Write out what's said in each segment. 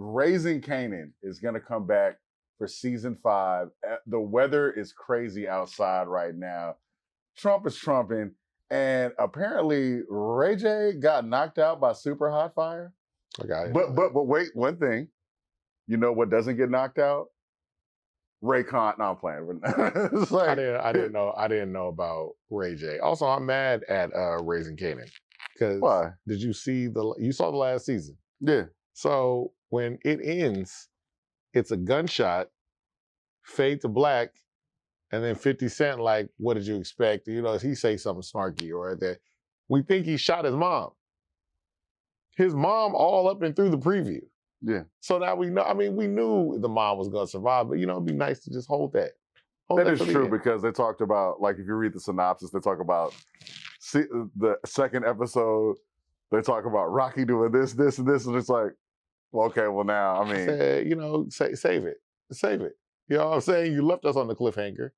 Raising Kanan is going to come back for season 5. The weather is crazy outside right now. Trump is trumping, and apparently Ray J got knocked out by super hot fire. Okay, but wait, one thing. You know what doesn't get knocked out? Ray Khan. No, I'm playing. It's like, I didn't know about Ray J. Also, I'm mad at Raising Kanan because why? Did you see you saw the last season? Yeah. So when it ends, it's a gunshot, fade to black, and then 50 Cent like, what did you expect? You know, he say something snarky or that. We think he shot his mom. His mom all up and through the preview. Yeah. So now we know. I mean, we knew the mom was going to survive, but it'd be nice to just hold that. That is true because they talked about, like, if you read the synopsis, they talk about the second episode. They talk about Rocky doing this, and this, and it's like, well, okay, well now, I mean, save it. You know what I'm saying? You left us on the cliffhanger.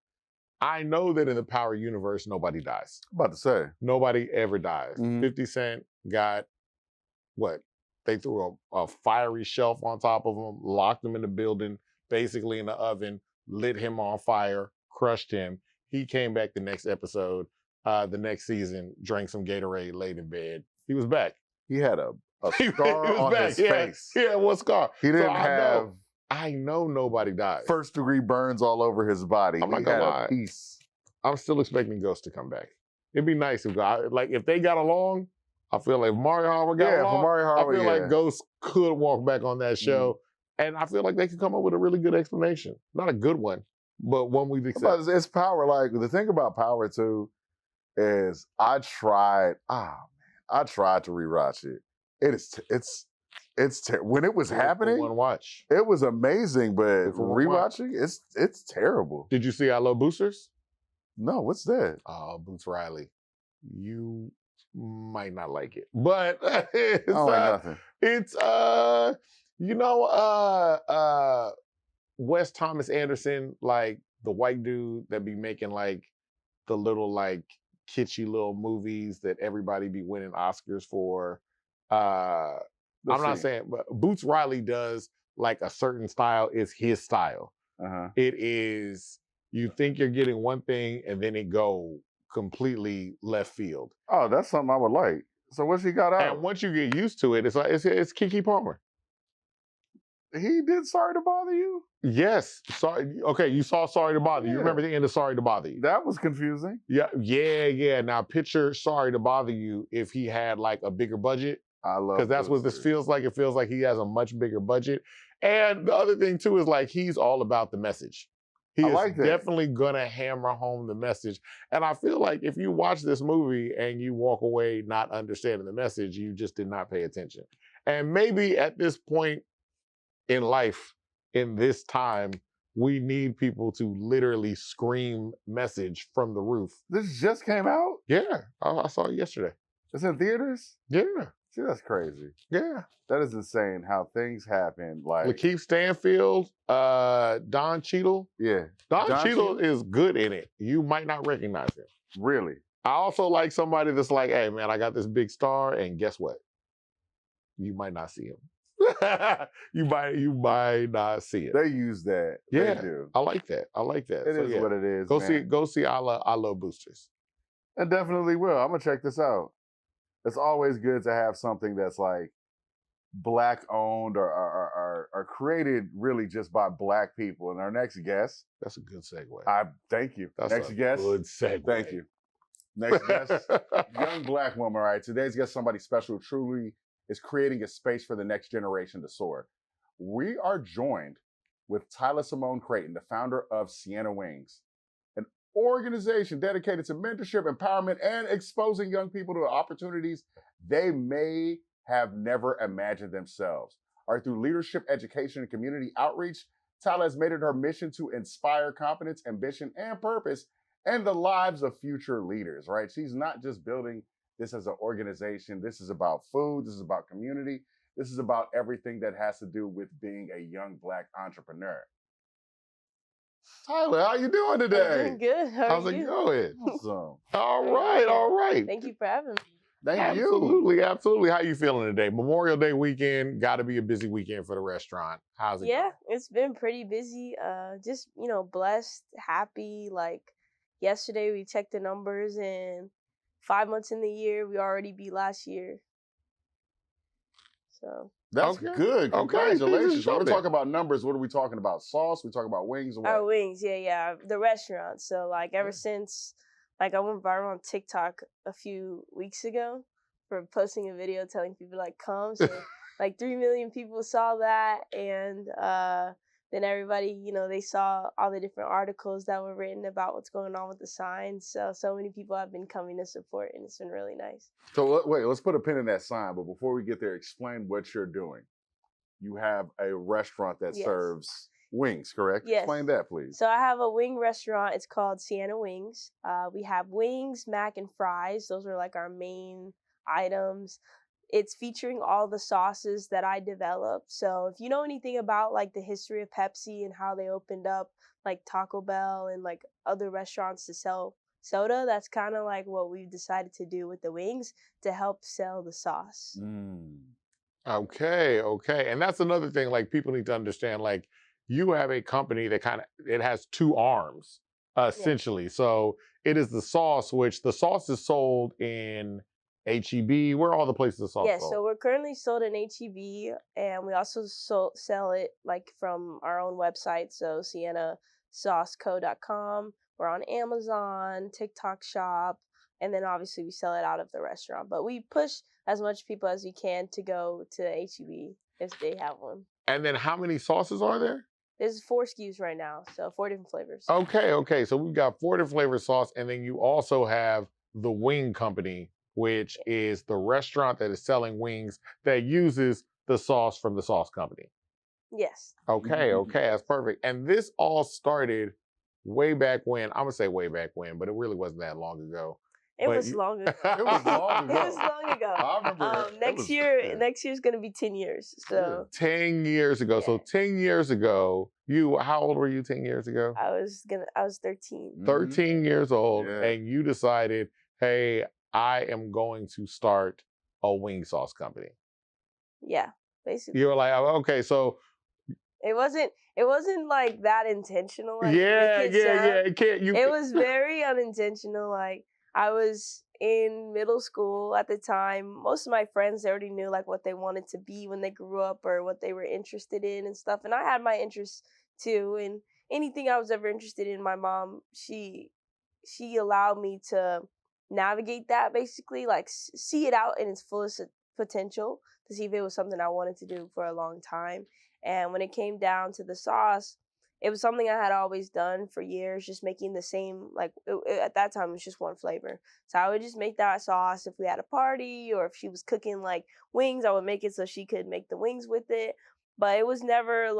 I know that in the Power universe, nobody dies. I'm about to say nobody ever dies. Mhm. 50 Cent got what? They threw a fiery shelf on top of him, locked him in the building, basically in the oven, lit him on fire, crushed him. He came back the next episode, the next season, drank some Gatorade, laid in bed. He was back. He had a scar on his face. Yeah, what scar? He didn't have. I know nobody died. First-degree burns all over his body. I'm not gonna lie. I'm still expecting Ghost to come back. It'd be nice if they got along. I feel like if Mario Harwood got along, I feel like Ghost could walk back on that show. And I feel like they could come up with a really good explanation. Not a good one, but one we've accepted. It's Power. Like, the thing about Power, too, is I tried to rewatch it. When it was happening, one watch. It was amazing, but rewatching, it's terrible. Did you see I Love Boosters? No, what's that? Boots Riley. You might not like it, but it's, I don't like nothing. It's Wes Thomas Anderson, like the white dude that be making like the little like kitschy little movies that everybody be winning Oscars for. I'm not saying, but Boots Riley does like a certain style is his style. It is, you think you're getting one thing and then it go completely left field. Oh, that's something I would like. So what's he got out? And once you get used to it, it's like it's Keke Palmer. He did Sorry to Bother You? Yes. Sorry. Okay, you saw Sorry to Bother You. You remember the end of Sorry to Bother You? That was confusing. Yeah. Now picture Sorry to Bother You if he had like a bigger budget. I love because that's what this feels like. It feels like he has a much bigger budget. And the other thing too is like he's all about the message. He is definitely gonna hammer home the message. And I feel like if you watch this movie and you walk away not understanding the message, you just did not pay attention. And maybe at this point in life, in this time, we need people to literally scream message from the roof. This just came out? Yeah, I saw it yesterday. It's in theaters? Yeah. See, that's crazy. Yeah. That is insane how things happen. Like Lakeith Stanfield, Don Cheadle. Yeah. Don Cheadle is good in it. You might not recognize him. Really? I also like somebody that's like, hey man, I got this big star, and guess what? You might not see him. you might not see it. They use that. Yeah. They do. I like that. It is what it is. Go see I Love Boosters. I definitely will. I'm gonna check this out. It's always good to have something that's like Black owned or created really just by Black people. And our next guest. That's a good segue. Thank you. That's next guest. Good segue. Thank you. Next guest. Young Black woman. All right. Today's guest, somebody special, truly is creating a space for the next generation to soar. We are joined with Tyla-Simone Crayton, the founder of Sienna Wings, an organization dedicated to mentorship, empowerment, and exposing young people to opportunities they may have never imagined themselves. All right, through leadership, education, and community outreach, Tyla has made it her mission to inspire confidence, ambition, and purpose in the lives of future leaders, right? She's not just building this as an organization. This is about food. This is about community. This is about everything that has to do with being a young Black entrepreneur. Tyla, how you doing today? I'm doing good. How's it going? Awesome. All right. Thank you for having me. Thank absolutely, you. Absolutely. How you feeling today? Memorial Day weekend, got to be a busy weekend for the restaurant. How's it going? It's been pretty busy. Just, blessed, happy. Like yesterday we checked the numbers and 5 months in the year, we already beat last year. So that's good. Congratulations. When we're talking about numbers, what are we talking about? Sauce? We talking about wings or what? Our wings, yeah. The restaurant. So like ever since I went viral on TikTok a few weeks ago for posting a video telling people come. So 3 million people saw that, and then everybody, they saw all the different articles that were written about what's going on with the signs. So many people have been coming to support, and it's been really nice. So wait, let's put a pin in that sign. But before we get there, explain what you're doing. You have a restaurant that serves wings, correct? Yes. Explain that, please. So I have a wing restaurant. It's called Sienna Wings. We have wings, mac, and fries. Those are our main items. It's featuring all the sauces that I developed. So if you know anything about the history of Pepsi and how they opened up Taco Bell and other restaurants to sell soda, that's kind of what we've decided to do with the wings to help sell the sauce. Okay. And that's another thing people need to understand. You have a company that it has two arms, essentially. Yeah. So it is the sauce, which the sauce is sold in H-E-B. Where are all the places the sauce sold? So we're currently sold in H-E-B, and we also sell it from our own website, so siennasauceco.com. We're on Amazon, TikTok Shop, and then obviously we sell it out of the restaurant. But we push as much people as we can to go to H-E-B if they have one. And then how many sauces are there? There's 4 SKUs right now, so 4 different flavors. Okay. So we've got 4 different flavor sauce, and then you also have the Wing Company, which is the restaurant that is selling wings that uses the sauce from the sauce company. Yes. Okay, that's perfect. And this all started way back when. I'm gonna say way back when, but it really wasn't that long ago. It was long ago. It was long ago. It was long ago. I remember. Next year's gonna be 10 years. So 10 years ago. Yeah. So 10 years ago, how old were you 10 years ago? I was 13. 13 years old, and you decided, hey, I am going to start a wing sauce company. Yeah, basically. You were like, okay, so it wasn't that intentional. It was very unintentional. I was in middle school at the time. Most of my friends, they already knew what they wanted to be when they grew up or what they were interested in and stuff. And I had my interests too. And anything I was ever interested in, my mom, she allowed me to navigate that, basically, see it out in its fullest potential to see if it was something I wanted to do for a long time. And when it came down to the sauce, it was something I had always done for years, just making the same, at that time it was just one flavor. So I would just make that sauce if we had a party, or if she was cooking wings, I would make it so she could make the wings with it. But it was never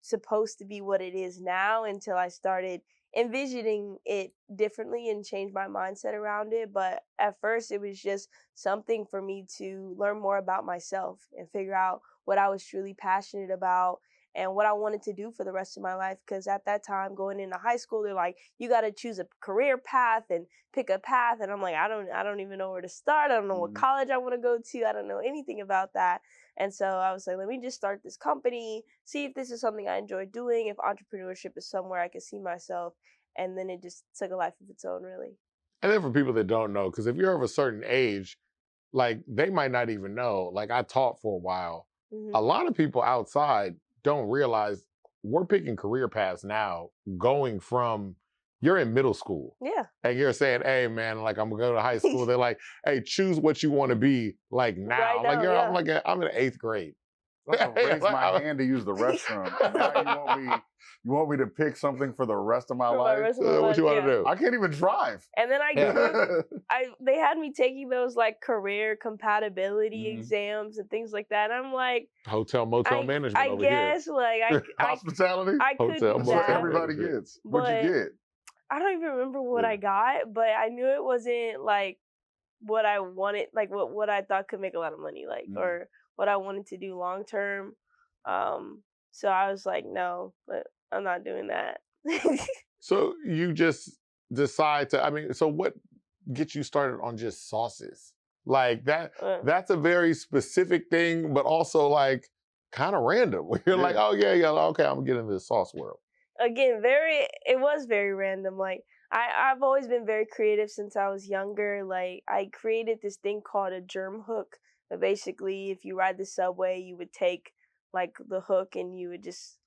supposed to be what it is now until I started envisioning it differently and change my mindset around it. But at first it was just something for me to learn more about myself and figure out what I was truly passionate about and what I wanted to do for the rest of my life. Because at that time, going into high school, they're like, you got to choose a career path and pick a path. And I'm like, I don't even know where to start. I don't know what college I want to go to. I don't know anything about that. And so I was like, let me just start this company, see if this is something I enjoy doing, if entrepreneurship is somewhere I could see myself. And then it just took a life of its own, really. And then for people that don't know, because if you're of a certain age, they might not even know. I taught for a while. Mm-hmm. A lot of people outside don't realize we're picking career paths now, going from, you're in middle school. Yeah. And you're saying, hey, man, I'm going to go to high school. They're like, hey, choose what you want to be now. Right now, I'm in 8th grade. I raise my hand to use the restroom. And now you want me to pick something for the rest of my life? What you want to do? I can't even drive. And then they had me taking those career compatibility exams and things like that. And I'm like, hotel motel management. I guess here. Hospitality. I could do that. Everybody gets. What'd you get? I don't even remember what I got, but I knew it wasn't what I wanted, what I thought could make a lot of money, or what I wanted to do long term. So I was like, no, but I'm not doing that. So you just decide to, so what gets you started on just sauces? Like that's a very specific thing, but also like kind of random. Where you're like, oh yeah, okay, I'm getting into the sauce world. Again, it was very random. Like I've always been very creative since I was younger. Like I created this thing called a germ hook. But basically, if you ride the subway, you would take like the hook and you would just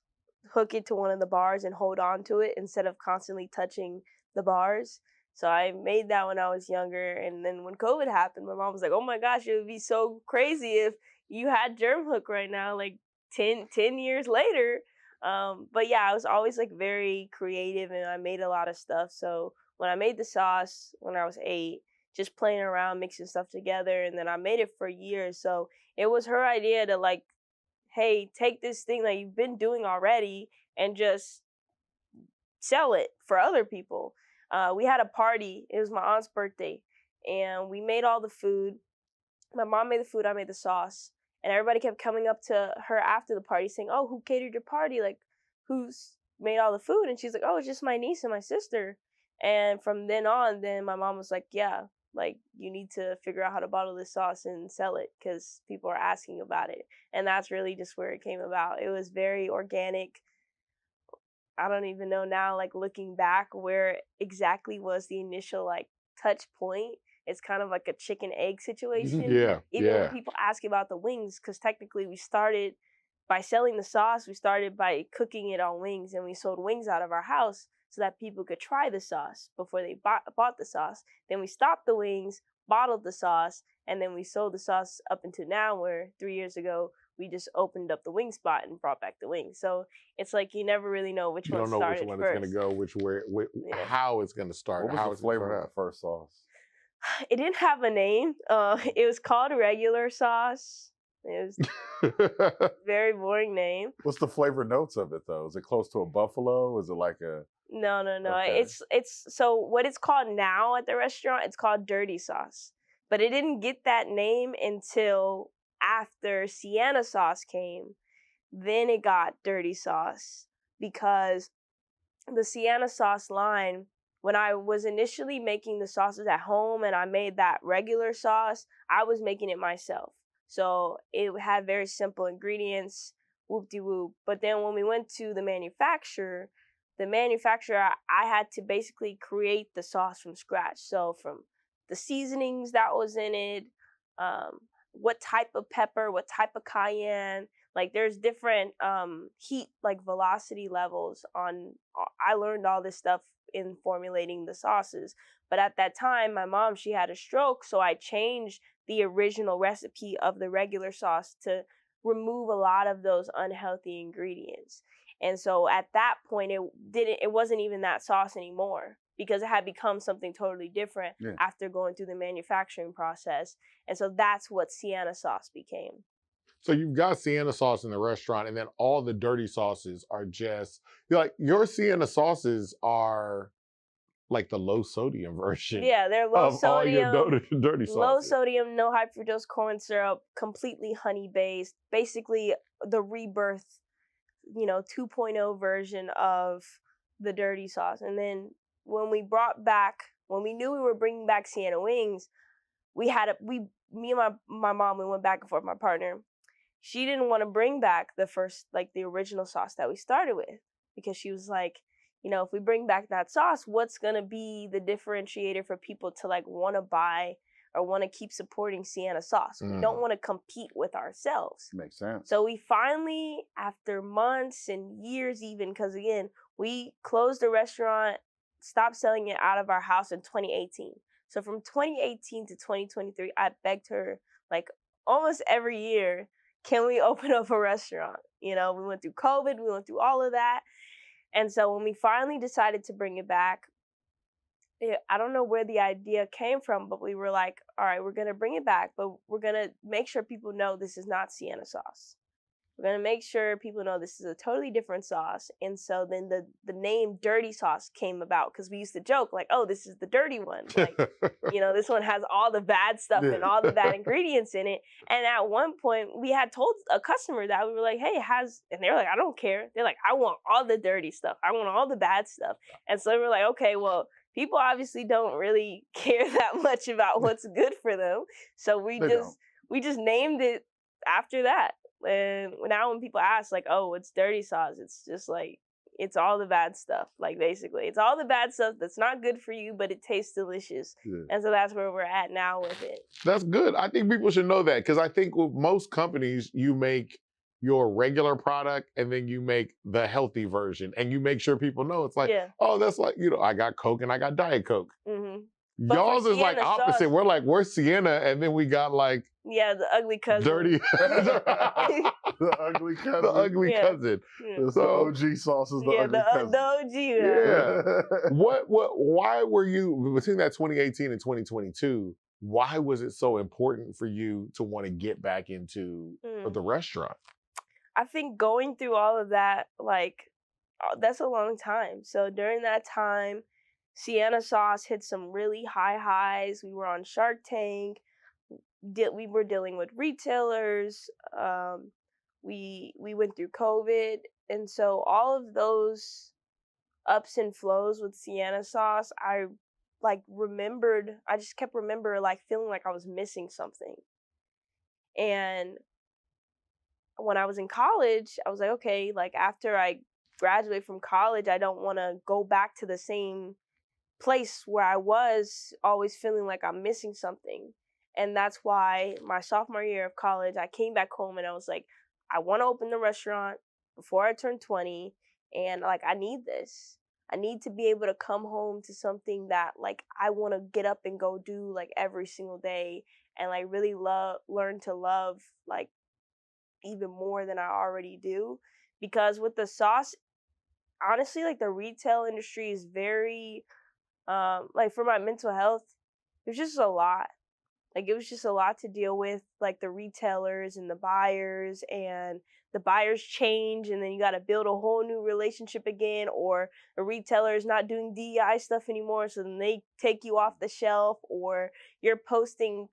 hook it to one of the bars and hold on to it instead of constantly touching the bars. So I made that when I was younger. And then when COVID happened, my mom was like, oh my gosh, it would be so crazy if you had germ hook right now, like 10 years later. But yeah, I was always like very creative and I made a lot of stuff. So when I made the sauce when I was 8, just playing around, mixing stuff together, and then I made it for years. So it was her idea to like, hey, take this thing that you've been doing already and just sell it for other people. We had a party. It was my aunt's birthday, and we made all the food. My mom made the food. I made the sauce. And everybody kept coming up to her after the party saying, oh, who catered your party? Like, who's made all the food? And she's like, oh, it's just my niece and my sister. And from then on, then my mom was like, yeah, like, you need to figure out how to bottle this sauce and sell it because people are asking about it. And that's really just where it came about. It was very organic. I don't even know now, like, looking back where exactly was the initial, like, touch point. It's kind of like a chicken egg situation. Even when people ask about the wings, because technically we started by selling the sauce, we started by cooking it on wings, and we sold wings out of our house so that people could try the sauce before they bought the sauce. Then we stopped the wings, bottled the sauce, and then we sold the sauce up until now, where 3 years ago we just opened up the wing spot and brought back the wings. So it's like you never really know which one started first. You don't know which one it's going to go, how it's going to start. What was the flavor of the first sauce? It didn't have a name. It was called regular sauce. It was very boring name. What's the flavor notes of it though? Is it close to a buffalo? Is it like a? No. Okay. It's so what it's called now at the restaurant. It's called dirty sauce, but it didn't get that name until after Sienna Sauce came. Then it got dirty sauce because the Sienna Sauce line. When I was initially making the sauces at home and I made that regular sauce, I was making it myself. So it had very simple ingredients, whoop-de-whoop. But then when we went to the manufacturer, I had to basically create the sauce from scratch. So from the seasonings that was in it, what type of pepper, what type of cayenne. Like there's different heat, like velocity levels on. I learned all this stuff in formulating the sauces. But at that time, my mom, she had a stroke, so I changed the original recipe of the regular sauce to remove a lot of those unhealthy ingredients. And so at that point, it wasn't even that sauce anymore because it had become something totally different after going through the manufacturing process. And so that's what Sienna Sauce became. So you've got Sienna Sauce in the restaurant, and then all the dirty sauces are just like your Sienna sauces are like the low sodium version. Yeah, they're low sodium, all your dirty sauces. Low sodium, no high fructose corn syrup, completely honey based. Basically, the rebirth, 2.0 version of the dirty sauce. And then when we knew we were bringing back Sienna Wings, me and my mom, we went back and forth, my partner. She didn't want to bring back the original sauce that we started with because she was like, if we bring back that sauce, what's going to be the differentiator for people to like want to buy or want to keep supporting Sienna Sauce? We don't want to compete with ourselves. Makes sense. So we finally, after months and years even, because again, we closed the restaurant, stopped selling it out of our house in 2018. So from 2018 to 2023, I begged her like almost every year, can we open up a restaurant? We went through COVID, we went through all of that. And so when we finally decided to bring it back, I don't know where the idea came from, but we were like, all right, we're going to bring it back, but we're going to make sure people know this is not Sienna Sauce. We're going to make sure people know this is a totally different sauce. And so then the name Dirty Sauce came about because we used to joke like, oh, this is the dirty one. Like, this one has all the bad stuff and all the bad ingredients in it. And at one point we had told a customer that we were like, hey, and they're like, I don't care. They're like, I want all the dirty stuff. I want all the bad stuff. And so we were like, okay, well, people obviously don't really care that much about what's good for them. So we just named it after that. And now when people ask like, oh, what's dirty sauce? It's just like, it's all the bad stuff. Like basically, it's all the bad stuff that's not good for you, but it tastes delicious. Yeah. And so that's where we're at now with it. That's good. I think people should know that, because I think with most companies, you make your regular product and then you make the healthy version, and you make sure people know it's like, oh, that's like, you know, I got Coke and I got Diet Coke. Y'all's is like opposite. Sauce, we're Sienna, and then we got like the ugly cousin. Dirty. The ugly cousin. The ugly cousin. Yeah. So, the OG sauce is the ugly cousin. The OG. Why were you, between that 2018 and 2022, why was it so important for you to want to get back into the restaurant? I think going through all of that, like, that's a long time. So during that time, Sienna Sauce hit some really high highs. We were on Shark Tank. We were dealing with retailers. We went through COVID. And so all of those ups and flows with Sienna Sauce, I just kept like feeling like I was missing something. And when I was in college, I was like, okay, like after I graduate from college, I don't want to go back to the same place where I was always feeling like I'm missing something. And that's why my sophomore year of college, I came back home and I was like, I want to open the restaurant before I turn 20. And like, I need this. I need to be able to come home to something that like I want to get up and go do like every single day, and like really learn to love like even more than I already do. Because with the sauce, honestly, like the retail industry is very like for my mental health, it was just a lot. Like it was just a lot to deal with, like the retailers and the buyers change, and then you got to build a whole new relationship again, or a retailer is not doing DEI stuff anymore, so then they take you off the shelf, or you're posting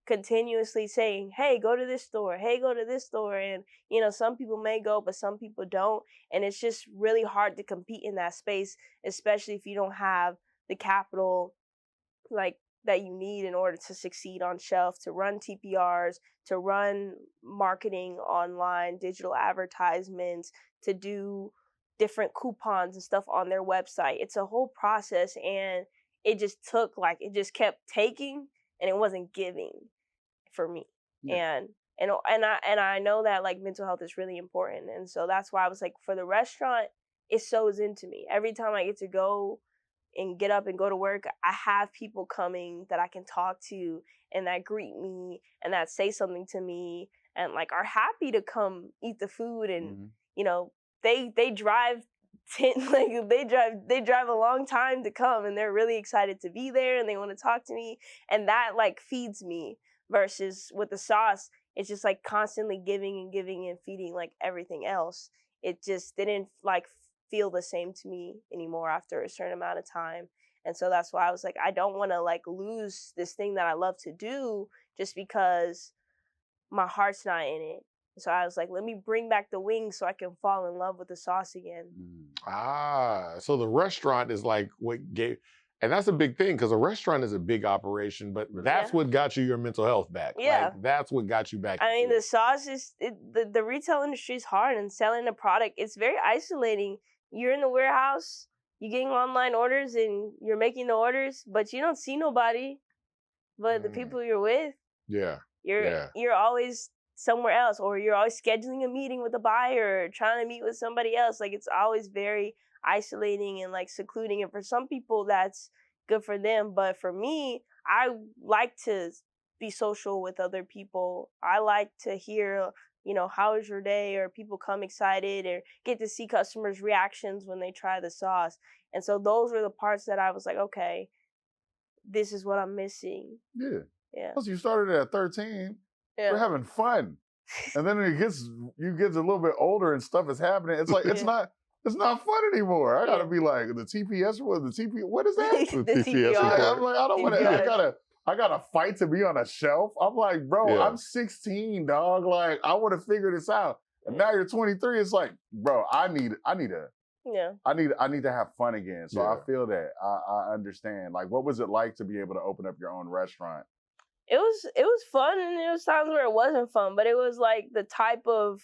continuously saying, hey, go to this store, hey, go to this store. And, you know, some people may go, but some people don't. And it's just really hard to compete in that space, especially if you don't have the capital, like, that you need in order to succeed on shelf, to run TPRs, to run marketing online, digital advertisements, to do different coupons and stuff on their website. It's a whole process, and it just kept taking, and it wasn't giving for me. Yeah. And I know that like mental health is really important. And so that's why I was like, for the restaurant, it sews into me. Every time I get to go and get up and go to work, I have people coming that I can talk to and that greet me and that say something to me and like are happy to come eat the food. And you know, they drive they drive a long time to come, and they're really excited to be there and they want to talk to me, and that like feeds me. Versus with the sauce, it's just like constantly giving and giving and feeding like everything else. It just didn't like feel the same to me anymore after a certain amount of time. And so that's why I was like, I don't want to like lose this thing that I love to do just because my heart's not in it. So I was like, let me bring back the wings so I can fall in love with the sauce again. So the restaurant is like what gave, and that's a big thing, because a restaurant is a big operation, but that's what got you your mental health back. Yeah. Like, that's what got you back. I mean, the sauce is, the retail industry is hard, and selling a product, it's very isolating. You're in the warehouse, you're getting online orders, and you're making the orders, but you don't see nobody but the people you're with. Yeah. You're always somewhere else, or you're always scheduling a meeting with a buyer or trying to meet with somebody else. Like, it's always very isolating and like secluding. And for some people that's good for them, but for me, I like to be social with other people. I like to hear, you know, how was your day, or people come excited, or get to see customers' reactions when they try the sauce. And so those were the parts that I was like, okay, this is what I'm missing. Yeah. Plus, you started at 13. Yeah. We're having fun, and then you get a little bit older and stuff is happening. It's like it's not fun anymore. I gotta be like the TPS. What is that? The TPR. I'm like, I don't want to. I gotta fight to be on a shelf. I'm like, bro, I'm 16, dog. Like, I want to figure this out. And now you're 23. It's like, bro, I need a Yeah. I need to have fun again. So I feel that. I understand. Like, what was it like to be able to open up your own restaurant? It was fun, and there was times where it wasn't fun, but it was like the type of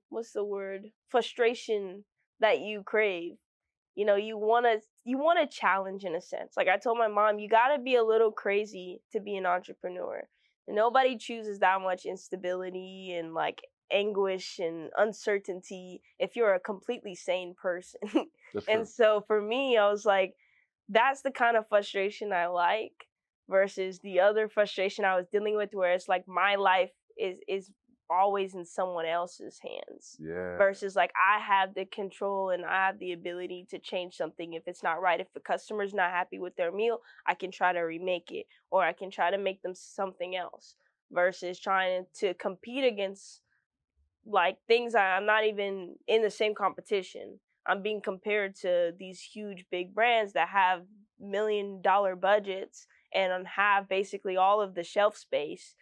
what's the word? Frustration that you crave. You know, you want a challenge in a sense. Like I told my mom, you got to be a little crazy to be an entrepreneur. And nobody chooses that much instability and like anguish and uncertainty if you're a completely sane person. And so for me, I was like, that's the kind of frustration I like versus the other frustration I was dealing with where it's like my life is always in someone else's hands. Yeah. Versus like I have the control and I have the ability to change something if it's not right. If the customer's not happy with their meal, I can try to remake it or I can try to make them something else versus trying to compete against like things I'm not even in the same competition. I'm being compared to these huge big brands that have $1 million budgets and have basically all of the shelf space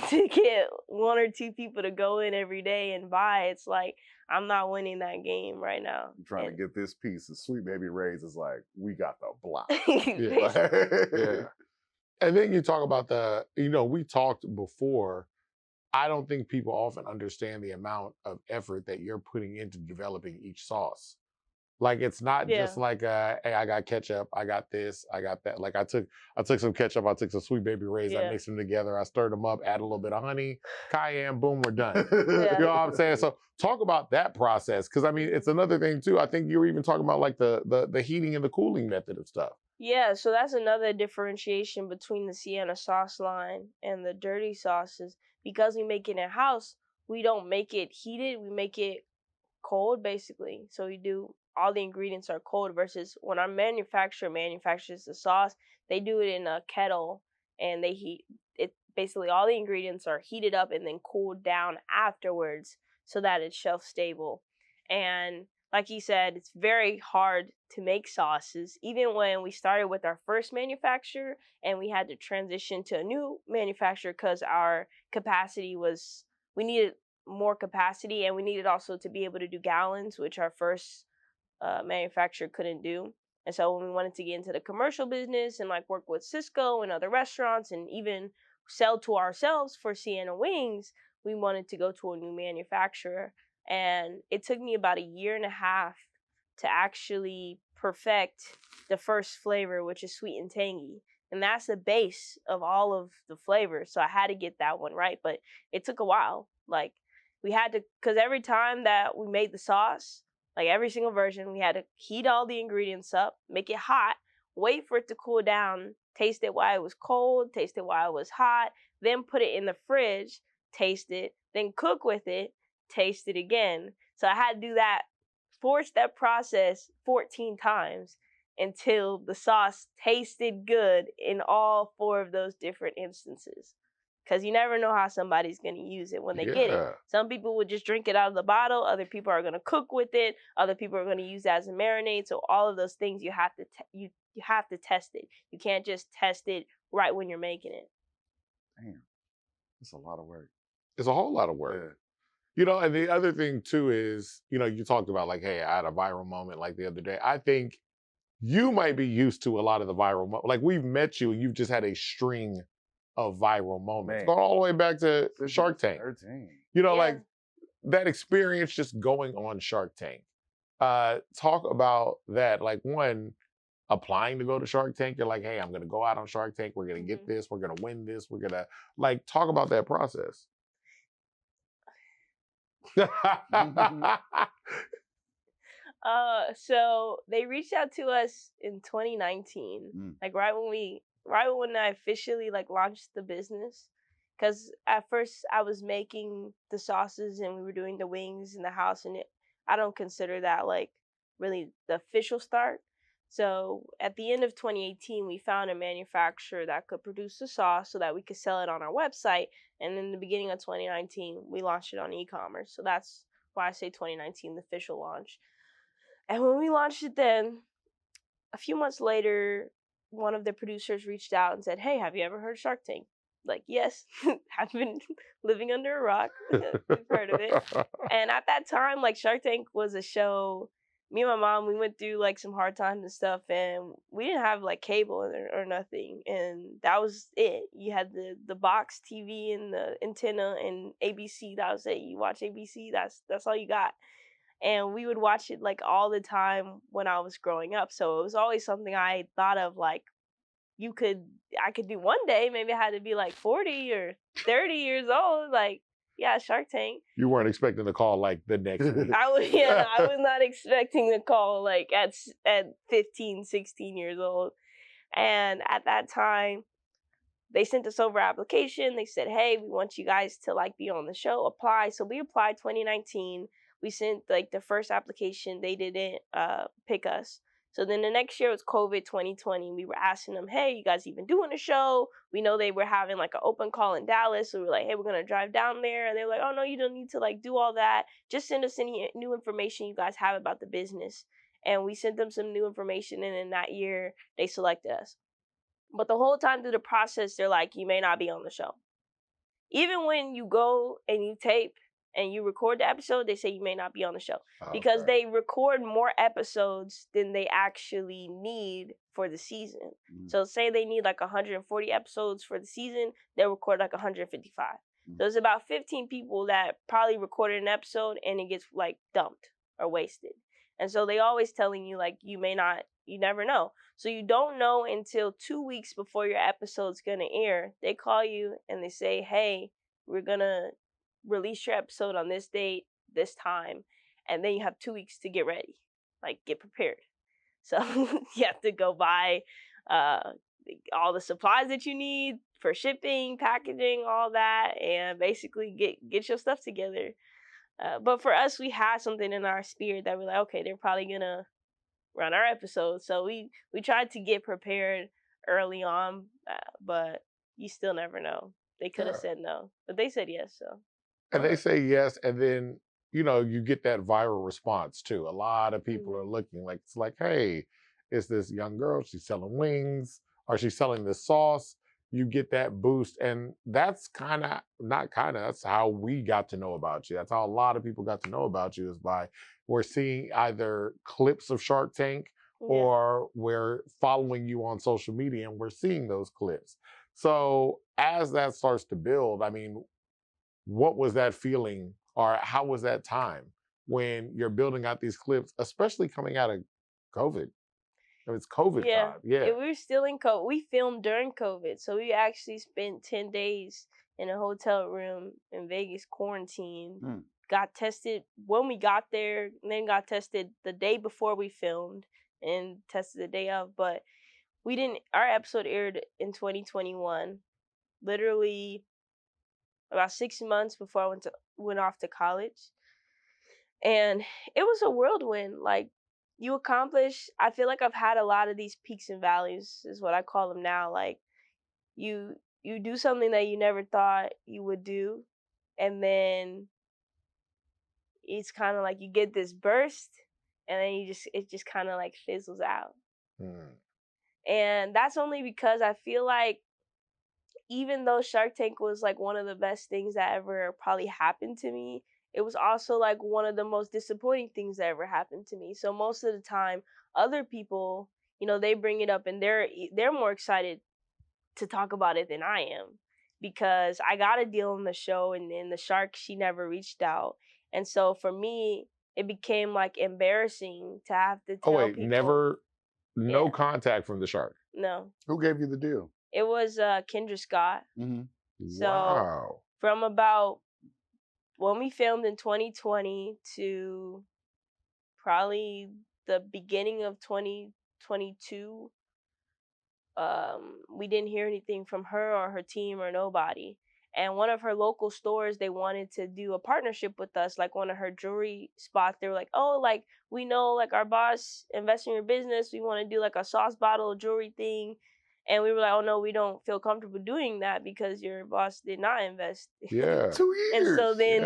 to get 1 or 2 people to go in every day and buy. It's like, I'm not winning that game right now. I'm trying to get this piece of Sweet Baby Ray's is like, we got the block. Yeah. And then you talk about we talked before, I don't think people often understand the amount of effort that you're putting into developing each sauce. Like it's not just like hey, I got ketchup, I got this, I got that. Like I took some ketchup, I took some Sweet Baby Ray's, I mixed them together, I stirred them up, add a little bit of honey, cayenne, boom, we're done. You know what I'm saying? So talk about that process, because I mean it's another thing too. I think you were even talking about like the heating and the cooling method of stuff. Yeah, so that's another differentiation between the Sienna Sauce line and the dirty sauces. Because we make it in-house, we don't make it heated, we make it cold basically. So we do, all the ingredients are cold versus when our manufacturer manufactures the sauce, they do it in a kettle and they heat it. Basically all the ingredients are heated up and then cooled down afterwards so that it's shelf stable. And like you said, it's very hard to make sauces. Even when we started with our first manufacturer and we had to transition to a new manufacturer because our capacity we needed more capacity and we needed also to be able to do gallons, which our first manufacturer couldn't do. And so when we wanted to get into the commercial business and like work with Cisco and other restaurants and even sell to ourselves for Sienna Wings, we wanted to go to a new manufacturer. And it took me about 1.5 years to actually perfect the first flavor, which is sweet and tangy. And that's the base of all of the flavors. So I had to get that one right, but it took a while. Like we had to, because every time that we made the sauce, like every single version, we had to heat all the ingredients up, make it hot, wait for it to cool down, taste it while it was cold, taste it while it was hot, then put it in the fridge, taste it, then cook with it, taste it again. So I had to do that 4-step process 14 times until the sauce tasted good in all 4 of those different instances. Because you never know how somebody's going to use it when they get it. Some people would just drink it out of the bottle. Other people are going to cook with it. Other people are going to use it as a marinade. So all of those things you have to you have to test it. You can't just test it right when you're making it. Damn, it's a lot of work. It's a whole lot of work. Yeah. You know, and the other thing too is, you talked about like, hey, I had a viral moment like the other day. I think you might be used to a lot of the viral moments. Like we've met you and you've just had a string of viral moments. Going all the way back to Shark Tank. 13. Like that experience just going on Shark Tank. Talk about that. Like one, applying to go to Shark Tank, you're like, hey, I'm gonna go out on Shark Tank, we're gonna get this, we're gonna win this, we're gonna talk about that process. So they reached out to us in 2019, like right when I officially launched the business. Because at first I was making the sauces and we were doing the wings in the house, and I don't consider that really the official start. So at the end of 2018, we found a manufacturer that could produce the sauce so that we could sell it on our website. And in the beginning of 2019, we launched it on e-commerce. So that's why I say 2019, the official launch. And when we launched it then, a few months later, one of the producers reached out and said, hey, have you ever heard of Shark Tank? Like, yes, I've been living under a rock. We've heard of it. And at that time, like, Shark Tank was a show. Me and my mom, we went through like some hard times and stuff, and we didn't have like cable or nothing, and that was it. You had the box TV and the antenna and ABC. That was it. You watch ABC. That's all you got. And we would watch it like all the time when I was growing up. So it was always something I thought of like I could do one day. Maybe I had to be like 40 or 30 years old. Like, yeah, Shark Tank. You weren't expecting to call like the next week. I was not expecting to call like at 15, 16 years old. And at that time, they sent us over application. They said, hey, we want you guys to like be on the show, apply. So we applied 2019. We sent like the first application. They didn't pick us. So then the next year was COVID 2020. We were asking them, hey, you guys even doing a show? We know they were having like an open call in Dallas. So we were like, hey, we're going to drive down there. And they were like, oh, no, you don't need to like do all that. Just send us any new information you guys have about the business. And we sent them some new information. And in that year, they selected us. But the whole time through the process, they're like, you may not be on the show. Even when you go and you tape and you record the episode, they say you may not be on the show. Because they record more episodes than they actually need for the season. Mm-hmm. So say they need like 140 episodes for the season, they'll record like 155. Mm-hmm. So it's about 15 people that probably recorded an episode and it gets like dumped or wasted. And so they always telling you like you never know. So you don't know until 2 weeks before your episode's gonna air. They call you and they say, hey, we're gonna release your episode on this date, this time, and then you have 2 weeks to get ready, like get prepared. So you have to go buy all the supplies that you need for shipping, packaging, all that, and basically get your stuff together. But for us, we had something in our spirit that we're like, okay, they're probably gonna run our episode. So we tried to get prepared early on, but you still never know. They could have said no, but they said yes. So. And they say yes, and then, you know, you get that viral response too. A lot of people are looking like, it's like, hey, it's this young girl, she's selling wings, or she's selling this sauce. You get that boost, and that's that's how we got to know about you. That's how a lot of people got to know about you, is by we're seeing either clips of Shark Tank or we're following you on social media and we're seeing those clips. So as that starts to build, I mean, what was that feeling, or how was that time when you're building out these clips, especially coming out of COVID? It's COVID time. Yeah, we were still in COVID. We filmed during COVID. So we actually spent 10 days in a hotel room in Vegas, quarantine. Got tested when we got there, and then got tested the day before we filmed and tested the day of. But our episode aired in 2021, literally about 6 months before I went off to college. And it was a whirlwind. Like, you accomplish, I feel like I've had a lot of these peaks and valleys, is what I call them now. Like, you do something that you never thought you would do, and then it's kind of like you get this burst, and then it just kind of like fizzles out. And that's only because I feel like even though Shark Tank was like one of the best things that ever probably happened to me, it was also like one of the most disappointing things that ever happened to me. So most of the time, other people, you know, they bring it up and they're more excited to talk about it than I am, because I got a deal on the show, and then the shark, she never reached out. And so for me, it became like embarrassing to have to tell people. No contact from the shark? No. Who gave you the deal? It was Kendra Scott. Mm-hmm. So wow. From about when we filmed in 2020 to probably the beginning of 2022, we didn't hear anything from her or her team or nobody. And one of her local stores, they wanted to do a partnership with us, like one of her jewelry spots. They were like, oh, like, we know, like, our boss invests in your business. We want to do, like, a sauce bottle jewelry thing. And we were like, oh, no, we don't feel comfortable doing that because your boss did not invest. Yeah. 2 years. And so then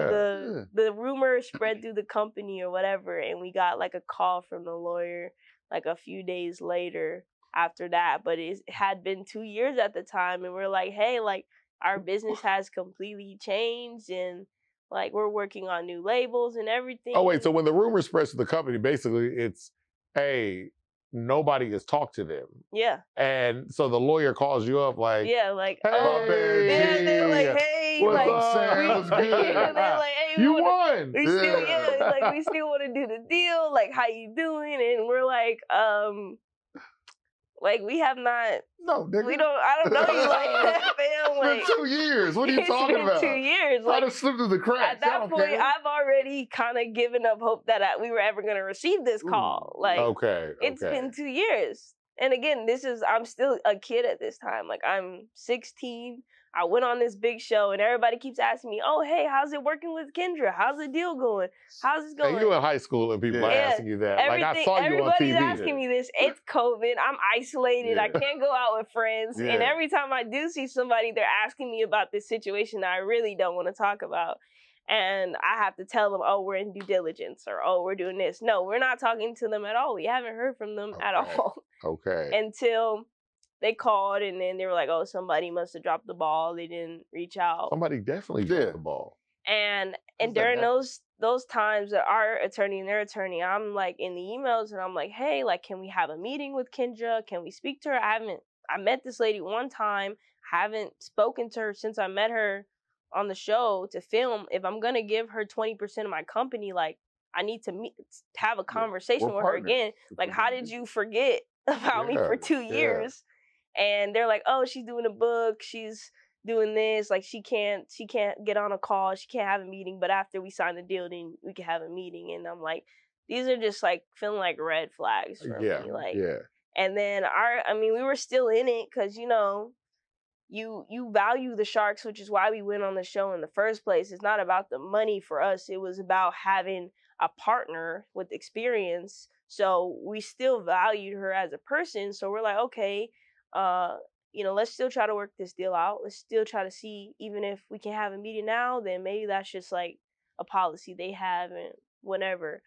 the rumor spread through the company or whatever, and we got, like, a call from the lawyer, like, a few days later after that. But it had been 2 years at the time, and we're like, hey, like, our business has completely changed, and like we're working on new labels and everything. Oh wait, so when the rumor spreads to the company, basically it's, hey, nobody has talked to them. Yeah. And so the lawyer calls you up like, yeah, like, hey, oh, yeah, they're like, hey, what's like, up? What's good? they're like, hey, You won. We still, like, we still want to do the deal. Like, how you doing? And we're like, we have not. No, nigga. I don't know you like that, fam. Like, it's been 2 years. What are you talking about? It's been 2 years. I Like, just slipped through the cracks. At that point, I've already kind of given up hope that we were ever going to receive this call. Like, it's been 2 years. And again, I'm still a kid at this time. Like, I'm 16. I went on this big show, and everybody keeps asking me, oh, hey, how's it working with Kendra? How's the deal going? How's this going? And you in high school and people are asking you that. Like, I saw you on TV. Everybody's asking me this. It's COVID. I'm isolated. Yeah. I can't go out with friends. Yeah. And every time I do see somebody, they're asking me about this situation that I really don't want to talk about. And I have to tell them, oh, we're in due diligence, or, oh, we're doing this. No, we're not talking to them at all. We haven't heard from them at all. Okay. Until they called, and then they were like, oh, somebody must have dropped the ball. They didn't reach out. Somebody definitely dropped the ball. And during those times that our attorney and their attorney, I'm like in the emails, and I'm like, hey, like, can we have a meeting with Kendra? Can we speak to her? I met this lady one time. Haven't spoken to her since I met her on the show to film. If I'm gonna give her 20% of my company, like, I need to have a conversation with her again. Like, how did you forget about me for 2 years? And they're like, oh, she's doing a book, she's doing this, like, she can't get on a call, she can't have a meeting, but after we sign the deal, then we can have a meeting. And I'm like, these are just like feeling like red flags for me. Like, and then we were still in it because, you know, you value the Sharks, which is why we went on the show in the first place. It's not about the money for us. It was about having a partner with experience. So we still valued her as a person. So we're like, okay, you know, let's still try to work this deal out. Let's still try to see, even if we can have a meeting now, then maybe that's just like a policy they have and whatever.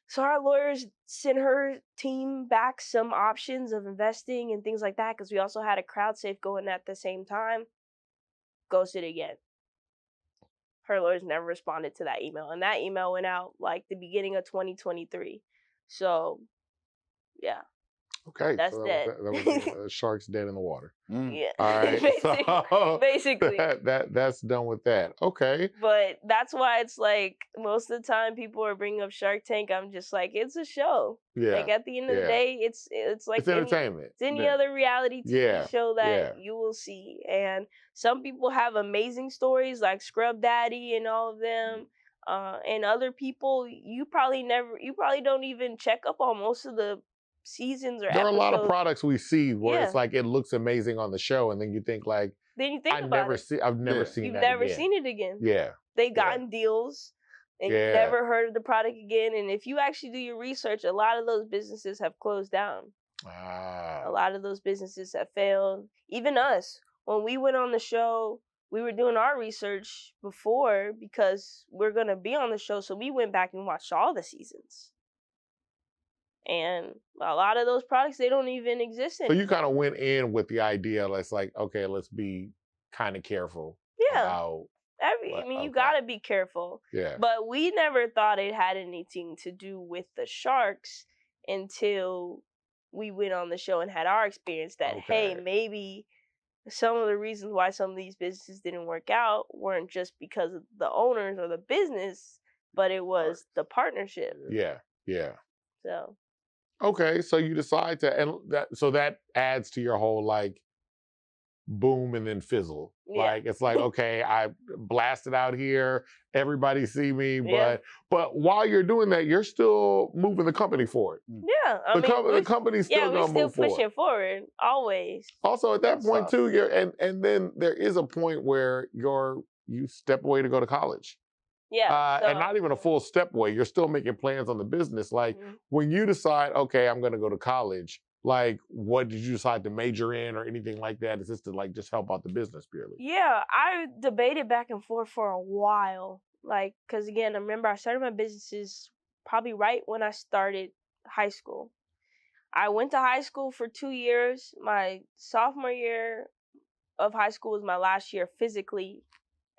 So our lawyers sent her team back some options of investing and things like that, because we also had a crowd safe going at the same time. Ghosted again. Her lawyers never responded to that email. And that email went out like the beginning of 2023. So, yeah. Okay, that's so dead. That was Sharks dead in the water. Yeah, all right. basically. That's done with that. Okay, but that's why it's like most of the time people are bringing up Shark Tank. I'm just like, it's a show. Yeah. Like at the end of the day, it's like it's entertainment. It's any other reality TV show that you will see. And some people have amazing stories like Scrub Daddy and all of them. And other people, you probably don't even check up on most of the seasons or there episodes. Are a lot of products we see where it's like it looks amazing on the show, and then you think like, I've never seen You've never seen it again. Yeah, they've gotten deals, and you've never heard of the product again. And if you actually do your research, a lot of those businesses have closed down. A lot of those businesses have failed. Even us, when we went on the show, we were doing our research before because we're gonna be on the show, so we went back and watched all the seasons. And a lot of those products, they don't even exist anymore. So you kind of went in with the idea, let's like, okay, let's be kind of careful. About you gotta be careful. Yeah. But we never thought it had anything to do with the Sharks until we went on the show and had our experience that, hey, maybe some of the reasons why some of these businesses didn't work out weren't just because of the owners or the business, but it was the partnership. Yeah. So. Okay, so you decide to, and that adds to your whole like boom and then fizzle. Like it's like, okay, I blasted out here, everybody see me, but while you're doing that, you're still moving the company forward. Yeah, the company's still gonna move forward. We're still pushing forward always. Also, at that point too, and then there is a point where you step away to go to college. Yeah. And not even a full step away. You're still making plans on the business. Like when you decide, okay, I'm going to go to college, like what did you decide to major in or anything like that? Is this to like just help out the business purely? Yeah, I debated back and forth for a while. Like, because again, I remember I started my businesses probably right when I started high school. I went to high school for 2 years. My sophomore year of high school was my last year physically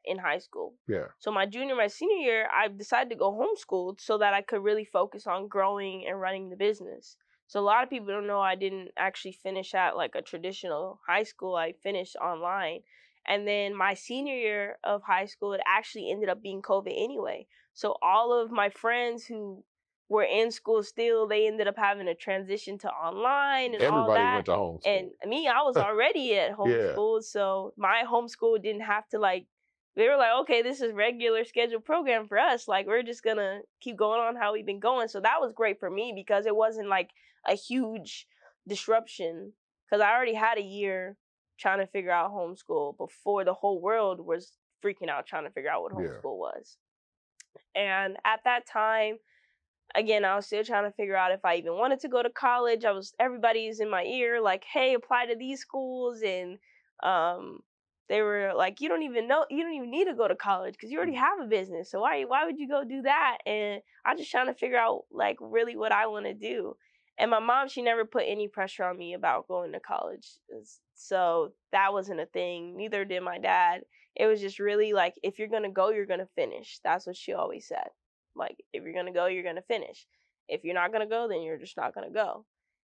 in high school. Yeah. So my junior, my senior year, I decided to go homeschooled so that I could really focus on growing and running the business. So a lot of people don't know I didn't actually finish at like a traditional high school. I finished online. And then my senior year of high school, it actually ended up being COVID anyway. So all of my friends who were in school still, they ended up having to transition to online and all that. Everybody went to homeschool. And me, I was already at homeschool. So my homeschool didn't have to like, they were like, okay, this is regular scheduled program for us. Like, we're just going to keep going on how we've been going. So that was great for me because it wasn't like a huge disruption because I already had a year trying to figure out homeschool before the whole world was freaking out trying to figure out what homeschool was. And at that time, again, I was still trying to figure out if I even wanted to go to college. Everybody's in my ear like, hey, apply to these schools. And they were like, you don't even need to go to college because you already have a business. So why would you go do that? And I'm just trying to figure out like really what I want to do. And my mom, she never put any pressure on me about going to college. So that wasn't a thing. Neither did my dad. It was just really like, if you're going to go, you're going to finish. That's what she always said. Like, if you're going to go, you're going to finish. If you're not going to go, then you're just not going to go.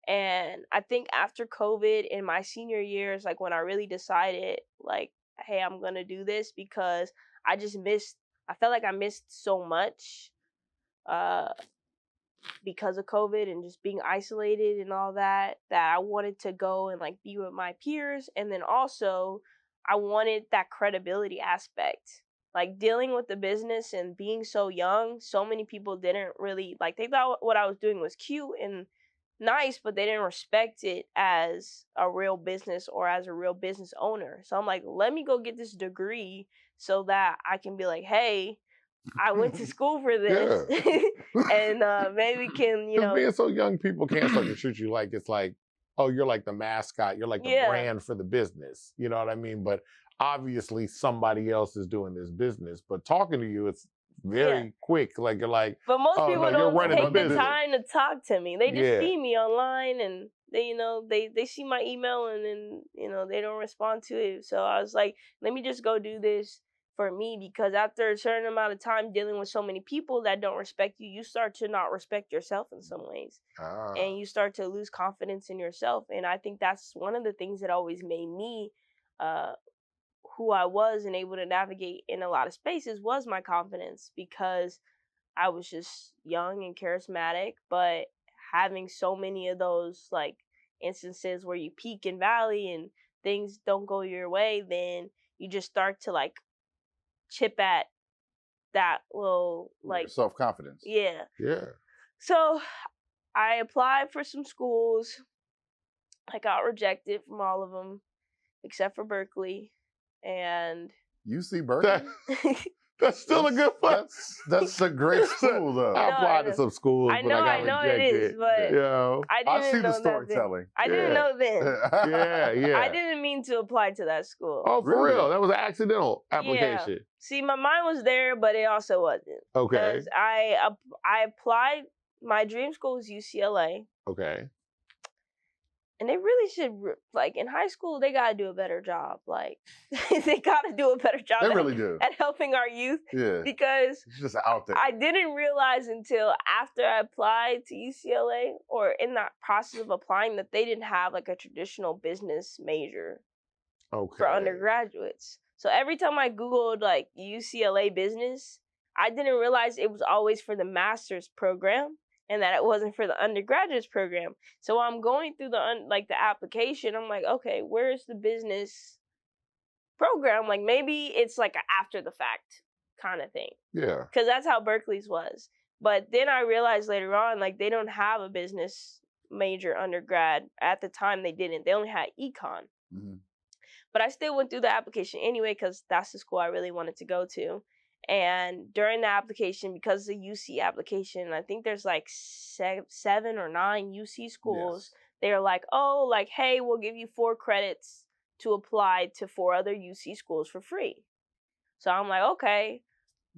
And I think after COVID in my senior years, like when I really decided like, hey, I'm going to do this because I felt like I missed so much because of COVID and just being isolated and all that I wanted to go and like be with my peers. And then also I wanted that credibility aspect. Like dealing with the business and being so young, so many people didn't really, like they thought what I was doing was cute and nice, but they didn't respect it as a real business or as a real business owner. So I'm like, let me go get this degree so that I can be like, hey, I went to school for this. And maybe can, being so young, people can't start to treat you like it's like, oh, you're like the mascot, you're like the brand for the business. You know what I mean? But obviously somebody else is doing this business. But talking to you, it's very quick. Like you're like, but most people don't take the business. time to talk to me. They just see me online and they see my email and then, they don't respond to it. So I was like, let me just go do this for me, because after a certain amount of time dealing with so many people that don't respect you, you start to not respect yourself in some ways. And you start to lose confidence in yourself. And I think that's one of the things that always made me who I was and able to navigate in a lot of spaces was my confidence, because I was just young and charismatic, but having so many of those like instances where you peak and valley and things don't go your way, then you just start to like chip at that little like self-confidence. Yeah. So I applied for some schools. I got rejected from all of them except for Berkeley. And UC Berkeley? That's still a good one. That's a great school, though. I applied to some schools, I know rejected. it is, but I see the storytelling. I didn't know then. Yeah. I didn't mean to apply to that school. Oh, for real? That was an accidental application. Yeah. See, my mind was there, but it also wasn't. Okay. Because I applied. My dream school was UCLA. Okay. And they really should, like, in high school, they got to do a better job. Like, they got to do a better job at helping our youth. Yeah. Because it's just out there. I didn't realize until after I applied to UCLA, or in that process of applying, that they didn't have, like, a traditional business major for undergraduates. So every time I Googled, like, UCLA business, I didn't realize it was always for the master's program, and that it wasn't for the undergraduate program. So I'm going through the application. I'm like, okay, where's the business program? Like, maybe it's like an after the fact kind of thing. Yeah. Because that's how Berkeley's was. But then I realized later on, like, they don't have a business major undergrad. At the time, they didn't. They only had econ. Mm-hmm. But I still went through the application anyway, because that's the school I really wanted to go to. And during the application, because the UC application, I think there's like 7 or 9 UC schools. Yes. They're like, oh, like, hey, we'll give you 4 credits to apply to 4 other UC schools for free. So I'm like, okay.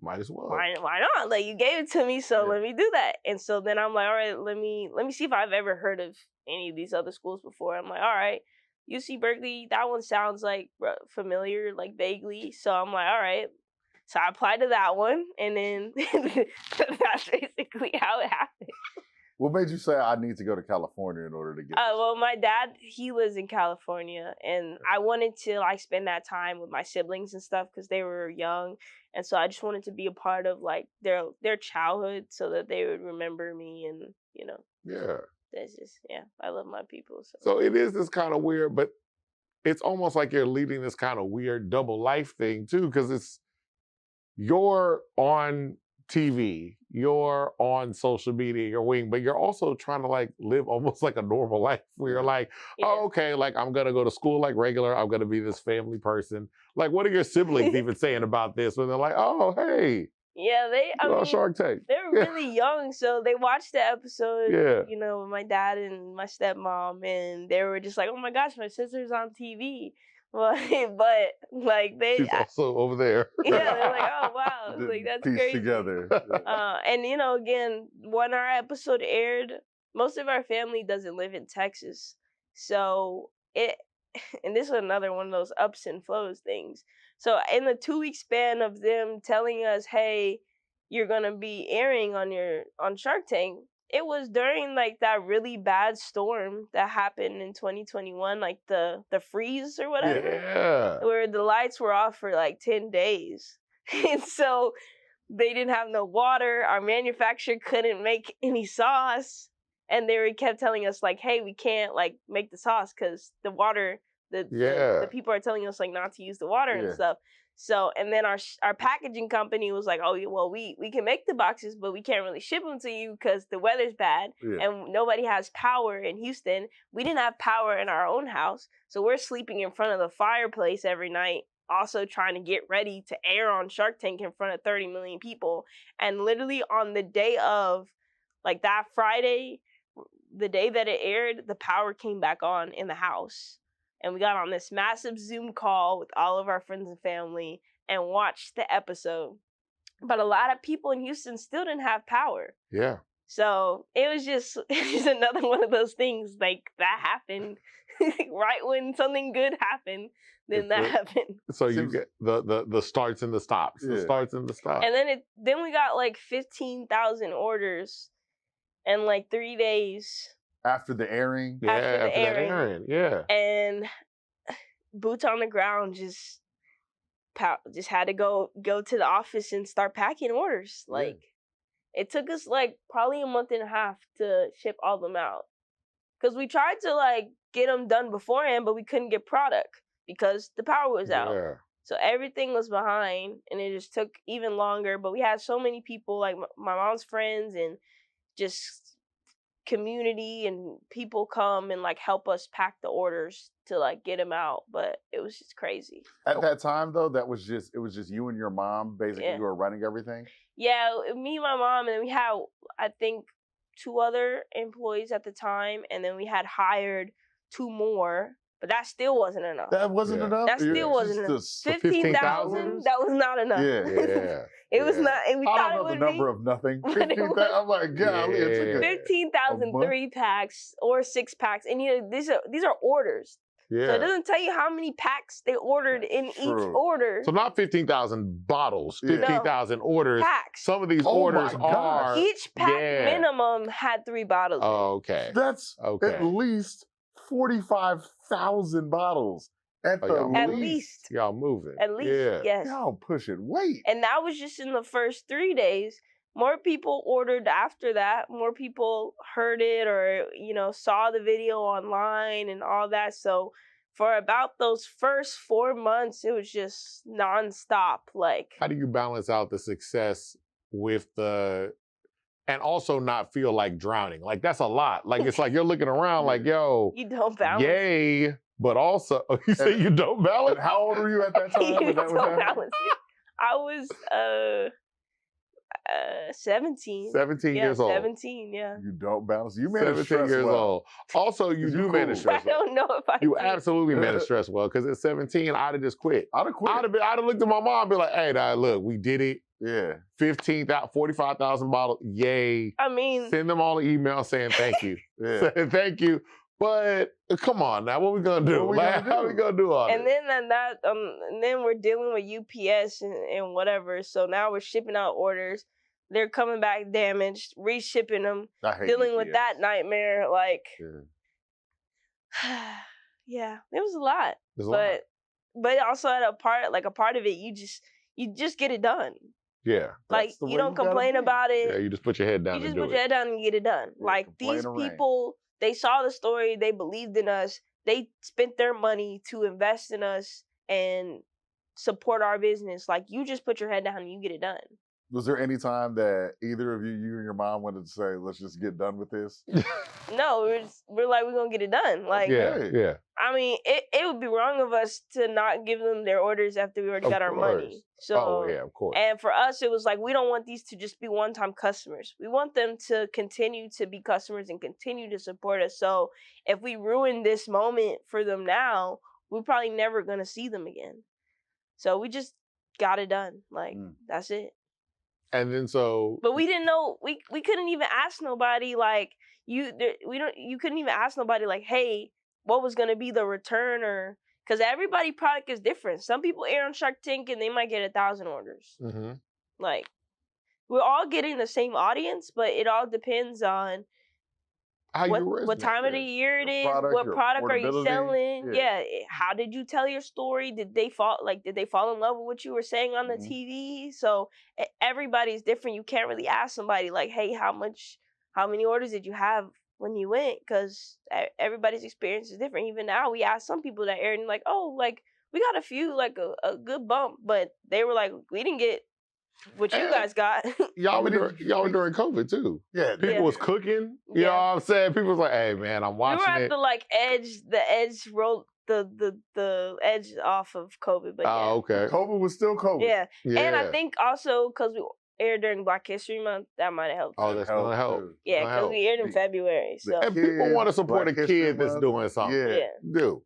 Might as well. Why not? Like, you gave it to me, so let me do that. And so then I'm like, all right, let me see if I've ever heard of any of these other schools before. I'm like, all right. UC Berkeley, that one sounds like familiar, like vaguely. So I'm like, all right. So I applied to that one, and then that's basically how it happened. What made you say I need to go to California in order to get? Well, my dad, he lives in California, and I wanted to like spend that time with my siblings and stuff because they were young, and so I just wanted to be a part of like their childhood so that they would remember me, and you know. Yeah. That's just I love my people. So it is this kind of weird, but it's almost like you're leading this kind of weird double life thing too, because you're on TV, you're on social media, you're wing, but you're also trying to like live almost like a normal life where you're like, oh, okay, like I'm gonna go to school like regular, I'm gonna be this family person. Like, what are your siblings even saying about this when they're like, oh, hey. Yeah, I mean, Shark Tank. They're really young, so they watched the episode, you know, with my dad and my stepmom, and they were just like, oh my gosh, my sister's on TV. But like she's also over there. Yeah, they're like, oh wow, like that's piece crazy. Together. And you know, again, when our episode aired, most of our family doesn't live in Texas, so and this is another one of those ups and flows things. So in the 2-week span of them telling us, hey, you're gonna be airing on Shark Tank, it was during like that really bad storm that happened in 2021, like the freeze or whatever, where the lights were off for like 10 days. And so they didn't have no water. Our manufacturer couldn't make any sauce. And they kept telling us like, hey, we can't like make the sauce because the water, the people are telling us like not to use the water and stuff. So, and then our packaging company was like, oh, well, we can make the boxes, but we can't really ship them to you because the weather's bad and nobody has power in Houston. We didn't have power in our own house. So we're sleeping in front of the fireplace every night, also trying to get ready to air on Shark Tank in front of 30 million people. And literally on the day of, like that Friday, the day that it aired, the power came back on in the house. And we got on this massive Zoom call with all of our friends and family and watched the episode. But a lot of people in Houston still didn't have power. Yeah. So it was just another one of those things like that happened right when something good happened. Then that happened. So you get the starts and the stops. The starts and the stops. And then we got like 15,000 orders in like 3 days. After the airing? After the airing. Yeah. And boots on the ground just had to go to the office and start packing orders. Like, it took us like probably a month and a half to ship all them out. Because we tried to like get them done beforehand, but we couldn't get product because the power was out. Yeah. So everything was behind and it just took even longer. But we had so many people, like my mom's friends and just community and people come and like help us pack the orders to like get them out, but it was just crazy. At that time though, it was just you and your mom basically who were running everything? Yeah, me, my mom, and then we had I think 2 other employees at the time, and then we had hired 2 more, but that still wasn't enough. That wasn't enough? That still wasn't enough. 15,000? That was not enough. Yeah. It was not, and we thought it would be. I don't know the number of nothing. 15,000, I'm like, golly, it's 15,000 3-packs or 6-packs, and you know these are orders. Yeah. So it doesn't tell you how many packs they ordered in each order. So not 15,000 bottles, 15,000 orders. Packs. Some of these orders are. Each pack minimum had 3 bottles. Oh, okay. That's at least 45,000 bottles. At least. Y'all moving. At least, yes. Y'all pushing weight. And that was just in the first 3 days. More people ordered after that. More people heard it or, you know, saw the video online and all that. So for about those first 4 months, it was just nonstop. Like, how do you balance out the success with and also not feel like drowning? Like, that's a lot. Like, it's like you're looking around like, yo. You don't balance. Yay. But also, you say you don't balance? How old were you at that time? You don't balance it. I was 17. 17 years old. 17, yeah. You don't balance. You manage 17 years old. Also, you do manage stress well. I don't know if I You absolutely manage stress well, because at 17, I'd have just quit. I'd have quit. I'd have looked at my mom and be like, hey, nah, look, we did it. Yeah. 45,000 bottles. Yay. I mean. Send them all an email saying thank you. Saying thank you. But come on now, what we gonna do? How we gonna do all and this? And then we're dealing with UPS and whatever. So now we're shipping out orders. They're coming back damaged, reshipping them, dealing UPS. with that nightmare. Like, yeah, it was a lot. But also at a part of it, you just get it done. Yeah. Like, you don't complain about it. Yeah, you just put your head down and do it. You just put your head down and get it done. Yeah, like, these people, they saw the story, they believed in us, they spent their money to invest in us and support our business. Like, you just put your head down and you get it done. Was there any time that either of you and your mom wanted to say, let's just get done with this? No, we're like, we're going to get it done. Like, yeah. I mean, it would be wrong of us to not give them their orders after we already got our money. So, of course. And for us, it was like, we don't want these to just be one-time customers. We want them to continue to be customers and continue to support us. So if we ruin this moment for them now, we're probably never going to see them again. So we just got it done. Like, that's it. And then but we didn't know, we couldn't even ask nobody, like, you couldn't even ask nobody, like, hey, what was going to be the return, or, because everybody's product is different. Some people air on Shark Tank and they might get 1,000 orders. Mm-hmm. Like, we're all getting the same audience, but it all depends on what time of the year it is, what product are you selling? Yeah. How did you tell your story? Did they fall in love with what you were saying on the TV? So everybody's different. You can't really ask somebody like, hey, how many orders did you have when you went? Because everybody's experience is different. Even now, we ask some people that aired and like, oh, like, we got a few, like a good bump, but they were like, we didn't get what you guys got. y'all were during COVID too. Yeah. People was cooking. You know what I'm saying? People was like, hey man, I'm watching it. We were at the edge rolled the edge off of COVID. But okay. COVID was still COVID. Yeah. And I think also because we aired during Black History Month, that might have helped. Oh, that's gonna help. Yeah, because we aired in February. So and people want to support a kid that's doing something. Yeah. Do.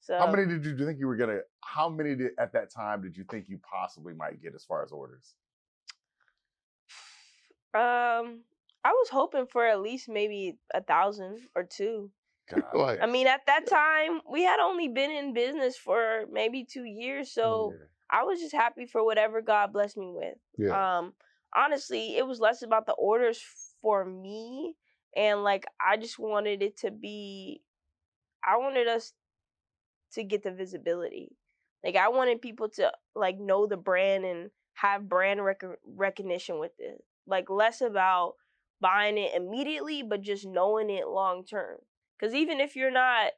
So, how many did you think you were gonna? How many at that time did you think you possibly might get as far as orders? I was hoping for at least maybe 1,000 or 2. God. I mean, at that time, we had only been in business for maybe 2 years, so I was just happy for whatever God blessed me with. Yeah. Honestly, it was less about the orders for me, and like, I just wanted it to be, I wanted us to get the visibility. Like, I wanted people to like know the brand and have brand recognition with it. Like, less about buying it immediately, but just knowing it long term. Because even if you're not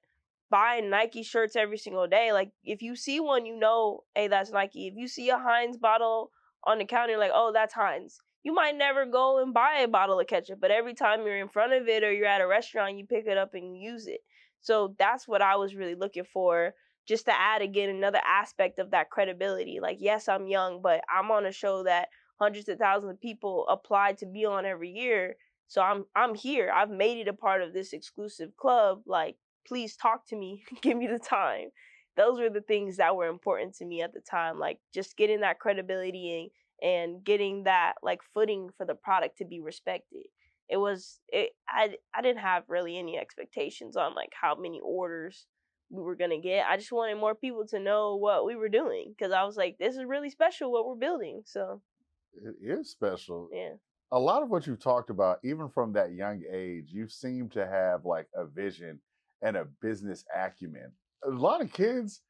buying Nike shirts every single day, like, if you see one, you know, hey, that's Nike. If you see a Heinz bottle on the counter, like, oh, that's Heinz. You might never go and buy a bottle of ketchup, but every time you're in front of it or you're at a restaurant, you pick it up and you use it. So that's what I was really looking for, just to add, again, another aspect of that credibility. Like, yes, I'm young, but I'm on a show that hundreds of thousands of people apply to be on every year. So I'm here. I've made it a part of this exclusive club. Like, please talk to me. Give me the time. Those were the things that were important to me at the time. Like, just getting that credibility and getting that, like, footing for the product to be respected. I didn't have really any expectations on like how many orders we were gonna get. I just wanted more people to know what we were doing, because I was like, this is really special what we're building. So it is special. Yeah. A lot of what you've talked about, even from that young age, you seem to have like a vision and a business acumen. A lot of kids,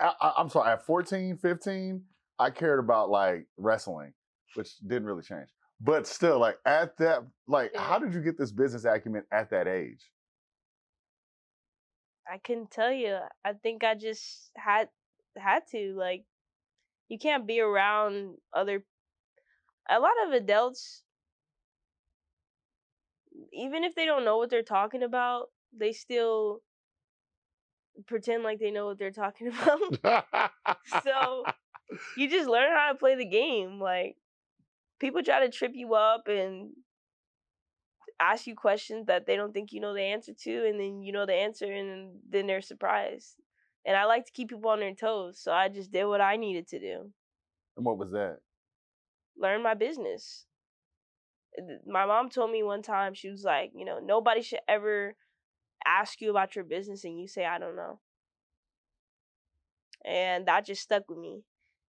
I'm sorry, at 14, 15, I cared about like wrestling, which didn't really change. But still, like at that, like, how did you get this business acumen at that age? I couldn't tell you. I think I just had to. Like, you can't be around a lot of adults, even if they don't know what they're talking about, they still pretend like they know what they're talking about. So you just learn how to play the game. Like, people try to trip you up and ask you questions that they don't think you know the answer to, and then you know the answer, and then they're surprised. And I like to keep people on their toes, so I just did what I needed to do. And what was that? Learn my business. My mom told me one time, she was like, you know, nobody should ever ask you about your business and you say, I don't know. And that just stuck with me.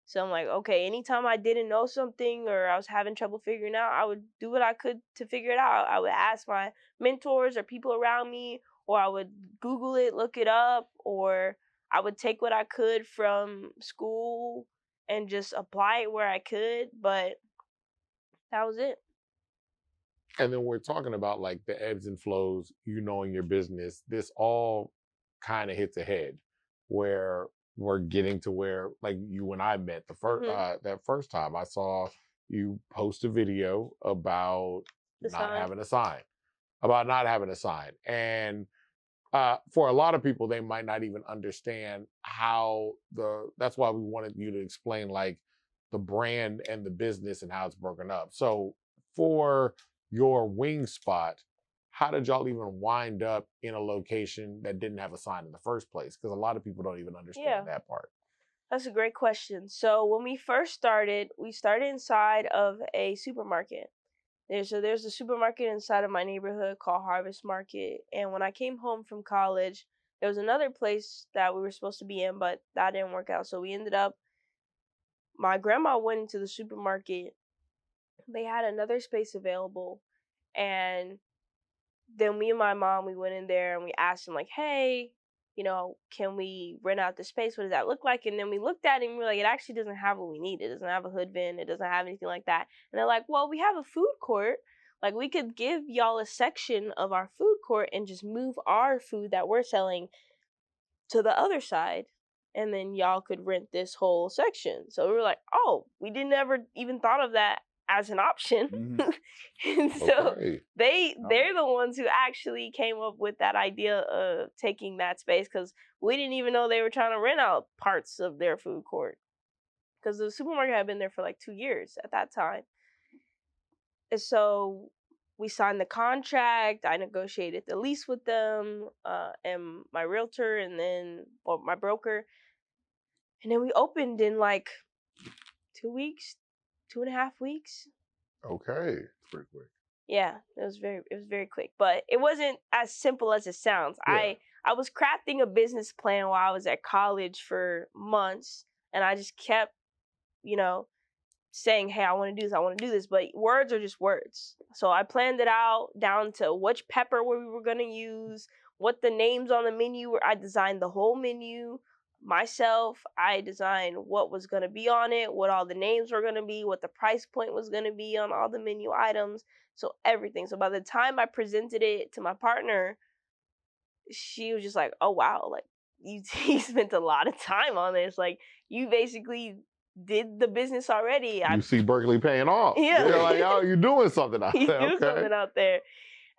So I'm like, okay, anytime I didn't know something or I was having trouble figuring out, I would do what I could to figure it out. I would ask my mentors or people around me, or I would Google it, look it up, or I would take what I could from school and just apply it where I could. But that was it. And then we're talking about like the ebbs and flows, you knowing your business. This all kind of hits ahead where we're getting to where like you and I met the first that first time. I saw you post a video about not having a sign. And for a lot of people, they might not even understand how that's why we wanted you to explain like the brand and the business and how it's broken up. So for your wing spot, how did y'all even wind up in a location that didn't have a sign in the first place? Because a lot of people don't even understand that part. That's a great question. So when we first started, we started inside of a supermarket. There's a supermarket inside of my neighborhood called Harvest Market. And when I came home from college, there was another place that we were supposed to be in, but that didn't work out. So we ended up, my grandma went into the supermarket. They had another space available. And then me and my mom, we went in there and we asked them like, hey, can we rent out the space? What does that look like? And then we looked at it and we were like, it actually doesn't have what we need. It doesn't have a hood bin. It doesn't have anything like that. And they're like, well, we have a food court. Like we could give y'all a section of our food court and just move our food that we're selling to the other side. And then y'all could rent this whole section. So we were like, oh, we didn't ever even thought of that as an option. And so they're the ones who actually came up with that idea of taking that space, because we didn't even know they were trying to rent out parts of their food court, because the supermarket had been there for like 2 years at that time. And so we signed the contract. I negotiated the lease with them and my realtor and then my broker. And then we opened in like 2 weeks, 2.5 weeks. Okay, it's pretty quick. Yeah, it was very quick, but it wasn't as simple as it sounds. Yeah. I was crafting a business plan while I was at college for months, and I just kept, saying, hey, I want to do this, but words are just words. So I planned it out down to which pepper we were going to use, what the names on the menu were. I designed the whole menu myself. I designed what was going to be on it, what all the names were going to be, what the price point was going to be on all the menu items. So everything. So by the time I presented it to my partner, she was just like, oh, wow, like you spent a lot of time on this. Like you basically did the business already. UC Berkeley paying off. Yeah. They're like, oh, you're doing something out there. You're doing something out there.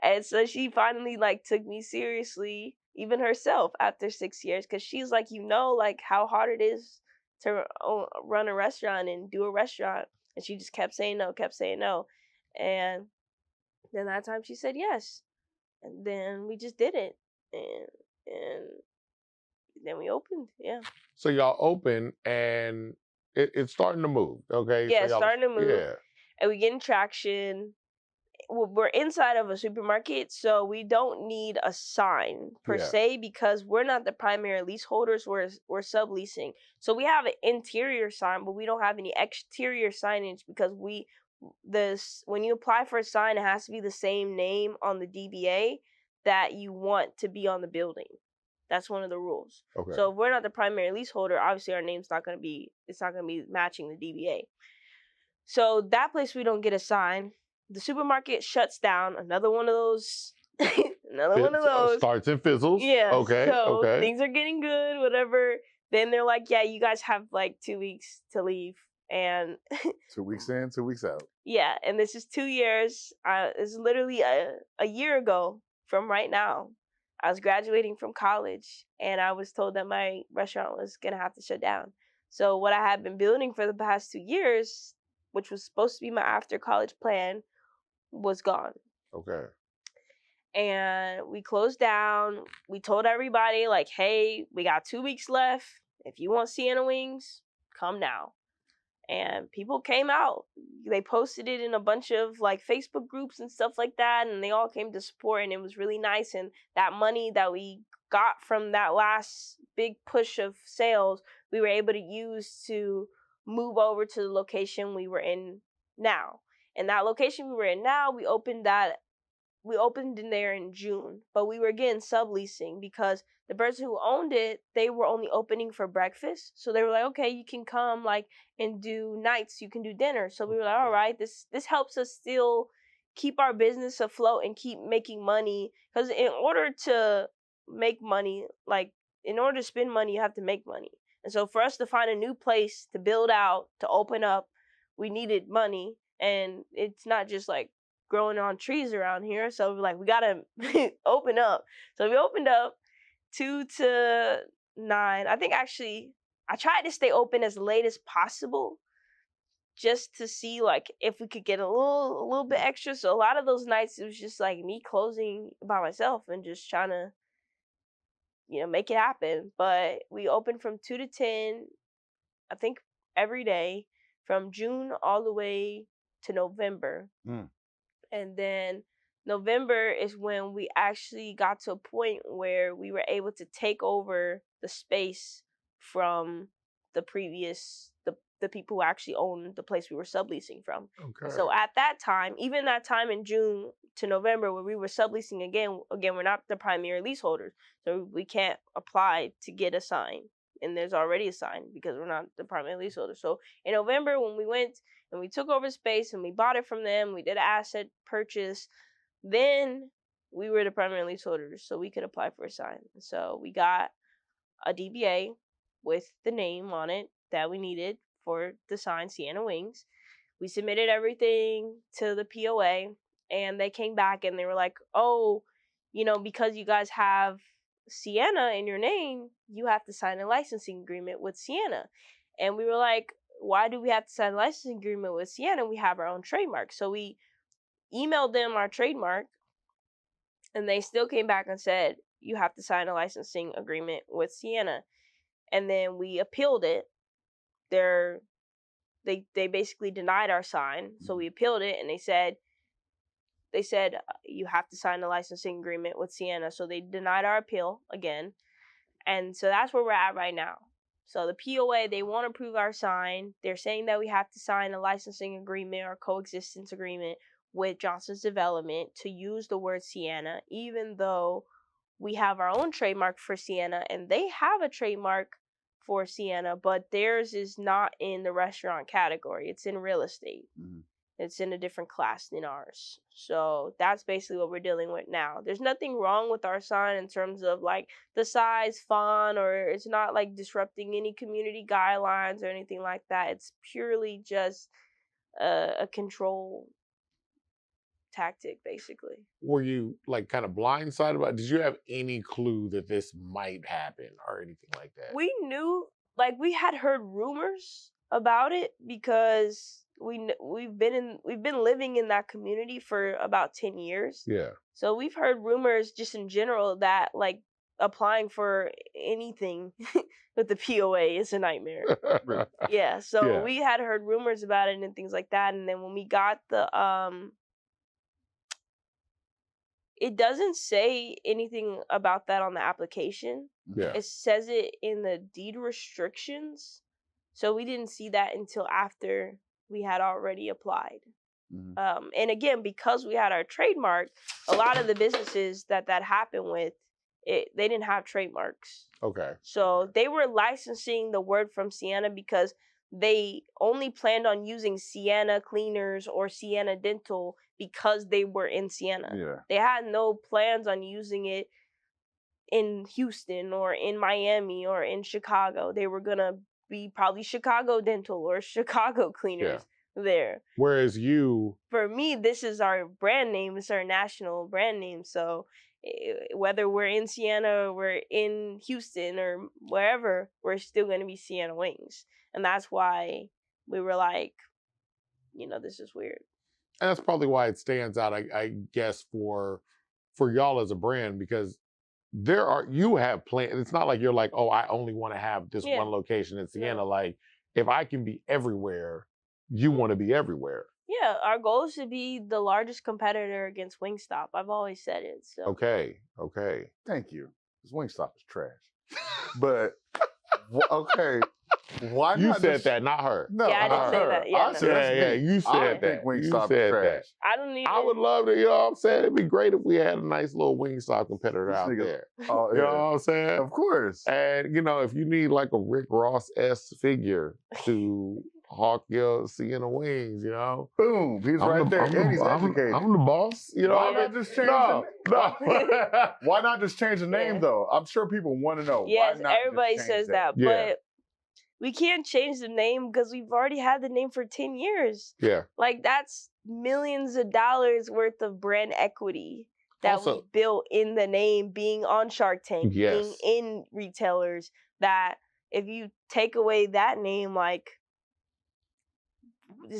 And so she finally took me seriously, even herself, after 6 years, because she's like, how hard it is to run a restaurant and do a restaurant. And she just kept saying no. And then that time she said yes. And then we just did it. And then we opened, yeah. So y'all open and it's starting to move, okay? Yeah, so it's starting to move. Yeah. And we getting traction. We're inside of a supermarket, so we don't need a sign per se, because we're not the primary leaseholders. We're subleasing. So we have an interior sign, but we don't have any exterior signage, because when you apply for a sign, it has to be the same name on the DBA that you want to be on the building. That's one of the rules. Okay. So if we're not the primary leaseholder, obviously our name's not going to be matching the DBA. So that place we don't get a sign. The supermarket shuts down. Another one of those. Starts and fizzles. Yeah. Okay. So things are getting good, whatever. Then they're like, yeah, you guys have 2 weeks to leave. And 2 weeks in, 2 weeks out. Yeah. And this is 2 years. It's literally a year ago from right now. I was graduating from college and I was told that my restaurant was going to have to shut down. So what I had been building for the past 2 years, which was supposed to be my after college plan, was gone. Okay. And we closed down. We told everybody hey, we got 2 weeks left. If you want Sienna Wings, come now. And people came out. They posted it in a bunch of like Facebook groups and stuff like that, and they all came to support, and it was really nice. And that money that we got from that last big push of sales, we were able to use to move over to the location we were in now. And that location we were in now, we opened in there in June, but we were again subleasing because the person who owned it, they were only opening for breakfast. So they were like, okay, you can come like and do nights, you can do dinner. So we were like, all right, this helps us still keep our business afloat and keep making money. Because in order to make money, like in order to spend money, you have to make money. And so for us to find a new place to build out, to open up, we needed money. And it's not just like growing on trees around here. So we're like, we gotta open up. So we opened up 2 to 9. I think actually I tried to stay open as late as possible just to see like if we could get a little bit extra. So a lot of those nights it was just like me closing by myself and just trying to, make it happen. But we opened from 2 to 10, I think every day from June all the way to November. And then November is when we actually got to a point where we were able to take over the space from the previous, the people who actually owned the place we were subleasing from. Okay. So at that time, even that time in June to November where we were subleasing again, we're not the primary leaseholders. So we can't apply to get a sign. And there's already a sign because we're not the primary leaseholder. So in November when we went and we took over space and we bought it from them, we did an asset purchase, then we were the primary leaseholders, so we could apply for a sign. So we got a DBA with the name on it that we needed for the sign, Sienna Wings. We submitted everything to the POA, and they came back and they were like, oh, because you guys have Sienna in your name, you have to sign a licensing agreement with Sienna. And we were like, why do we have to sign a licensing agreement with Sienna? We have our own trademark. So we emailed them our trademark, and they still came back and said, you have to sign a licensing agreement with Sienna. And then we appealed it. They basically denied our sign. So we appealed it, and they said you have to sign a licensing agreement with Sienna. So they denied our appeal again. And so that's where we're at right now. So the POA, they won't approve our sign. They're saying that we have to sign a licensing agreement or coexistence agreement with Johnson's Development to use the word Sienna, even though we have our own trademark for Sienna and they have a trademark for Sienna, but theirs is not in the restaurant category. It's in real estate. It's in a different class than ours. So that's basically what we're dealing with now. There's nothing wrong with our sign in terms of like the size, font, or it's not like disrupting any community guidelines or anything like that. It's purely just a control tactic, basically. Were you like kind of blindsided about it? Did you have any clue that this might happen or anything like that? We knew, like we had heard rumors about it because we've been living in that community for about 10 years. Yeah. So we've heard rumors just in general that like applying for anything with the POA is a nightmare. Yeah. So we had heard rumors about it and things like that. And then when we got the it doesn't say anything about that on the application. Yeah. It says it in the deed restrictions. So we didn't see that until after we had already applied. And again, because we had our trademark, a lot of the businesses that happened with, they didn't have trademarks. Okay. So they were licensing the word from Sienna because they only planned on using Sienna Cleaners or Sienna Dental because they were in Sienna. Yeah. They had no plans on using it in Houston or in Miami or in Chicago. They were going to be probably Chicago Dental or Chicago Cleaners there. Whereas for me, this is our brand name. It's our national brand name. So whether we're in Sienna or we're in Houston or wherever, we're still going to be Sienna Wings. And that's why we were like, this is weird. And that's probably why it stands out, I guess, for y'all as a brand, because you have plans. It's not like you're like, oh, I only want to have this one location in Sienna. Like, if I can be everywhere, you want to be everywhere. Yeah, our goal is to be the largest competitor against Wingstop. I've always said it. So. Okay. Thank you. Because Wingstop is trash. But, okay. Why you not said just, that, not her. No, yeah, I didn't say that. Yeah, I said you said I that. think Wingstop you is said trash. that. I don't even. I would love to, you know what I'm saying? It'd be great if we had a nice little Wingstop competitor out there. Oh, You know what I'm saying? Of course. And, you know, if you need like a Rick Ross-esque figure to hawk your Sienna Wings, you know? Boom. He's right there. And he's educated. I'm the boss. You know Why what I not mean? just change No. Why not just change the name, though? I'm sure people want to know. Yes, why not everybody just change says that. Yeah. But we can't change the name because we've already had the name for 10 years. Yeah. Like, that's millions of dollars worth of brand equity that we built in the name, being on Shark Tank, being in retailers, that if you take away that name, like,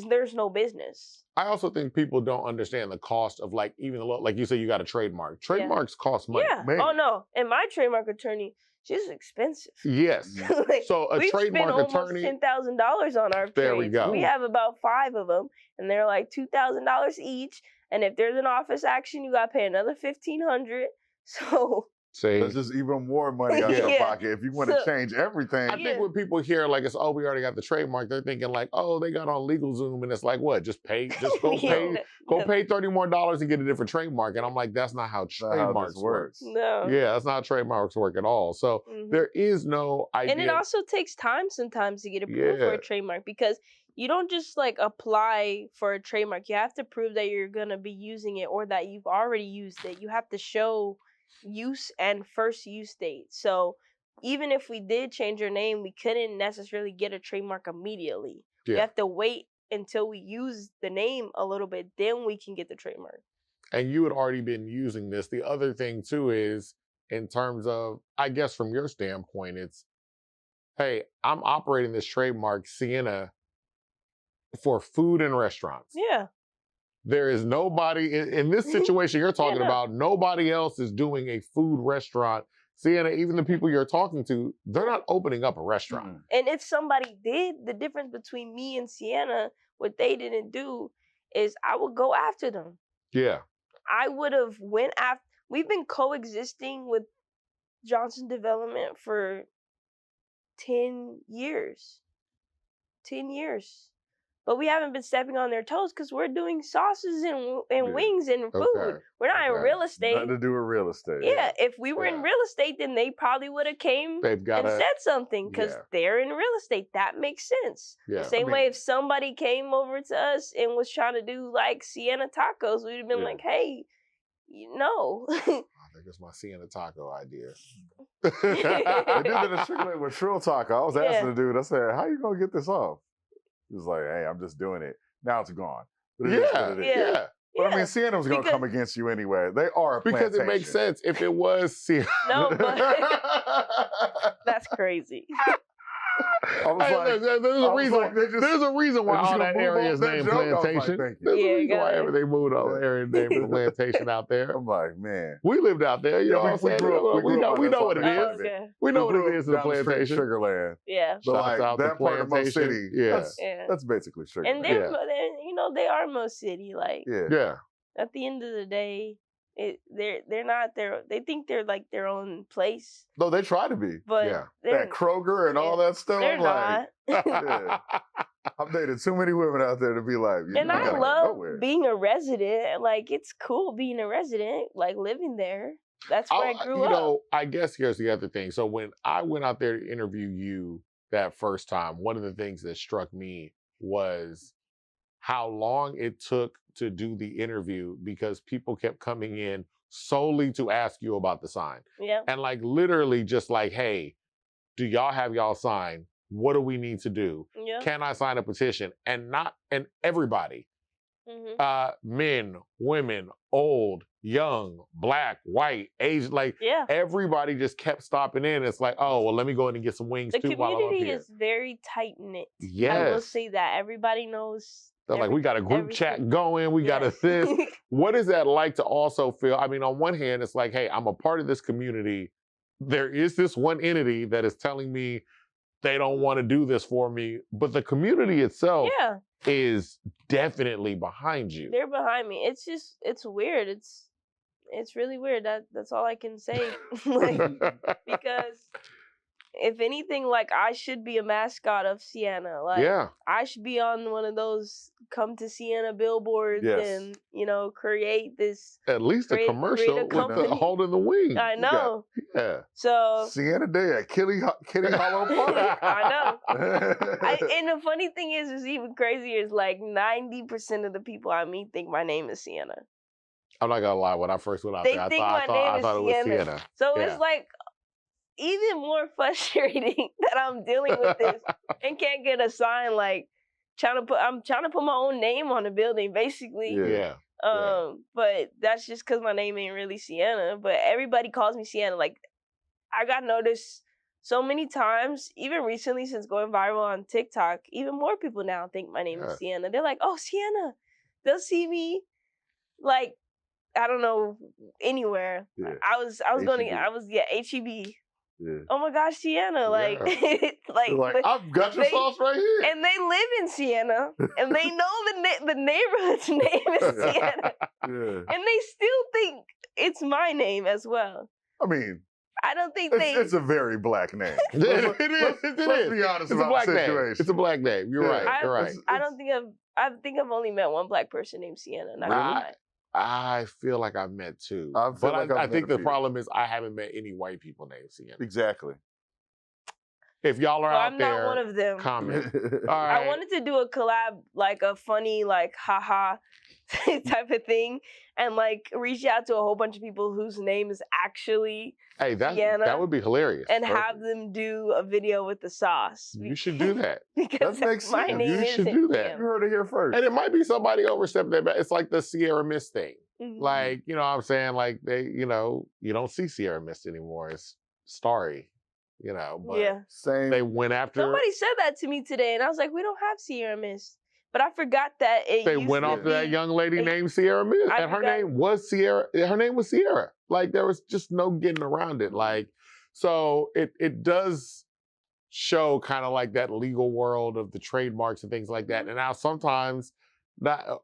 there's no business. I also think people don't understand the cost of, like, even like you say, you got a trademark. Trademarks cost money. Yeah. Man. Oh no, and my trademark attorney, she's expensive. Yes. Like, so a trademark attorney. We spent almost $10,000 on our There trades. we go. We have about 5 of them, and they're like $2,000 each. And if there's an office action, you got to pay another $1,500. So. That's just even more money out your pocket if you want to change everything. I think when people hear like it's, oh, we already got the trademark, they're thinking like, oh, they got on LegalZoom, and it's like, what? Just pay, go pay $30 more and get a different trademark. And I'm like, that's not how trademarks work. No. Yeah, that's not how trademarks work at all. So there is no idea. And it also takes time sometimes to get approved for a trademark, because you don't just like apply for a trademark. You have to prove that you're gonna be using it or that you've already used it. You have to show use and first use date. So even if we did change our name, we couldn't necessarily get a trademark immediately. We have to wait until we use the name a little bit, then we can get the trademark. And you had already been using this. The other thing too is, in terms of, I guess from your standpoint, it's, hey, I'm operating this trademark Sienna for food and restaurants. Yeah. There is nobody in this situation you're talking about, nobody else is doing a food restaurant. Sienna, even the people you're talking to, they're not opening up a restaurant. And if somebody did, the difference between me and Sienna, what they didn't do is I would go after them. Yeah. I would have went after, we've been coexisting with Johnson Development for 10 years. 10 years. But we haven't been stepping on their toes because we're doing sauces and wings and food. We're not in real estate. Nothing to do with real estate. Yeah, if we were in real estate, then they probably would have came and said something, because they're in real estate. That makes sense. The same way if somebody came over to us and was trying to do like Sienna tacos, we'd have been like, hey, no. I think it's my Sienna taco idea. They did that in Chick-fil-A with Shrill Taco. I was asking the dude, I said, how you going to get this off? He was like, hey, I'm just doing it. Now it's gone. But it is what it is. But I mean, Sienna was going to come against you anyway. They are a plantation. Because it makes sense if it was Sienna. No, but that's crazy. I was like, there's a reason why all that area is named Plantation. There's a reason why they moved all the area named Plantation out there. I'm like, man. We lived out there. You know what I'm saying? We know what it is. We know what it is in the Plantation. Sugarland. Yeah. But like, that part of Mo City, that's basically Sugarland. And they're, you know, they are Mo City. Like, at the end of the day, they're not there. They think they're like their own place. No, they try to be. But that Kroger and all that stuff. They're not. I've dated too many women out there to be like. And I love being a resident. Like, it's cool being a resident. Like, living there. That's where I grew up. You know, I guess here's the other thing. So when I went out there to interview you that first time, one of the things that struck me was how long it took to do the interview, because people kept coming in solely to ask you about the sign. Yeah. And like literally just like, hey, do y'all have y'all sign? What do we need to do? Yeah. Can I sign a petition? And everybody, men, women, old, young, black, white, Asian, like everybody just kept stopping in. It's like, oh, well, let me go in and get some wings too while I'm up here. The community is very tight-knit. Yes. I will say that. Everybody knows. They're like, we got a group chat going. We got a this. What is that like to also feel? I mean, on one hand, it's like, hey, I'm a part of this community. There is this one entity that is telling me they don't want to do this for me. But the community itself is definitely behind you. They're behind me. It's just, it's weird. It's really weird. That's all I can say. Like, because if anything, like, I should be a mascot of Sienna. Like, I should be on one of those come to Sienna billboards and, you know, create this. At least a commercial with the holding the wing. I know. So Sienna Day at Kitty Hollow Park. I know. And the funny thing is, it's even crazier. Is like 90% of the people I meet think my name is Sienna. I'm not gonna lie. When I first went out there, I thought it was Sienna. So it's like even more frustrating that I'm dealing with this and can't get a sign. Like I'm trying to put my own name on the building, basically. But that's just because my name ain't really Sienna. But everybody calls me Sienna. Like, I got noticed so many times, even recently since going viral on TikTok. Even more people now think my name is Sienna. They're like, "Oh, Sienna." They'll see me, like, I don't know, anywhere. I was HEB. Oh my gosh, Sienna! Like, I've got your sauce right here. And they live in Sienna, and they know the neighborhood's name is Sienna, and they still think it's my name as well. I mean, I don't think it's a very black name. It is. Let's be honest about the situation. It's a black name. You're right. You're right. I think I've only met one black person named Sienna. Not really? I feel like I've met two. I think the problem is I haven't met any white people named Sienna. Exactly. If y'all are out there, I'm not one of them. Comment. All right. I wanted to do a collab, like a funny, like, haha type of thing, and like reach out to a whole bunch of people whose name is actually Sienna, that would be hilarious. And have them do a video with the sauce. You should do that. Because that makes my sense. name You should do that. You heard it here first. And it might be somebody overstepping their back. It's like the Sierra Mist thing. Like, you know what I'm saying? Like, they, you know, you don't see Sierra Mist anymore. It's Starry, you know. But same. They went after. Somebody said that to me today, and I was like, we don't have Sierra Mist. But I forgot that they went after that young lady named Sierra Mist, and her name was Sierra. Her name was Sierra. Like, there was just no getting around it. Like, so it does show kind of like that legal world of the trademarks and things like that. And now sometimes,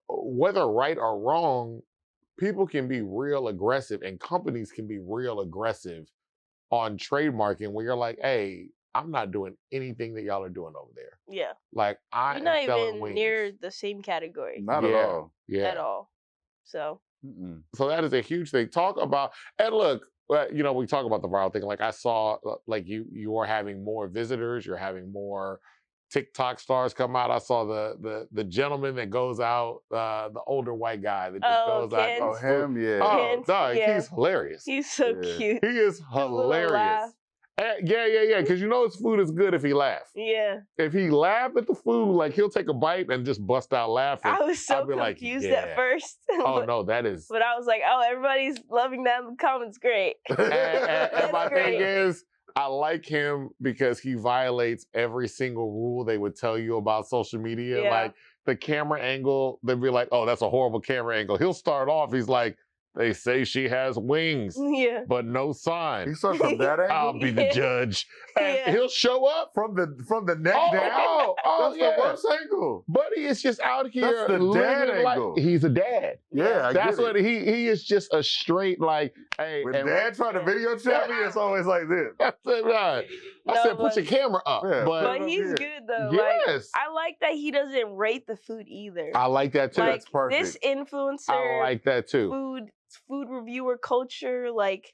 whether right or wrong, people can be real aggressive, and companies can be real aggressive on trademarking, where you're like, hey, I'm not doing anything that y'all are doing over there. Yeah. Like, You're not even near the same category. Not at all. Yeah. At all. So. So that is a huge thing. Talk about, and look, you know, we talk about the viral thing. Like, I saw, like, you are having more visitors. You're having more TikTok stars come out. I saw the gentleman that goes out, the older white guy that just goes out. Oh, him, Oh, dog, he's hilarious. He's so cute. He is hilarious. Yeah, because you know his food is good if he laughs. Yeah. If he laughs at the food, like, he'll take a bite and just bust out laughing. I was so confused at first. No, that is. But I was like, oh, everybody's loving that in the comments. Great. And my thing is, I like him because he violates every single rule they would tell you about social media. Like, the camera angle, they'd be like, oh, that's a horrible camera angle. He'll start off, he's like, they say she has wings, but no sign. He starts from that angle? I'll be the judge. And he'll show up from the neck down. That's the worst angle. Buddy is just out here. That's the dad angle. He's a dad. Yeah, that's what he is. Just a straight, like, hey. When dad trying to video chat me, it's always like this. That's it, right. I said, put your camera up. Yeah, but he's good though. Yes. Like, I like that he doesn't rate the food either. I like that too. Like, that's perfect. This influencer, I like that too. Food reviewer culture, like,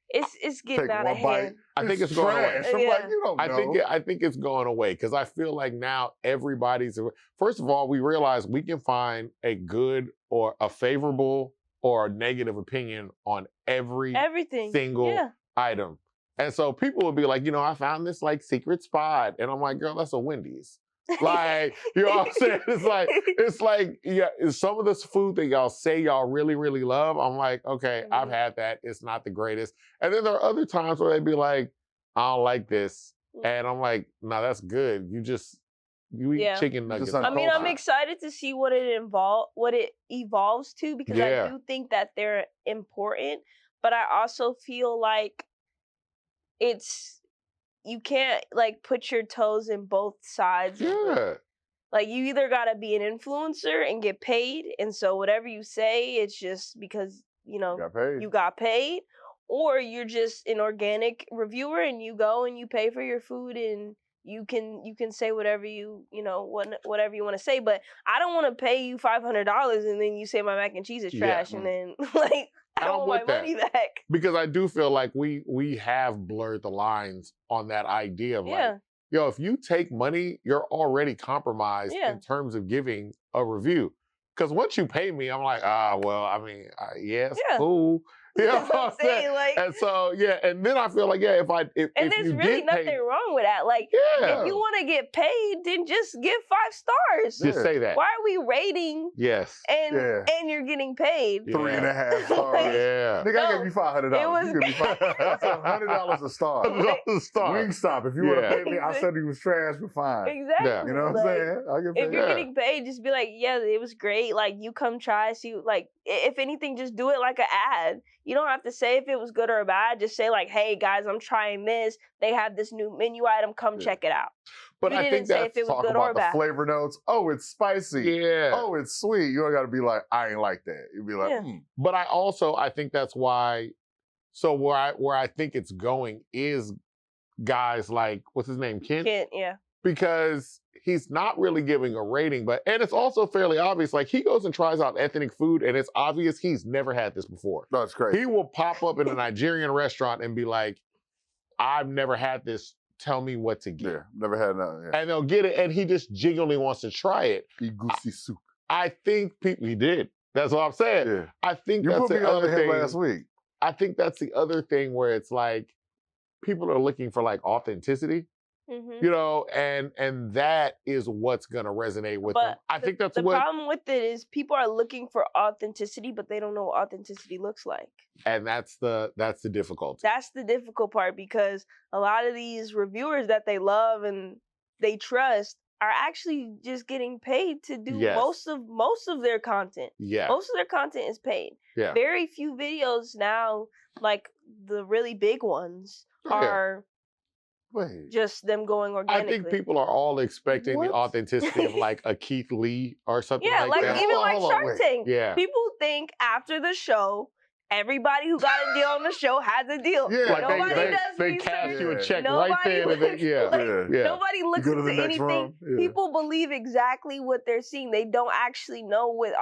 it's getting out of hand. I think it's going away. I'm like, you don't know. I think it's going away because I feel like now everybody's. First of all, we realize we can find a good or a favorable or a negative opinion on everything single item. And so people will be like, you know, I found this like secret spot. And I'm like, girl, that's a Wendy's. Like, you know what I'm saying? It's like, yeah, some of this food that y'all say y'all really, really love, I'm like, okay, I've had that. It's not the greatest. And then there are other times where they'd be like, I don't like this. And I'm like, no, that's good. You eat chicken nuggets. I mean, I'm excited to see what it evolves to, because I do think that they're important, but I also feel like it's you can't like put your toes in both sides. Yeah. Like you either gotta be an influencer and get paid, and so whatever you say, it's just because you got paid, or you're just an organic reviewer and you go and you pay for your food and you can say whatever whatever you want to say. But I don't want to pay you $500 and then you say my mac and cheese is trash and then like I don't want my money back. Because I do feel like we have blurred the lines on that idea of like, yo, if you take money, you're already compromised in terms of giving a review. Because once you pay me, I'm like, well, I mean, yes, cool. You know what I'm saying? Like, and so, and then I feel like, if there's really nothing wrong with that. Like, if you want to get paid, then just give 5 stars. Just say that. Why are we rating? Yes. And you're getting paid 3.5 stars. Nigga, I gave you $500. You give me $100 a star. Wingstop. If you want to pay me, I said he was trash, but fine. Exactly. You know what I'm saying? I'll get paid. If you're getting paid, just be like, it was great. Like, you come try. See, like, if anything, just do it like an ad. You don't have to say if it was good or bad. Just say like, hey guys, I'm trying this. They have this new menu item. Come check it out. But I think say if it was good or bad. The flavor notes. Oh, it's spicy. Yeah. Oh, it's sweet. You don't got to be like, I ain't like that. You'd be like, But I think that's why. So where I think it's going is guys like, what's his name, Kent? Kent, yeah. Because he's not really giving a rating, and it's also fairly obvious. Like, he goes and tries out ethnic food, and it's obvious he's never had this before. That's crazy. He will pop up in a Nigerian restaurant and be like, I've never had this. Tell me what to get. Yeah, never had none. Yeah. And they'll get it, and he just genuinely wants to try it. Egusi soup. I think he did. That's what I'm saying. Yeah. I think you that's put me the on other the thing. last week. I think that's the other thing where it's like people are looking for like authenticity. You know, and that is what's gonna resonate with them. I think that's the problem with it is people are looking for authenticity, but they don't know what authenticity looks like. And that's the difficulty. That's the difficult part, because a lot of these reviewers that they love and they trust are actually just getting paid to do most of their content. Yeah. Most of their content is paid. Yeah. Very few videos now, like the really big ones, are just them going organically. I think people are all expecting the authenticity of like a Keith Lee or something like that. Even like Shark Tank. Yeah. People think after the show, everybody who got a deal on the show has a deal. Yeah, like nobody does they cash you a check right there. Nobody looks into anything. People believe exactly what they're seeing. They don't actually know what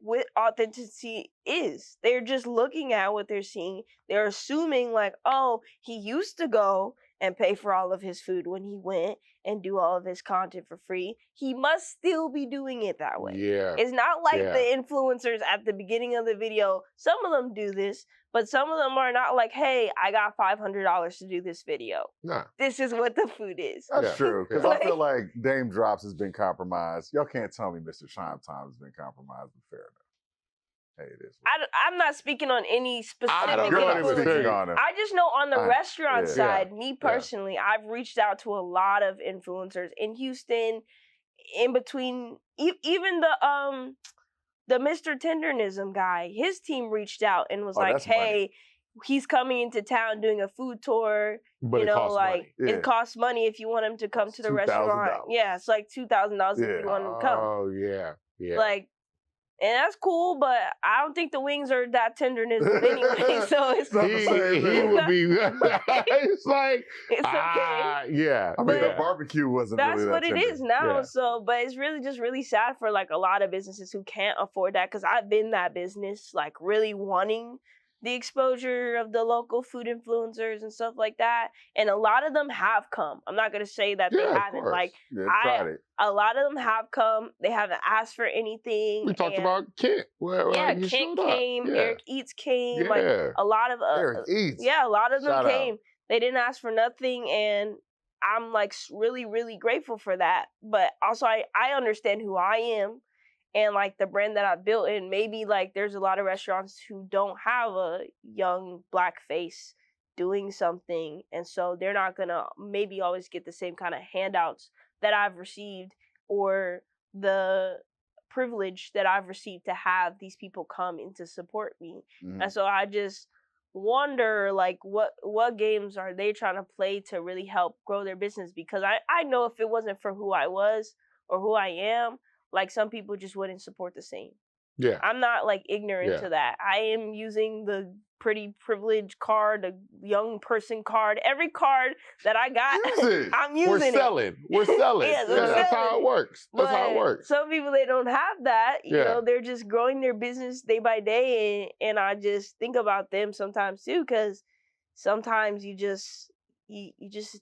what authenticity is. They're just looking at what they're seeing. They're assuming like, oh, he used to go and pay for all of his food when he went and do all of his content for free. He must still be doing it that way. Yeah. It's not like the influencers at the beginning of the video. Some of them do this, but some of them are not like, hey, I got $500 to do this video. Nah. This is what the food is. That's true. Because I feel like Dame Drops has been compromised. Y'all can't tell me Mr. Shine Time has been compromised, but fair enough. Hey, it is. I'm not speaking on any specific influencer. I just know on the restaurant side, me personally, I've reached out to a lot of influencers in Houston, in between, even the Mr. Tendernism guy. His team reached out and was like, hey, he's coming into town doing a food tour. But you know, like it costs money if you want him to come to the restaurant. Yeah, it's like $2,000 if you want him to come. Oh yeah. Like, and that's cool, but I don't think the wings are that tenderness anyway. So it's he would be. It's like it's okay. Yeah. I mean, the barbecue wasn't. That's really what that it tender. is now. Yeah. So, but it's really just really sad for like a lot of businesses who can't afford that. Because I've been that business, like really wanting the exposure of the local food influencers and stuff like that. And a lot of them have come. I'm not going to say that they haven't. Like, a lot of them have come. They haven't asked for anything. We talked about Kent. Kent came. Yeah. Eric Eats came. Like, a lot of Eric Eats. Yeah, a lot of them came. They didn't ask for nothing, and I'm like really, really grateful for that. But also, I understand who I am. And like the brand that I built, and maybe like there's a lot of restaurants who don't have a young Black face doing something, and so they're not gonna maybe always get the same kind of handouts that I've received, or the privilege that I've received to have these people come in to support me. And so I just wonder like what games are they trying to play to really help grow their business, because I know if it wasn't for who I was or who I am, like some people just wouldn't support the same. Yeah. I'm not like ignorant to that. I am using the pretty privileged card, the young person card, every card that I got. I'm using it. We're selling. Yeah, that's how it works. That's how it works. Some people, they don't have that. You know, they're just growing their business day by day, and I just think about them sometimes too, because sometimes you just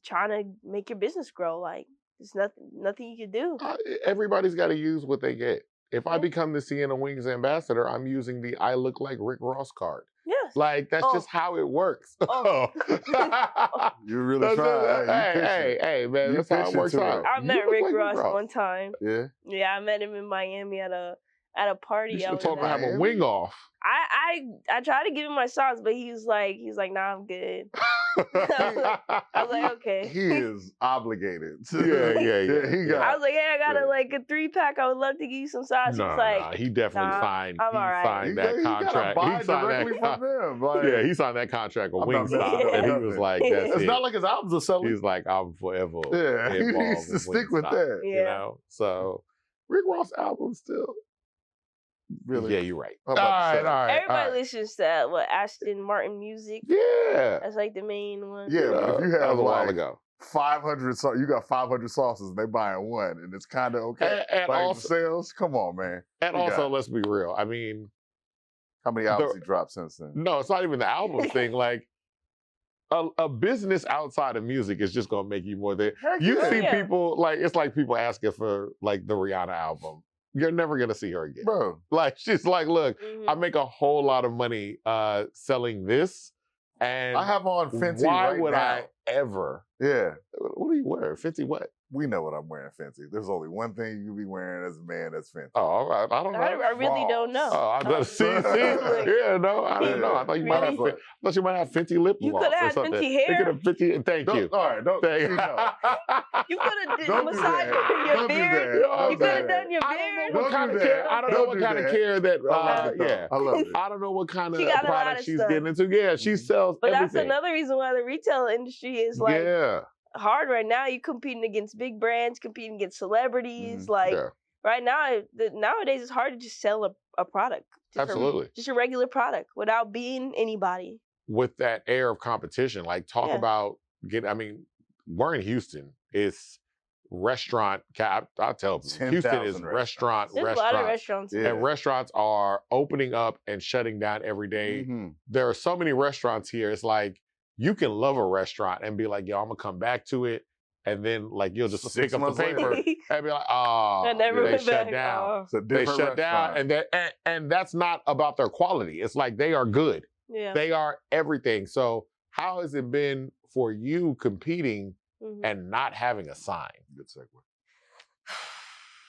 trying to make your business grow. Like there's nothing you can do. Everybody's got to use what they get. If I become the Sienna Wings ambassador, I'm using the I look like Rick Ross card. Yes. Like, that's just how it works. You really try. Hey, man, that's how it works out. I met Rick Ross one time. Yeah? Yeah, I met him in Miami at a party. You should have told him to have a wing off. I tried to give him my sauce, but he was like, nah, I'm good. I was like, okay. He is obligated. Yeah. I was like, hey, I got like a 3-pack. I would love to give you some sauce. No, He's like, he definitely signed. He signed that contract. He signed directly from them. Like, he signed that contract with Wingstop, and he was like, "That's it's not like his albums are selling." He's like, "I'm forever." Yeah, he needs to stick with that. You know, so Rick Ross album still. Really? Yeah, you're right. All right. Everybody listens to Aston Martin music. Yeah, that's like the main one. Yeah, if you have a while ago. 500 you got 500 sauces and they buying one, and it's kind of okay. And like also, sales, come on, man. And also, let's be real. I mean, how many albums he dropped since then? No, it's not even the album thing. Like a business outside of music is just gonna make you more than you see people. Like it's like people asking for like the Rihanna album. You're never gonna see her again, bro. Like she's like, look, I make a whole lot of money selling this, and I have on Fenty. Why would I ever? Yeah. What are you wearing? Fenty what? We know what I'm wearing, Fenty. There's only one thing you can be wearing as a man that's Fenty. Oh, all right. I don't know. I really don't know. Oh, I thought see. Yeah, no, I didn't know. I thought you might have. I thought you might have Fenty lip gloss. You could have had Fenty hair. You could have Fenty. Thank you. All right, don't. You could have massaged your beard. You could have done your beard. What kind of care? I don't know what kind of care that. Yeah, I love it. I don't know what kind of product product she's getting into. Yeah, she sells. But everything. That's another reason why the retail industry is like. Yeah. Hard right now. You're competing against big brands, competing against celebrities. Right now, nowadays it's hard to just sell a product. Absolutely. Just a regular product without being anybody. With that air of competition, like talk about we're in Houston. It's restaurant. I'll tell you, Houston is restaurant. There's a lot of restaurants. Yeah. And restaurants are opening up and shutting down every day. There are so many restaurants here. It's like, you can love a restaurant and be like, yo, I'm gonna come back to it. And then like you'll just pick up the paper and be like, oh, they shut down. They shut down. And that's not about their quality. It's like they are good. Yeah. They are everything. So how has it been for you competing and not having a sign? Good segue.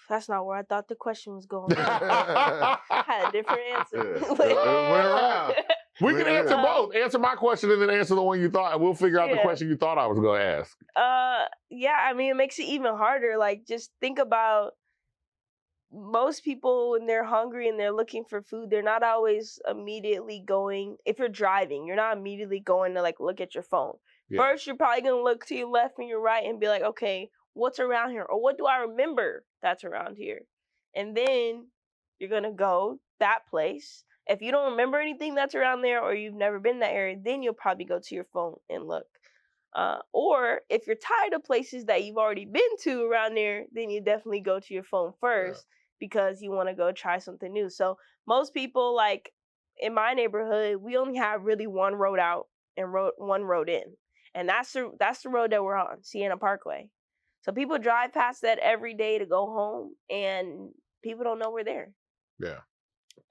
That's not where I thought the question was going. I had a different answer. It went around. We can answer both. Answer my question and then answer the one you thought, and we'll figure out the question you thought I was going to ask. Yeah, I mean, it makes it even harder. Like, just think about most people when they're hungry and they're looking for food, they're not always immediately going. If you're driving, you're not immediately going to like look at your phone. Yeah. First, you're probably going to look to your left and your right and be like, okay, what's around here? Or what do I remember that's around here? And then you're going to go that place. If you don't remember anything that's around there or you've never been in that area, then you'll probably go to your phone and look. Or if you're tired of places that you've already been to around there, then you definitely go to your phone first because you want to go try something new. So most people, like in my neighborhood, we only have really one road out and one road in. And that's the road that we're on, Sienna Parkway. So people drive past that every day to go home, and people don't know we're there. Yeah.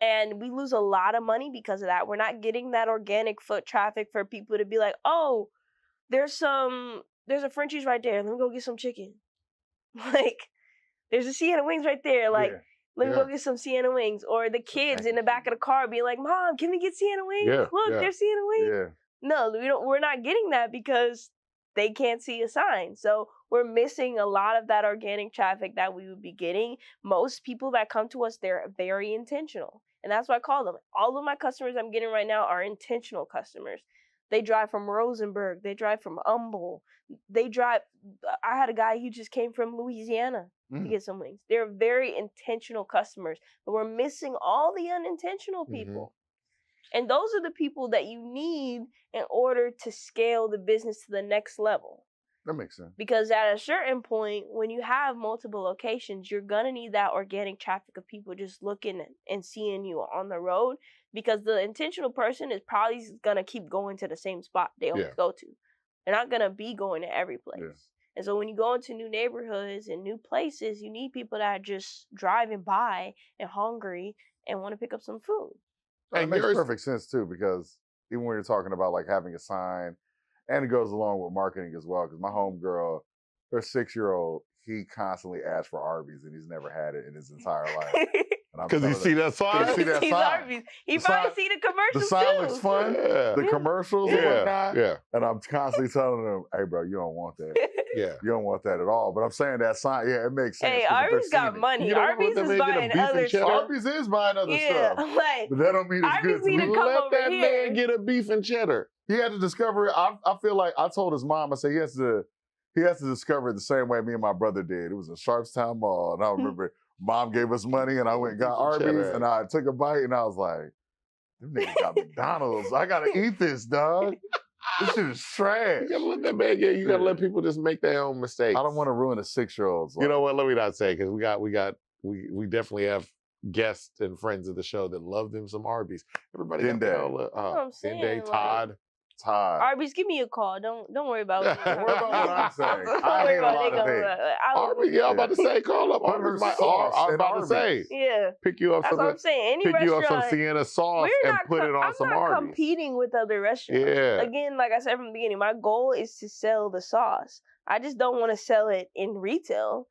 And we lose a lot of money because of that. We're not getting that organic foot traffic for people to be like, oh, there's a Frenchie's right there. Let me go get some chicken. Like, there's a Sienna Wings right there. Like, let me go get some Sienna Wings. Or the kids in the back of the car being like, Mom, can we get Sienna Wings? Look, there's Sienna Wings. Yeah. No, we're not getting that because they can't see a sign. So we're missing a lot of that organic traffic that we would be getting. Most people that come to us, they're very intentional. And that's what I call them. All of my customers I'm getting right now are intentional customers. They drive from Rosenberg. They drive from Humble. I had a guy who just came from Louisiana to get some wings. They're very intentional customers, but we're missing all the unintentional people. And those are the people that you need in order to scale the business to the next level. That makes sense. Because at a certain point, when you have multiple locations, you're going to need that organic traffic of people just looking and seeing you on the road, because the intentional person is probably going to keep going to the same spot they always go to. They're not going to be going to every place. Yeah. And so when you go into new neighborhoods and new places, you need people that are just driving by and hungry and want to pick up some food. It makes perfect sense too, because even when you're talking about like having a sign, and it goes along with marketing as well, because my homegirl, her 6-year-old, he constantly asks for Arby's and he's never had it in his entire life. Because he see that sign? He probably see the commercials The sign too. looks fun, the commercials and whatnot. Yeah. And I'm constantly telling them, hey bro, you don't want that. Yeah. You don't want that at all. But I'm saying that sign, it makes sense. Hey, Arby's got money. Arby's is buying other stuff. Arby's is buying other stuff. But that don't mean it's good to me. Let that man get a beef and cheddar. He had to discover it. I feel like I told his mom, I said he has to discover it the same way me and my brother did. It was in Sharpstown Mall. And I remember Mom gave us money and I went and got Arby's and I took a bite and I was like, them niggas got McDonald's. I gotta eat this, dog. This shit is trash. You gotta let that man get. You gotta let people just make their own mistakes. I don't want to ruin a 6-year-old's life. You know what? Let me not say, because we definitely have guests and friends of the show that love them some Arby's. Everybody got Dende, Todd. Arby's, give me a call. Don't worry about it. Don't worry about what I'm saying. I hate a lot of things. Arby's, I'm about to say, call up. Arby's, I'm about to say. Yeah. Pick you up some. That's what I'm saying. Pick you up some Sienna Sauce and put it on some Arby's. I'm not competing with other restaurants. Yeah. Again, like I said from the beginning, my goal is to sell the sauce. I just don't want to sell it in retail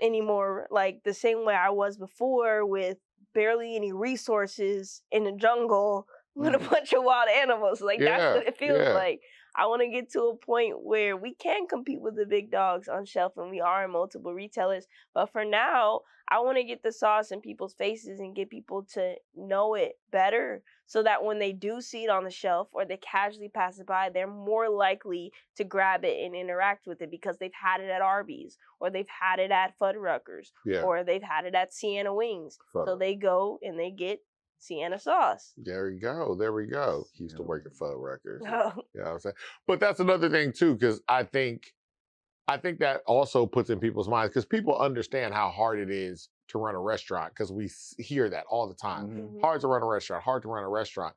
anymore, like the same way I was before, with barely any resources in the jungle with a bunch of wild animals. Like, that's what it feels like. I want to get to a point where we can compete with the big dogs on shelf, and we are in multiple retailers. But for now, I want to get the sauce in people's faces and get people to know it better, so that when they do see it on the shelf or they casually pass it by, they're more likely to grab it and interact with it because they've had it at Arby's, or they've had it at Fuddruckers, or they've had it at Sienna Wings. So they go and they get Sienna Sauce. There we go. He used to work at Fuddruckers. You know what I'm saying? But that's another thing too, because I think that also puts in people's minds, because people understand how hard it is to run a restaurant, because we hear that all the time. Hard to run a restaurant.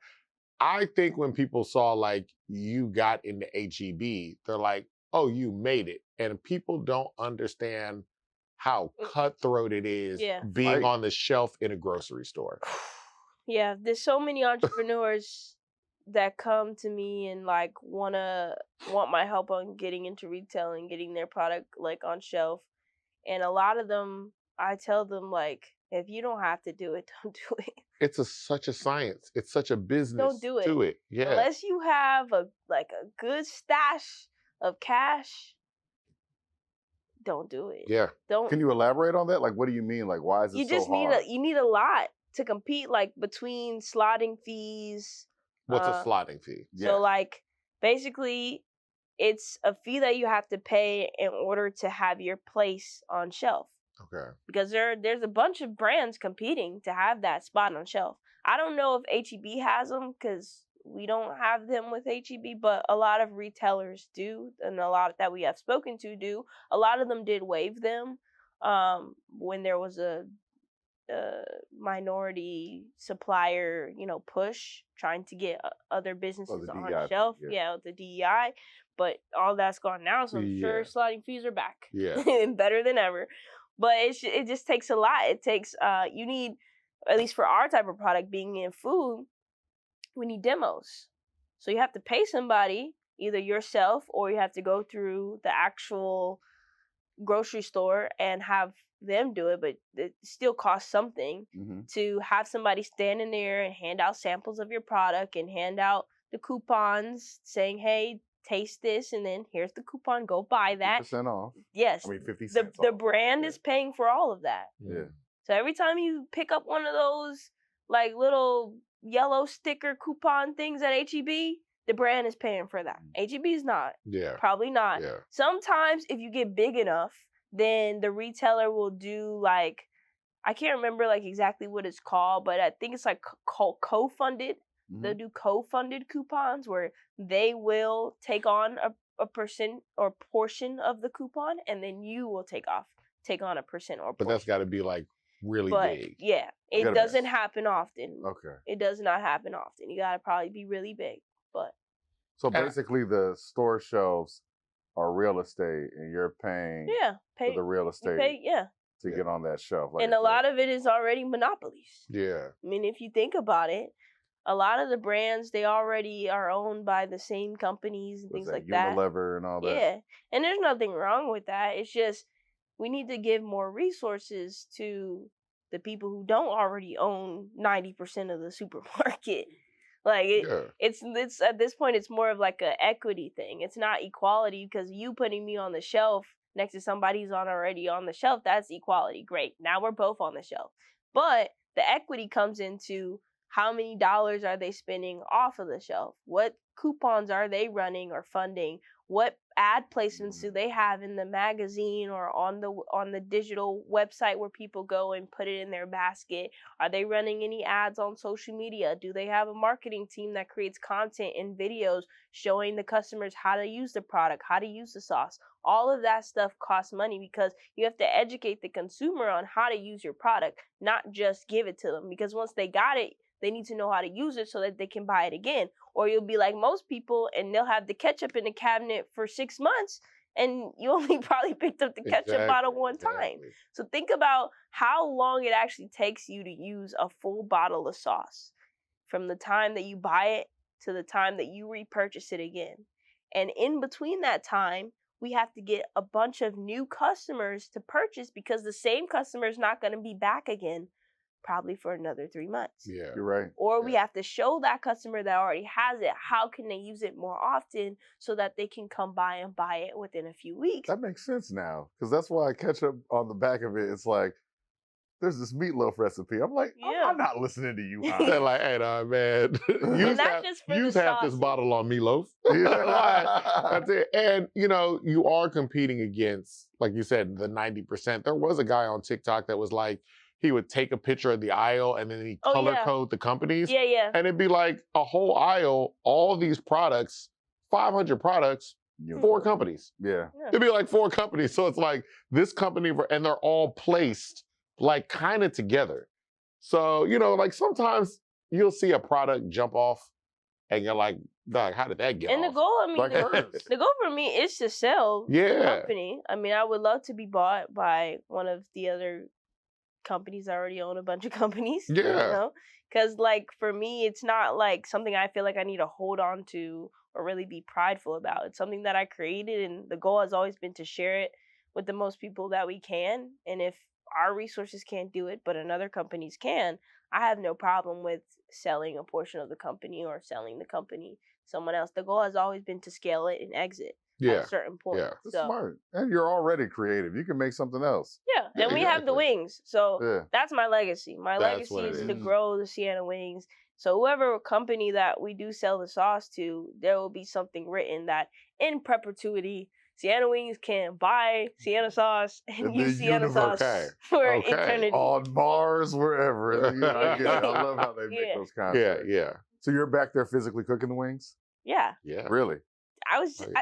I think when people saw like you got into HEB, they're like, oh, you made it. And people don't understand how cutthroat it is being on the shelf in a grocery store. Yeah, there's so many entrepreneurs that come to me and like want my help on getting into retail and getting their product like on shelf. And a lot of them, I tell them, like, if you don't have to do it, don't do it. It's such a science. It's such a business. Don't do it. To it. Yeah. Unless you have a good stash of cash, don't do it. Yeah. Don't. Can you elaborate on that? Like, what do you mean? Like, why is it so hard? You need a lot to compete, like between slotting fees. What's a slotting fee? So like basically it's a fee that you have to pay in order to have your place on shelf. Okay. Because there's a bunch of brands competing to have that spot on shelf. I don't know if HEB has them, because we don't have them with HEB, but a lot of retailers do, and a lot that we have spoken to do. A lot of them did waive them when there was a minority supplier, push trying to get other businesses on shelf. The DEI, but all that's gone now, so I'm sure slotting fees are back. And better than ever. But it just takes a lot. It takes you need, at least for our type of product being in food, we need demos. So you have to pay somebody, either yourself or you have to go through the actual grocery store and have them do it, but it still costs something to have somebody stand in there and hand out samples of your product and hand out the coupons saying, hey, taste this, and then here's the coupon, go buy that. 50% off. Yes. 50 cents the brand is paying for all of that. Yeah. So every time you pick up one of those like little yellow sticker coupon things at HEB, the brand is paying for that. HEB is not. Yeah. Probably not. Yeah. Sometimes if you get big enough, then the retailer will do like, I can't remember like exactly what it's called, but I think it's like co-funded. They'll do co-funded coupons where they will take on a percent or portion of the coupon, and then you will take on a percent or portion. But that's got to be like really big. Yeah, it doesn't happen often. Okay. It does not happen often. You got to probably be really big. But so basically, the store shelves are real estate, and you're paying for the real estate to get on that shelf. Like and a lot of it is already monopolies. Yeah. I mean, if you think about it, a lot of the brands, they already are owned by the same companies and things like that. Unilever and all that. Yeah, and there's nothing wrong with that. It's just we need to give more resources to the people who don't already own 90% of the supermarket. Like it's at this point, it's more of like an equity thing. It's not equality because you putting me on the shelf next to somebody who's already on the shelf, that's equality. Great, now we're both on the shelf. But the equity comes into how many dollars are they spending off of the shelf? What coupons are they running or funding? What ad placements do they have in the magazine or on the digital website where people go and put it in their basket? Are they running any ads on social media? Do they have a marketing team that creates content and videos showing the customers how to use the product, how to use the sauce? All of that stuff costs money because you have to educate the consumer on how to use your product, not just give it to them. Because once they got it, they need to know how to use it so that they can buy it again. Or you'll be like most people and they'll have the ketchup in the cabinet for 6 months and you only probably picked up the ketchup bottle one time. So think about how long it actually takes you to use a full bottle of sauce from the time that you buy it to the time that you repurchase it again. And in between that time, we have to get a bunch of new customers to purchase because the same customer is not going to be back again probably for another 3 months. Yeah, you're right. Or we have to show that customer that already has it, how can they use it more often so that they can come by and buy it within a few weeks. That makes sense now, because that's why ketchup on the back of it, it's like, there's this meatloaf recipe. I'm like, I'm not listening to you. They're like, hey, nah, man, use half this bottle on meatloaf. That's it. And, you are competing against, like you said, the 90%. There was a guy on TikTok that was like, he would take a picture of the aisle and then he'd color code the companies. Yeah. And it'd be like a whole aisle, all these products, 500 products, 4 companies. Yeah. It'd be like 4 companies. So it's like this company, and they're all placed like kind of together. So, like sometimes you'll see a product jump off and you're like, dog, how did that get off? The goal, the goal for me is to sell the company. I mean, I would love to be bought by one of the other companies that already own a bunch of companies. Yeah. Because like for me, it's not like something I feel like I need to hold on to or really be prideful about. It's something that I created, and the goal has always been to share it with the most people that we can. And if our resources can't do it, but another companies can, I have no problem with selling a portion of the company or selling the company someone else. The goal has always been to scale it and exit at a certain point. Yeah, that's smart. And you're already creative. You can make something else. Yeah, and we have the wings. So that's my legacy. My legacy is to grow the Sienna Wings. So whoever company that we do sell the sauce to, there will be something written that in perpetuity, Sienna Wings can buy Sienna Sauce and use Sienna Sauce for eternity. On Mars, wherever. I love how they make those concepts. Yeah. So you're back there physically cooking the wings? Yeah. Really?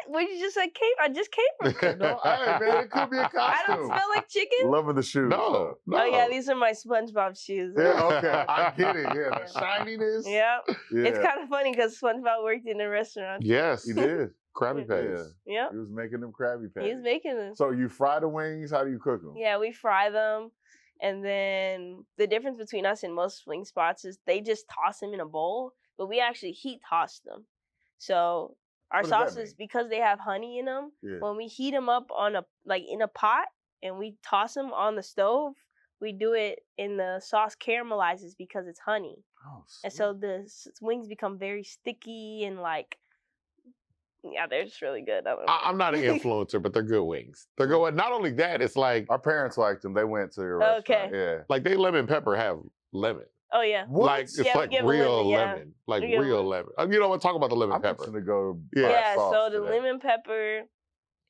What did you just say? I just came from. No, hey, man, it could be a costume. I don't smell like chicken. Loving the shoes. No. Oh yeah, these are my SpongeBob shoes. Yeah, okay, I get it. Yeah, the shininess. Yeah. It's kind of funny because SpongeBob worked in a restaurant. Yes, he did. Krabby Patties. Yeah. He was making them Krabby Patties. He was making them. So you fry the wings? How do you cook them? Yeah, we fry them. And then the difference between us and most wing spots is they just toss them in a bowl, but we actually heat toss them. So our sauces, because they have honey in them, when we heat them up in a pot and we toss them on the stove, we do it in the sauce caramelizes because it's honey. Oh, and so the wings become very sticky and they're just really good. I'm not an influencer, but they're good wings. They're good. Not only that, it's like our parents liked them. They went to your restaurant. Okay. Yeah. Like they lemon pepper have lemon. Oh yeah. What? Like it's like real lemon, like real lemon. You know what? Talk about the lemon pepper. I'm to go. Yeah. So the today. lemon pepper,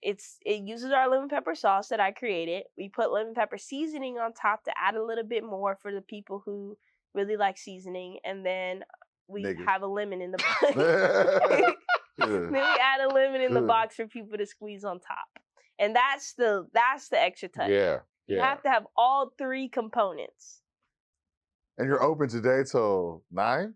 it uses our lemon pepper sauce that I created. We put lemon pepper seasoning on top to add a little bit more for the people who really like seasoning, and then we have a lemon in the box. Then we add a lemon in the box for people to squeeze on top, and that's the extra touch. Yeah. You have to have all three components. And you're open today till 9?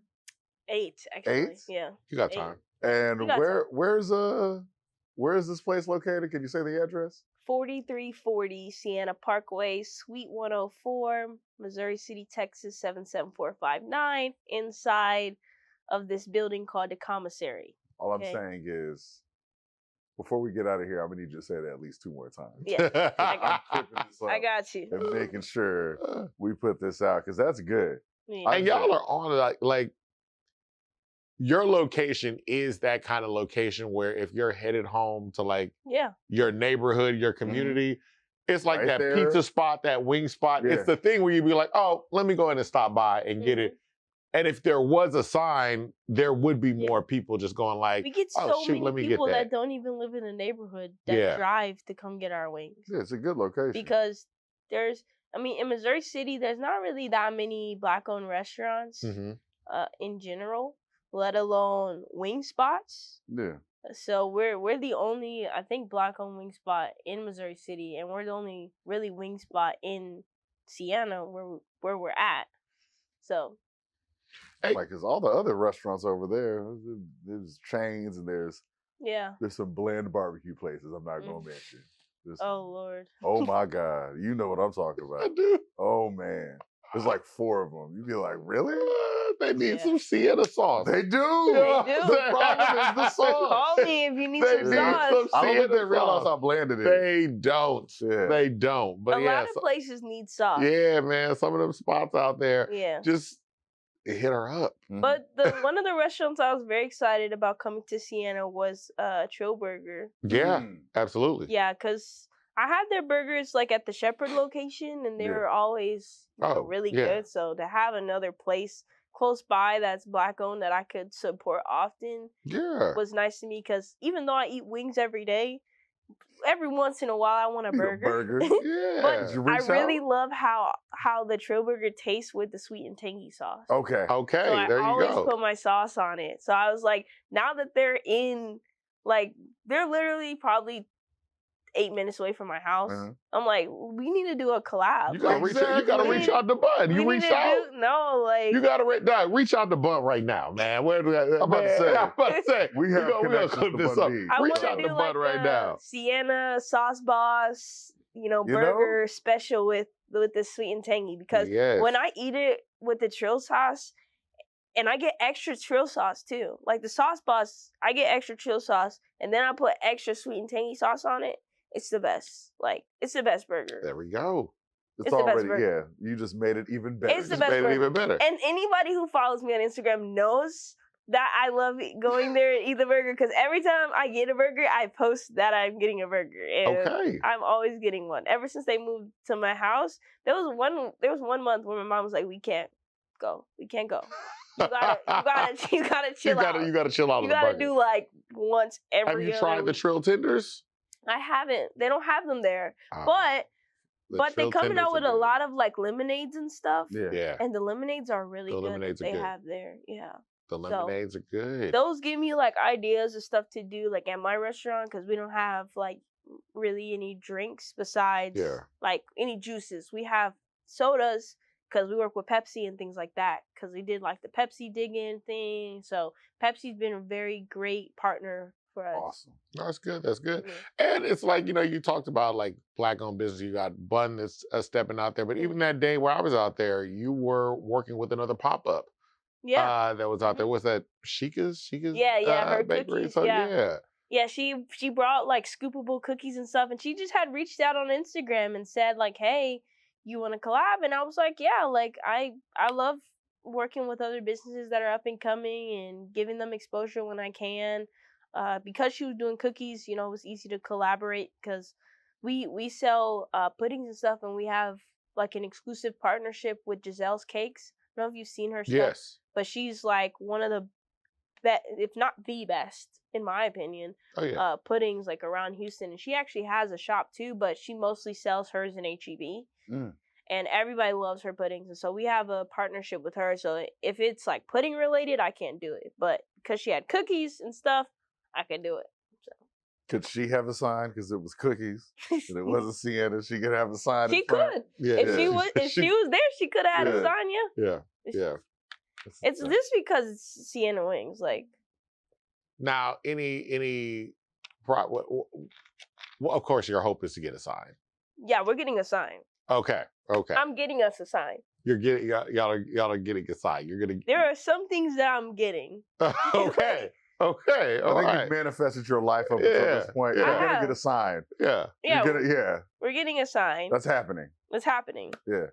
8, actually. 8? Yeah. You got time. And where is this place located? Can you say the address? 4340 Sienna Parkway, Suite 104, Missouri City, Texas 77459, inside of this building called the Commissary. All I'm saying is, before we get out of here, I'm gonna need you to say that at least 2 more times. Yeah, I got you. And making sure we put this out, because that's good. Yeah. And y'all are on like your location is that kind of location where if you're headed home to like your neighborhood, your community, it's like that pizza spot, that wing spot. Yeah. It's the thing where you'd be like, oh, let me go in and stop by and get it. And if there was a sign, there would be more people just going like, we get so many people that don't even live in the neighborhood that drive to come get our wings. Yeah, it's a good location. Because in Missouri City, there's not really that many Black-owned restaurants in general, let alone wing spots. Yeah. So we're the only, I think, Black-owned wing spot in Missouri City, and we're the only really wing spot in Sienna where we're at. So. Like, cause all the other restaurants over there's chains and there's some bland barbecue places I'm not gonna mention. Oh Lord. Oh my God, you know what I'm talking about. I do. Oh man, there's like 4 of them. You'd be like, really? They need some Sienna sauce. They do. The problem is the sauce. Call me if you need some sauce. I don't think they realize how bland it is. They don't. Yeah. They don't. But a lot of places need sauce. Yeah, man. Some of them spots out there. Yeah. Just hit her up. But one of the restaurants I was very excited about coming to Sienna was Trill Burger. Yeah, absolutely. Yeah, because I had their burgers like at the Shepherd location, and they were always really good. So to have another place close by that's Black-owned that I could support often was nice to me, because even though I eat wings every day, every once in a while I want a burger. Yeah. But I really love how the Trill Burger tastes with the sweet and tangy sauce. Okay. So there you go. I always put my sauce on it. So I was like, now that they're they're literally probably 8 minutes away from my house. I'm like, we need to do a collab. You gotta reach out to Bud. You reach out? You gotta reach out to Bud right now, man. I'm about to say. We gonna clip this up. Reach out to Bud right now. Sienna Sauce Boss, burger special with the sweet and tangy, because when I eat it with the Trill sauce, and I get extra Trill sauce too. Like the Sauce Boss, I get extra Trill sauce, and then I put extra sweet and tangy sauce on it. It's the best. Like, it's the best burger. There we go. It's already, you just made it even better. It's the best burger. Made it even better. And anybody who follows me on Instagram knows that I love going there and eat the burger, because every time I get a burger, I post that I'm getting a burger. And I'm always getting one. Ever since they moved to my house, there was one month where my mom was like, we can't go. You gotta chill out. You gotta chill out. You gotta do like once every. Have you tried the Trill tenders? I haven't. They don't have them there. But they're coming out with a lot of like lemonades and stuff. Yeah. And the lemonades are really good. Lemonades they have there. Yeah. The lemonades are good. Those give me like ideas of stuff to do like at my restaurant, because we don't have like really any drinks besides like any juices. We have sodas, because we work with Pepsi and things like that, because we did like the Pepsi dig-in thing. So Pepsi's been a very great partner for us. Awesome. That's good. That's good. And it's like, you talked about like Black-owned business. You got Bun that's stepping out there. But even that day where I was out there, you were working with another pop-up. Yeah. That was out there. What's that? Chica's? Her bakery. cookies. So, Yeah, she brought like scoopable cookies and stuff, and she just had reached out on Instagram and said like, hey, you want to collab? And I was like, yeah, like I love working with other businesses that are up and coming and giving them exposure when I can. Because she was doing cookies, it was easy to collaborate, because we sell puddings and stuff, and we have like an exclusive partnership with Giselle's Cakes. I don't know if you've seen her stuff. Yes. But she's like one of the best, if not the best, in my opinion, puddings like around Houston. And she actually has a shop too, but she mostly sells hers in HEB. And everybody loves her puddings. And so we have a partnership with her. So if it's like pudding related, I can't do it. But because she had cookies and stuff, I can do it. So. Could she have a sign because it was cookies and it wasn't Sienna? She could have a sign. She could. Yeah, if she was there, she could have had a sign. Yeah. It's just because it's Sienna Wings, like. Now, well, of course, your hope is to get a sign. Yeah, we're getting a sign. Okay. I'm getting us a sign. You're getting y'all are getting a sign. You're gonna. There are some things that I'm getting. Okay. I think you've manifested your life up until this point. You're gonna get a sign. Yeah. We're getting a sign. That's happening. It's happening. Yeah.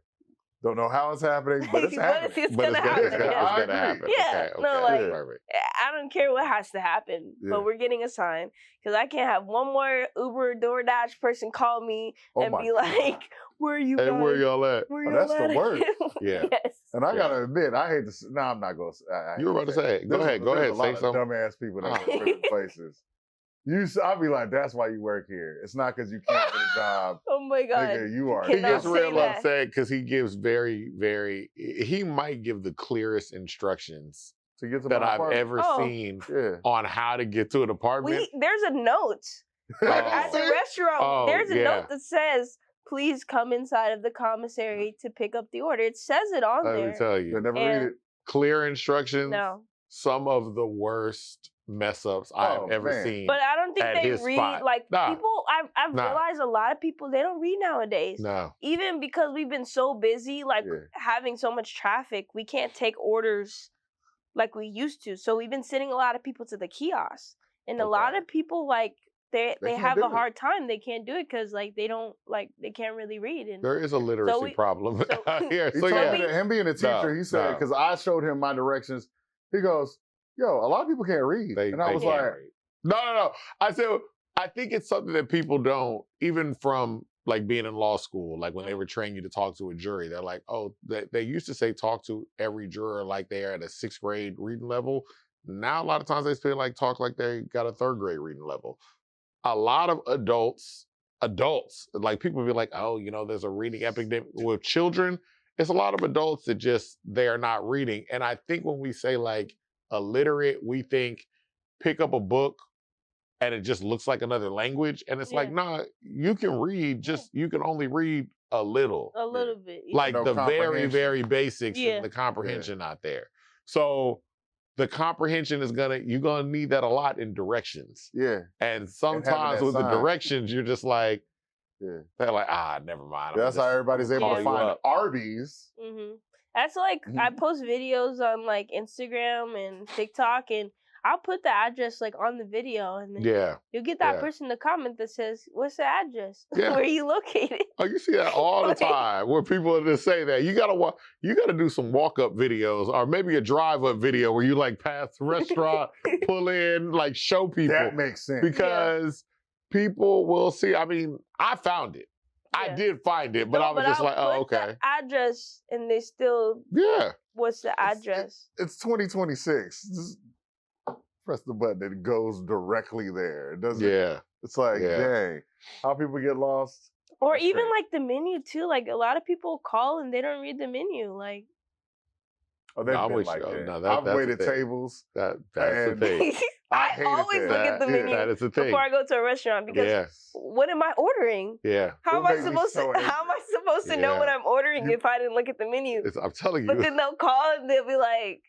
Don't know how it's happening, but it's happening. It's gonna happen. It's gonna happen. Yeah. I don't care what has to happen, but we're getting a sign because I can't have one more Uber DoorDash person call me and be like, "Where are you guys? Where y'all at?" That's the worst. Yeah. Yes. And I gotta admit, I hate to. No, I'm not going. You were about to say it. Go ahead. There's a Say lot of something. dumbass people that work in places. I'll be like, that's why you work here. It's not because you can't get a job. Oh my God. Nigga, you are. He gets real upset because he gives he might give the clearest instructions that I've ever seen on how to get to an apartment. There's a note. At the restaurant, there's a note that says, please come inside of the commissary to pick up the order. It says it on there. Let me tell you. They never read it. Clear instructions. No. Some of the worst mess ups I have ever seen. But I don't think they read people. I've realized a lot of people, they don't read nowadays. No. Even because we've been so busy, having so much traffic, we can't take orders like we used to. So we've been sending a lot of people to the kiosks, and a lot of people they have a hard time. They can't do it because they don't they can't really read. And there is a literacy problem here. Him being a teacher, he said, because I showed him my directions. He goes, "Yo, a lot of people can't read," and I was like, "No." I said, I think it's something that people don't, even from being in law school, when they were training you to talk to a jury, they're like, oh, they used to say talk to every juror like they're at a 6th grade reading level. Now a lot of times they say talk like they got a 3rd grade reading level. A lot of adults, people be like, oh, there's a reading epidemic with children. It's a lot of adults that they are not reading. And I think when we say illiterate, we think pick up a book and it just looks like another language. And it's nah, you can read, you can only read a little. A little bit. The very, very basics and the comprehension not there. So the comprehension is you're gonna need that a lot in directions. Yeah. And sometimes with the directions, you're just they're like, never mind. That's how everybody's able to find Arby's. Mm-hmm. That's I post videos on Instagram and TikTok, and I'll put the address on the video, and then you'll get that person to comment that says, "What's the address? Where are you located?" Oh, you see that all the time where people just say that. You gotta do some walk-up videos or maybe a drive-up video where you pass the restaurant, pull in, show people. That makes sense because people will see. I mean, I found it. I did find it, but I was just okay. The address, and they still. Yeah. What's the address? It's 2026. Just press the button and it goes directly there. It doesn't. Yeah. It's dang, how people get lost. Or even the menu too. A lot of people call and they don't read the menu. Oh, they've been like that. I've waited tables. That's the thing. I always look at the menu before I go to a restaurant because what am I ordering? Yeah. How am I supposed to know what I'm ordering if I didn't look at the menu? I'm telling you. But then they'll call and they'll be like,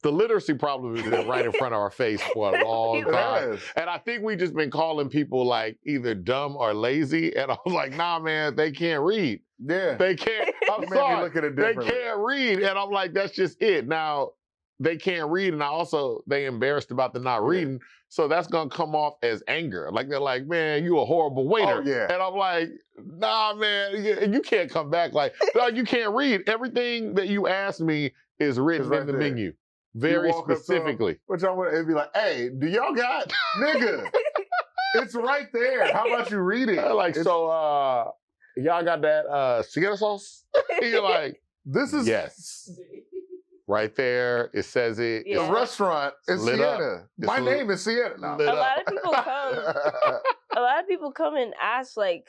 the literacy problem is right in front of our face for a long time. And I think we just been calling people either dumb or lazy. And I was like, nah, man, they can't read. Yeah. They can't. I'm sorry. They can't read. And I'm like, that's just it. Now, they can't read. And they embarrassed about the not reading. So that's going to come off as anger. They're like, man, you a horrible waiter. Oh, yeah. And I'm like, nah, man, you can't come back no, you can't read. Everything that you asked me is written in the menu. Very specifically. Which it'd be like, hey, do y'all got, nigga, it's right there. How about you read it? Y'all got that Sienna Sauce? You're like, this is, yes. Right there, it says it. The restaurant is Sienna. My name is Sienna. No. A lot of people come. A lot of people come and ask, like,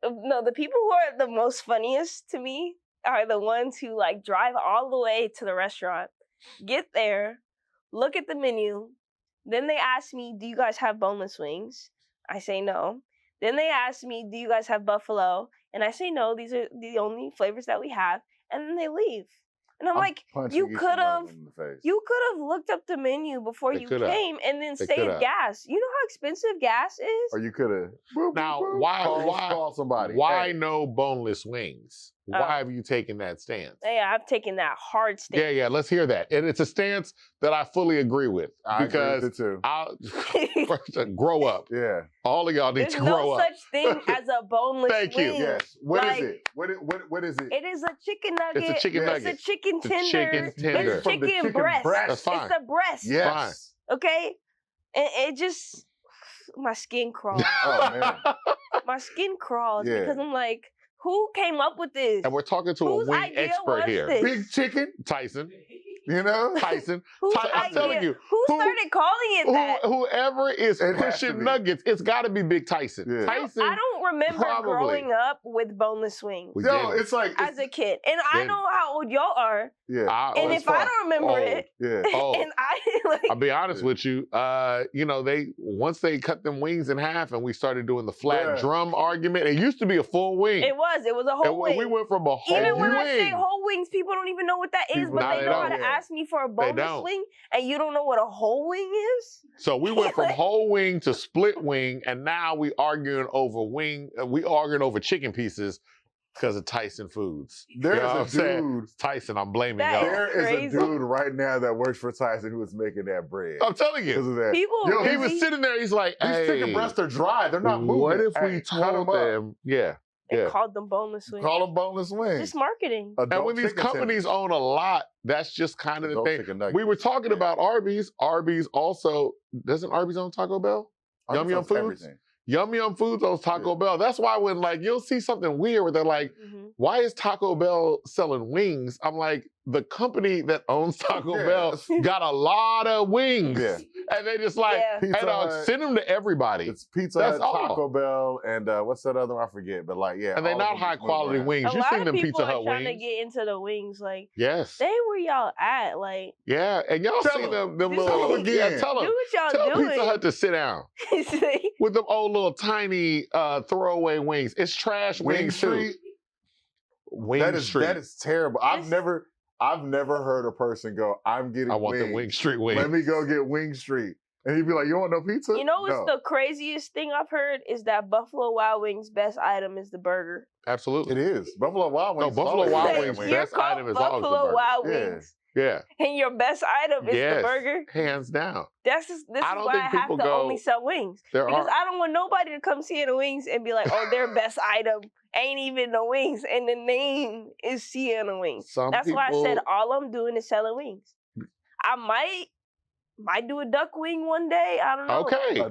no, the people who are the most funniest to me are the ones who like drive all the way to the restaurant, get there, look at the menu, then they ask me, "Do you guys have boneless wings?" I say no. Then they ask me, "Do you guys have buffalo?" And I say no. These are the only flavors that we have. And then they leave. And I'm like, you could have looked up the menu before you came and then saved gas. You know how expensive gas is? Or you could have. Now, why call somebody? Why no boneless wings? Why have you taken that stance? Yeah, I've taken that hard stance. Yeah, let's hear that. And it's a stance that I fully agree with. I agree with it too. Grow up. Yeah. All of y'all need to grow up. There's no such thing as a boneless Thank wing. you. Yes. What is it? What is it? It is a chicken nugget. It's a chicken nugget. It's a chicken tender. Tender. It's chicken breast. That's fine. It's a breast. Yes. Okay? And it just, my skin crawls. Oh, man. My skin crawls because I'm like, who came up with this? And we're talking to a wing expert here. This? Big Chicken. Tyson. You know? Tyson. I'm telling you. Who started calling it that? Whoever is pushing nuggets, it's got to be Big Tyson. Yeah. Tyson. I don't remember growing up with boneless wings. It's like as a kid, and I know how old y'all are. Yeah. And if I don't remember it, and I'll be honest with you. You know, once they cut them wings in half, and we started doing the flat drum argument. It used to be a full wing. It was a whole wing. We went from a whole wing. Even when I say whole wings, people don't even know what that is, but they know how to ask me for a boneless wing, and you don't know what a whole wing is. So we went from whole wing to split wing, and now we arguing over chicken pieces because of Tyson Foods. There's a dude. Tyson, I'm blaming y'all. There is a dude right now that works for Tyson who is making that bread. I'm telling you. Because of that. People, he was sitting there, he's like, these chicken breasts are dry. They're not moving. What if we told them, they called them boneless wings. Call them boneless wings. Just marketing. And when these companies own a lot, that's just kind of the thing. We were talking about Arby's. Arby's also, doesn't Arby's own Taco Bell? Yum Yum Foods? Everything. Yum Yum Foods owns Taco Bell. That's why when like you'll see something weird where they're like, why is Taco Bell selling wings? I'm like, the company that owns Taco Bell got a lot of wings. Yeah. And they just like, send them to everybody. It's Pizza Hut, Taco Bell, and what's that other one? I forget. But like, and they're not high quality wings. You've seen them Pizza Hut wings. Trying to get into the wings, like, yes. Stay where y'all at, like. Yeah, and y'all see them little again. Yeah, tell them. Do what y'all doing. Pizza Hut to sit down with them old little tiny throwaway wings. It's trash wings too. Wing Street. That is terrible. I've never heard a person go, I want the Wing Street wings. Let me go get Wing Street. And he'd be like, you want no pizza? You know what's the craziest thing I've heard is that Buffalo Wild Wings' best item is the burger. Absolutely. It is. Buffalo Wild Wings. No, Buffalo Wild Wings' best item is always the burger. Buffalo Wild Wings. Yeah. And your best item is the burger? Hands down. This is why I have to only sell wings. Because I don't want nobody to come Sienna Wings and be like, oh, their best item ain't even the wings. And the name is Sienna Wings. That's why I said all I'm doing is selling wings. I might do a duck wing one day. I don't know. Okay.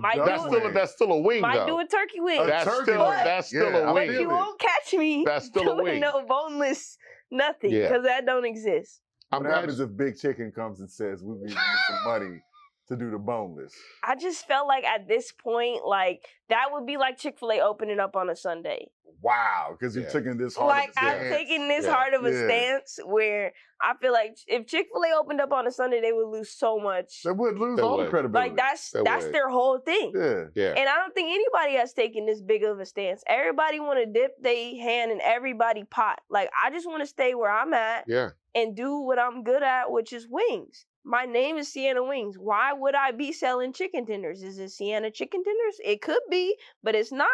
That's still a wing, might do a turkey wing. That's still a wing. But you won't catch me doing no boneless nothing because that don't exist. What happens if Big Chicken comes and says, we need some money to do the boneless? I just felt like at this point, like, that would be like Chick-fil-A opening up on a Sunday. Wow, because you're taking this hard of a stance. I'm taking this hard of a stance where I feel like if Chick-fil-A opened up on a Sunday, they would lose so much. They would lose all the credibility. Like, that's their whole thing. Yeah. And I don't think anybody has taken this big of a stance. Everybody want to dip their hand in everybody's pot. Like, I just want to stay where I'm at and do what I'm good at, which is wings. My name is Sienna Wings. Why would I be selling chicken tenders? Is it Sienna chicken tenders? It could be, but it's not.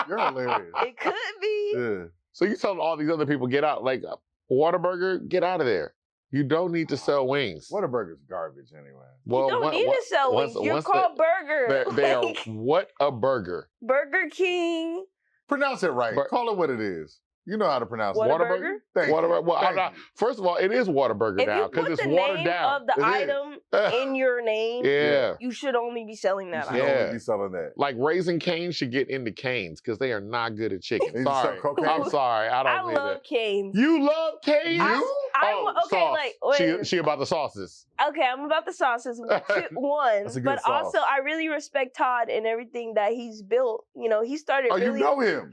You're hilarious. It could be. Yeah. So you telling all these other people, get out, like Whataburger, get out of there. You don't need to sell wings. Whataburger's garbage anyway. Well, you don't need to sell wings. You're called burger. They are what a burger. Burger King. Pronounce it right. Call it what it is. You know how to pronounce it. Whataburger? Whataburger. Well, I'm not. First of all, it is Whataburger now because it's watered down. If you put the name of the item in your name, you should only be selling that. You should only be selling that. Like Raising Cane's should get into Cane's because they are not good at chicken. Sorry, I'm sorry. I don't. I love Cane's. You love Cane's? sauce. like wait. She about the sauces. Okay, I'm about the sauces. One, but sauce. Also I really respect Todd and everything that he's built. You know, he started. Oh, really, you know him?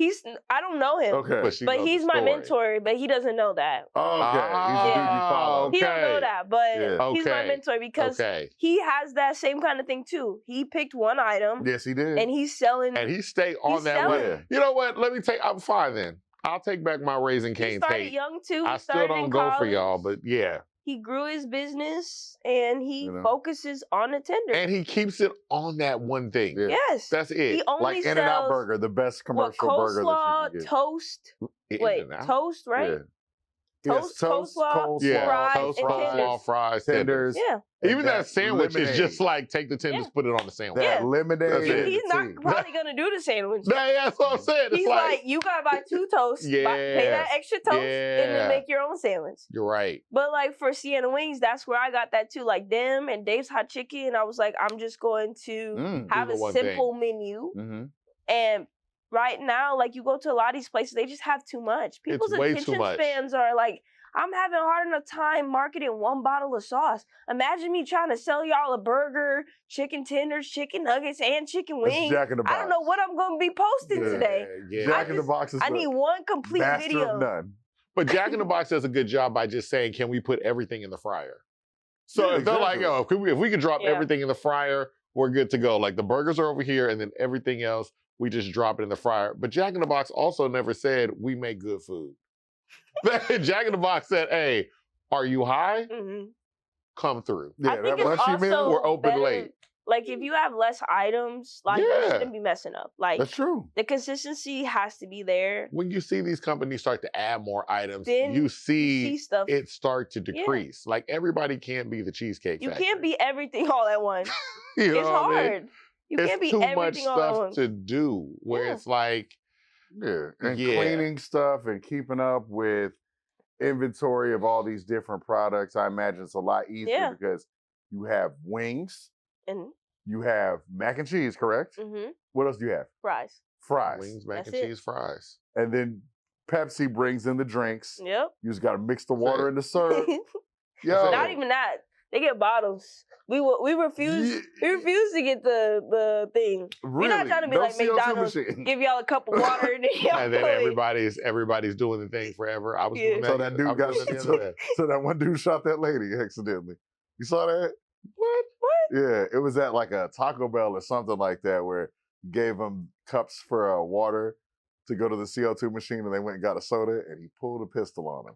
I don't know him. Okay, but he's my mentor. But he doesn't know that. Oh, okay, he's the dude you follow. He don't know that, but he's my mentor because he has that same kind of thing too. He picked one item. Yes, he did, and he's selling. And he stayed on that way. You know what? Let me take. I'm fine then. I'll take back my Raising Cane's hate. He started young too. I still don't go for y'all, but yeah. He grew his business and he focuses on the tender. And he keeps it on that one thing. Yeah. Yes. That's it. He only like sells In-N-Out Burger, the best commercial burger that you can get. Toast. Wait, toast, right? Yeah. Toast, coleslaw, fries, tenders. Yeah. Even that sandwich is just like take the tenders, put it on the sandwich. That lemonade. He's not probably gonna do the sandwich. That's what I'm saying. He's like, you gotta buy 2 toasts, pay that extra toast, and then make your own sandwich. You're right. But like for Sienna Wings, that's where I got that too. Like them and Dave's Hot Chicken, I was like, I'm just going to have a simple menu. And right now, like you go to a lot of these places, they just have too much. People's attention spans are like, I'm having a hard enough time marketing 1 bottle of sauce. Imagine me trying to sell y'all a burger, chicken tenders, chicken nuggets, and chicken wings. Jack in the Box. I don't know what I'm going to be posting today. Jack in the Box is I need one complete video. Master of none. But Jack in the Box does a good job by just saying, can we put everything in the fryer? So if they're like, yo, if we could drop everything in the fryer, we're good to go. Like the burgers are over here and then everything else, we just drop it in the fryer. But Jack in the Box also never said, we make good food. Jack in the Box said, hey, are you high? Come through. Yeah, that mushy meal, we're open late. Like if you have less items, like you shouldn't be messing up. Like that's true. The consistency has to be there. When you see these companies start to add more items, then you see stuff it start to decrease. Like everybody can't be the Cheesecake Factory. You can't be everything all at once. It's hard. I mean? You can't be everything all at once. It's too much stuff to do where it's like cleaning stuff and keeping up with inventory of all these different products. I imagine it's a lot easier because you have wings and you have mac and cheese, correct? What else do you have? Fries. Wings, mac and cheese, fries. And then Pepsi brings in the drinks. Yep. You just got to mix the water and the syrup. Not even that. They get bottles. We refuse. We refuse to get the thing. Really? We're not trying to be like McDonald's. Give y'all a cup of water and then y'all and then everybody's doing the thing forever. I was doing that. So that dude got so that one dude shot that lady accidentally. You saw that? What? Yeah, it was at like a Taco Bell or something like that where you gave them cups for water to go to the CO2 machine and they went and got a soda and he pulled a pistol on him.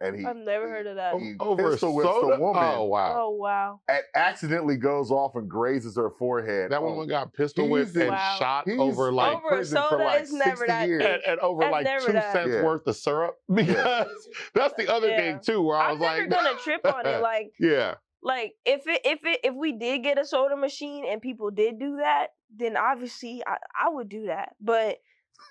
And I've never heard of that. Over pistol whips the woman. Oh wow! And accidentally goes off and grazes her forehead. That woman got pistol whipped and shot over like over soda for like is never that. And over like 2 cents worth of syrup. Because that's the other thing too, where I was like, I'm never gonna trip on it. Like like if we did get a soda machine and people did do that, then obviously I would do that. But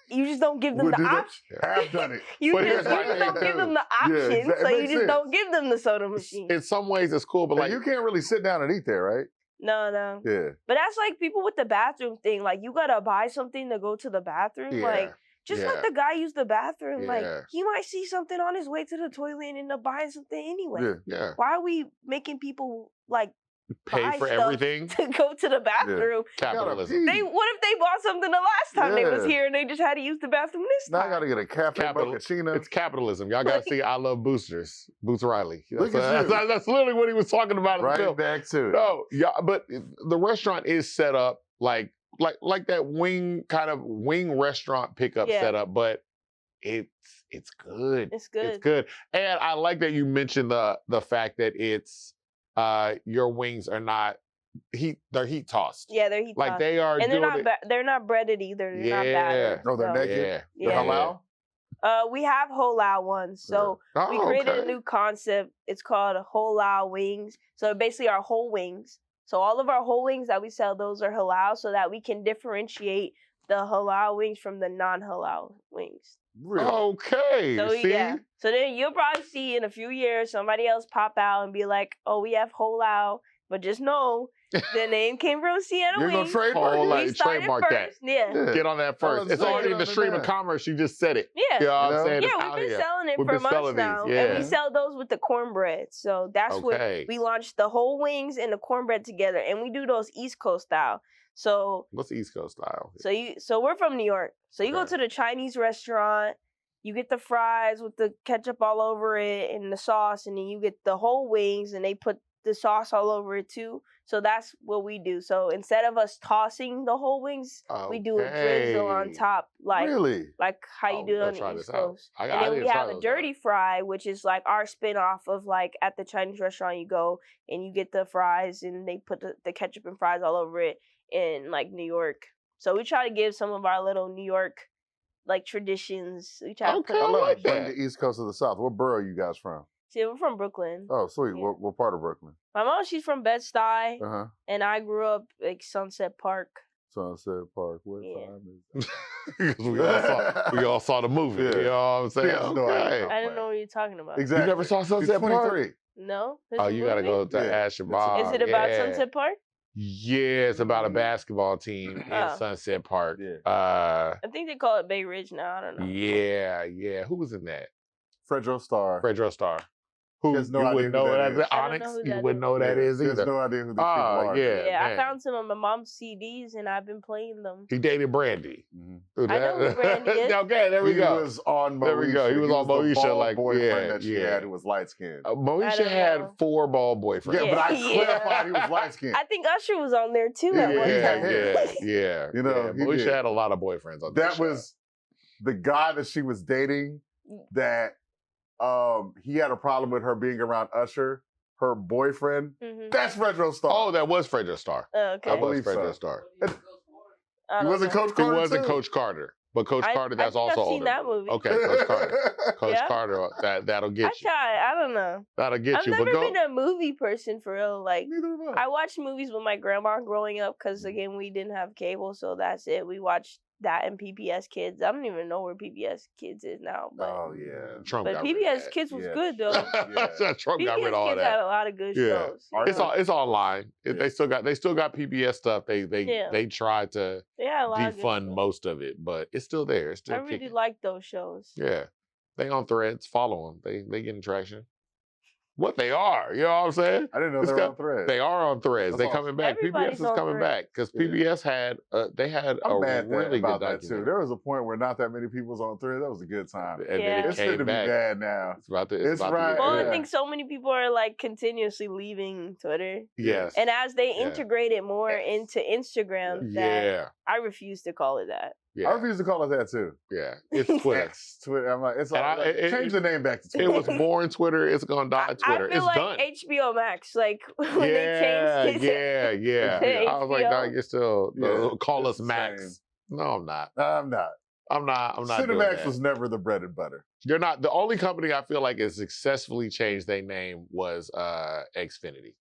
you just don't give them the option. I've done it. You just don't give them the option, so you just don't give them the soda machine. In some ways, it's cool, but like you can't really sit down and eat there, right? No. Yeah. But that's like people with the bathroom thing. Like you gotta buy something to go to the bathroom. Like just let the guy use the bathroom. Like he might see something on his way to the toilet and end up buying something anyway. Yeah. Why are we making people like pay for everything to go to the bathroom? Capitalism. What if they bought something the last time they was here and they just had to use the bathroom this time? Now I gotta get a cafe cappuccino. It's capitalism. Y'all gotta see I Love Boosters. Boots Riley. That's literally what he was talking about in the film. Back to it. No, but the restaurant is set up like that wing restaurant pickup setup, but it's good. It's good. It's good. And I like that you mentioned the fact that it's your wings are not they're heat tossed. Yeah, they're heat tossed. Like they are, and they're not breaded either. They're not battered. No, they're naked. Yeah. They're halal. We have halal ones. So we created a new concept. It's called halal wings. So basically our whole wings. So all of our whole wings that we sell, those are halal, so that we can differentiate the halal wings from the non-halal wings. Really? Okay. So So then you'll probably see in a few years somebody else pop out and be like, "Oh, we have halal," but just know The name came from Sienna Wings. You're gonna trademark We started trademark first. that. Yeah. Get on that first. It's already in the stream of commerce. You just said it. Yeah. You know what I'm saying? Yeah, we've been selling it for months now. Yeah. And we sell those with the cornbread. So that's what we launched, the whole wings and the cornbread together. And we do those East Coast style. So what's East Coast style? So we're from New York. So you go to the Chinese restaurant, you get the fries with the ketchup all over it and the sauce, and then you get the whole wings and they put the sauce all over it too. So that's what we do. So instead of us tossing the whole wings, we do a drizzle on top, like how you do it on the East Coast. And then we have a dirty fry, which is like our spin-off of like at the Chinese restaurant you go and you get the fries and they put the ketchup and fries all over it in like New York. So we try to give some of our little New York like traditions. We try to put like the East Coast of the South. What borough are you guys from? See, we're from Brooklyn. Oh, sweet. Yeah. What part of Brooklyn? My mom, she's from Bed-Stuy, and I grew up like Sunset Park. Sunset Park. What time is it? we all saw the movie. You know what I'm saying? I didn't know what you're talking about. Exactly. You never saw Sunset Park? No. Oh, you got to go to Ash and Bob. Is it about Sunset Park? Yeah, it's about a basketball team in Sunset Park. I think they call it Bay Ridge now. I don't know. Yeah. Who was in that? Fredro Starr. Who you wouldn't know that Onyx? You wouldn't know that is either. There's no idea who the people are. Yeah, I found some of my mom's CDs and I've been playing them. He dated Brandy. I know who Brandy is. Okay, there we go. He was on Moesha. There we go. He was on Moesha, like boyfriend that she had who was light skinned. Moesha had 4 bald boyfriends. Yeah, but I clarified he was light skinned. I think Usher was on there too at one time. Yeah. You know, Moesha had a lot of boyfriends on that was the guy that she was dating that he had a problem with her being around Usher, her boyfriend. That's Fredro Starr. Oh, that was Fredro Starr. Okay. I believe Fredro Starr. He wasn't Coach Carter. He wasn't Coach Carter. But Coach Carter, that's also older. I've seen that movie. Okay, Coach Carter. Coach Carter, that'll get you. I don't know. That'll get you. I've never been a movie person for real. Like, I watched movies with my grandma growing up because, again, we didn't have cable, so that's it. We watched that and PBS Kids. I don't even know where PBS Kids is now. But, Trump but PBS Kids was good though. Trump got rid of all that. PBS Kids had a lot of good shows. It's online. They still got PBS stuff. They tried to defund most of it, but it's still there. It's still I really like those shows. Yeah, they on Threads. Follow them. They getting traction. What they are, you know what I'm saying? I didn't know they were on Threads. They are on Threads. They coming back. PBS is coming back because PBS had they had a really good documentary too. There was a point where not that many people was on Threads. That was a good time. And then it came to be bad now. It's about to. It's right. Well, I think so many people are like continuously leaving Twitter. Yes. And as they integrate it more into Instagram, that I refuse to call it that. Yeah. I refuse to call it that too. Yeah, it's Twitter. Twitter. I'm like, change the name back to Twitter. It was born Twitter. It's gonna die Twitter. I feel it's like done. HBO Max, like when they changed it. Yeah. I was like, no, you're still call us Max. Same. No, I'm not. I'm not. Cinemax was never the bread and butter. You're not. The only company I feel like has successfully changed their name was Xfinity.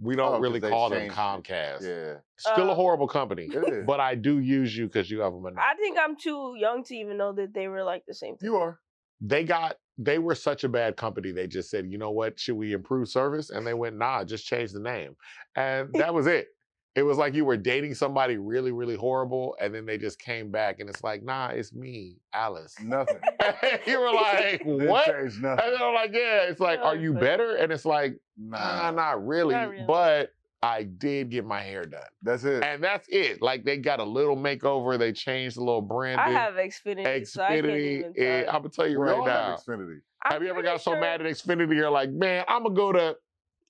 We don't really call them Comcast. Yeah. Still a horrible company. But I do use you because you have a monopoly. I think I'm too young to even know that they were like the same thing. You are. They were such a bad company. They just said, you know what? Should we improve service? And they went, nah, just change the name. And that was it. It was like you were dating somebody really, really horrible, and then they just came back, and it's like, nah, it's me, Alice. Nothing. You were like, what? And then I'm like, yeah. It's like, are you better? And it's like, nah, not really. But I did get my hair done. That's it. And that's it. Like, they got a little makeover. They changed the little branding. I have Xfinity, so I can't even tell. I'm going to tell you right now. Xfinity. Have you ever got so mad at Xfinity, you're like, man, I'm going to go to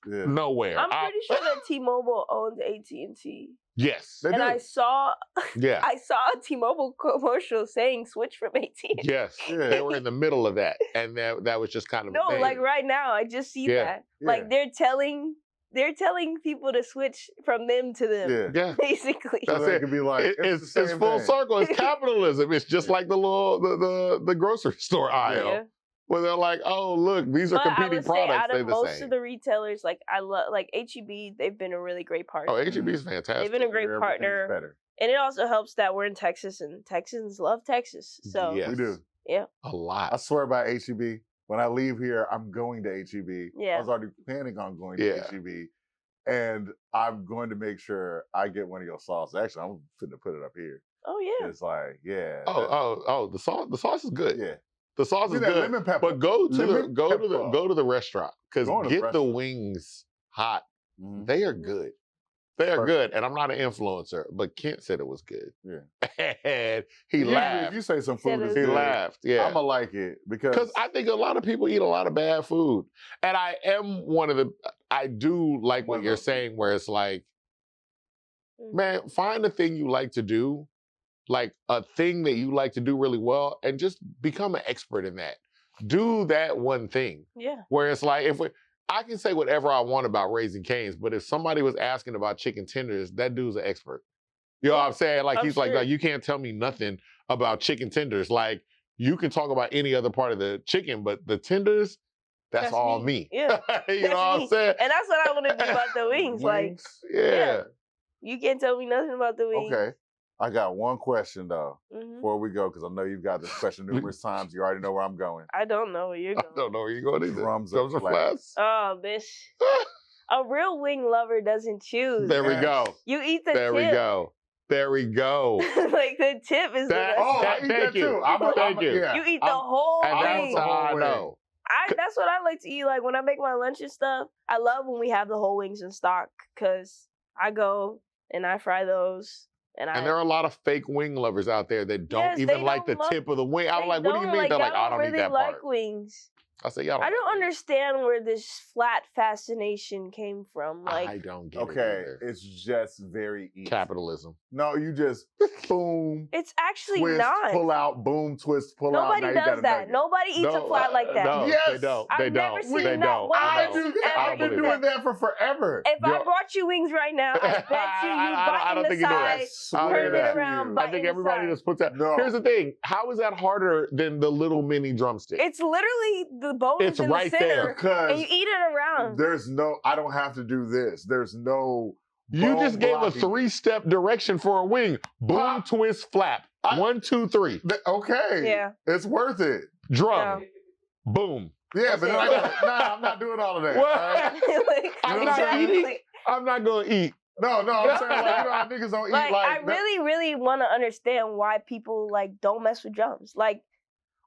nowhere. I'm pretty sure that T-Mobile owns AT&T. Yes. And I saw a T-Mobile commercial saying switch from AT&T. Yes. They were in the middle of that. And that was just kind of No, like right now, I just see that. Like they're telling people to switch from them to them. Yeah. Basically. That's it. Could be like, it's full circle. It's capitalism. It's just like the grocery store aisle. Yeah. Where they're like, oh, look, these are competing products. Out of most of the retailers, like I love, like H-E-B, they've been a really great partner. Oh, H-E-B is fantastic. They've been a great partner. Better. And it also helps that we're in Texas, and Texans love Texas. So yes. We do. Yeah. A lot. I swear by H-E-B. When I leave here, I'm going to H-E-B. Yeah. I was already planning on going to H-E-B. And I'm going to make sure I get one of your sauces. Actually, I'm finna put it up here. Oh yeah. It's like, yeah. The sauce is good. Yeah. The sauce is good. Lemon pepper. But go to the restaurant because get the wings hot. Mm-hmm. They are good. They are good. And I'm not an influencer, but Kent said it was good. Yeah. And he laughed. If you say some food is good, he laughed. Yeah. I'm going to like it because I think a lot of people eat a lot of bad food. And I do like what you're saying where it's like, man, find a thing you like to do, like a thing that you like to do really well, and just become an expert in that. Do that one thing. Yeah. Where it's like, I can say whatever I want about Raising Cane's, but if somebody was asking about chicken tenders, that dude's an expert. You know what I'm saying? Like, he's like, you can't tell me nothing about chicken tenders. Like, you can talk about any other part of the chicken, but the tenders, that's all me. Yeah. You know what I'm saying? And that's what I want to do about the wings. Like, yeah. You can't tell me nothing about the wings. Okay. I got one question, though, before we go, because I know you've got this question numerous times. You already know where I'm going. I don't know where you're going. I don't know where you're going either. Drums or flats? Oh, bitch. A real wing lover doesn't choose. There we go. You eat the tip. There we go. There we go. Like, the tip is the best. Oh, I eat that too. Thank you. Yeah. You eat the whole And wing. that's how I know. That's what I like to eat. Like, when I make my lunch and stuff, I love when we have the whole wings in stock, because I go and I fry those. And there are a lot of fake wing lovers out there that don't even like the tip of the wing. I'm like, what do you mean? They're like, I don't really eat that like part. Wings. I say, y'all. I don't understand where this flat fascination came from. Like, I don't get it. Okay, it's just very easy. Capitalism. No, you just boom. It's actually twist, not. Pull out, boom, twist, pull out. Nobody does that. Nobody eats a flat like that. No, yes, they don't. I've never seen that. I've been doing that for forever. If I brought you wings right now, I bet you biting the side, turn it around, I think everybody just puts that. No. Here's the thing. How is that harder than the little mini drumstick? It's literally the bone is in the center, and you eat it around. I don't have to do this. There's no. You just gave a 3-step direction for a wing. Boom, twist, flap. 1, 2, 3. Okay. Yeah. It's worth it. Drum. No. Boom. Yeah, but then I'm not doing all of that. What? Right? I'm not eating. I'm not going to eat. No, I'm saying, like, you know how niggas don't eat like I really want to understand why people, like, don't mess with drums. Like,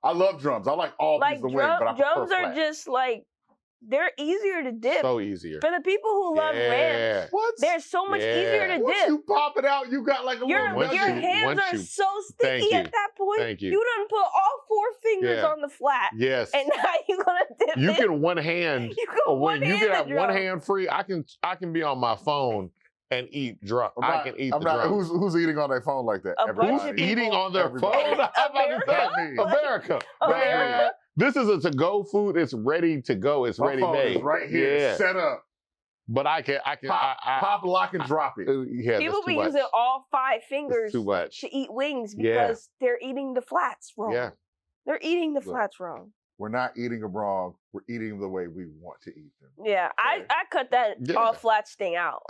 I love drums. I like all pieces of wing, but I prefer drums are just, like, they're easier to dip. So easier. For the people who love rams, they're so much easier to Once dip. you pop it out, you got like a little Your hands are so sticky at that point. Thank you. You done put all 4 fingers on the flat. Yes. And now you're gonna dip You it. can one hand. You can have one hand free. I can be on my phone and eat drum. I can eat the drums. Who's eating on their phone like that? Who's eating on their phone? America. Man, this is a to-go food. It's ready to go. It's ready made. Right here, set up. But I can pop, lock, and drop it. Yeah, people be using all 5 fingers to eat wings because they're eating the flats wrong. Yeah, they're eating the flats wrong. We're not eating them wrong. We're eating them the way we want to eat them. Yeah, okay. I cut that all flats thing out.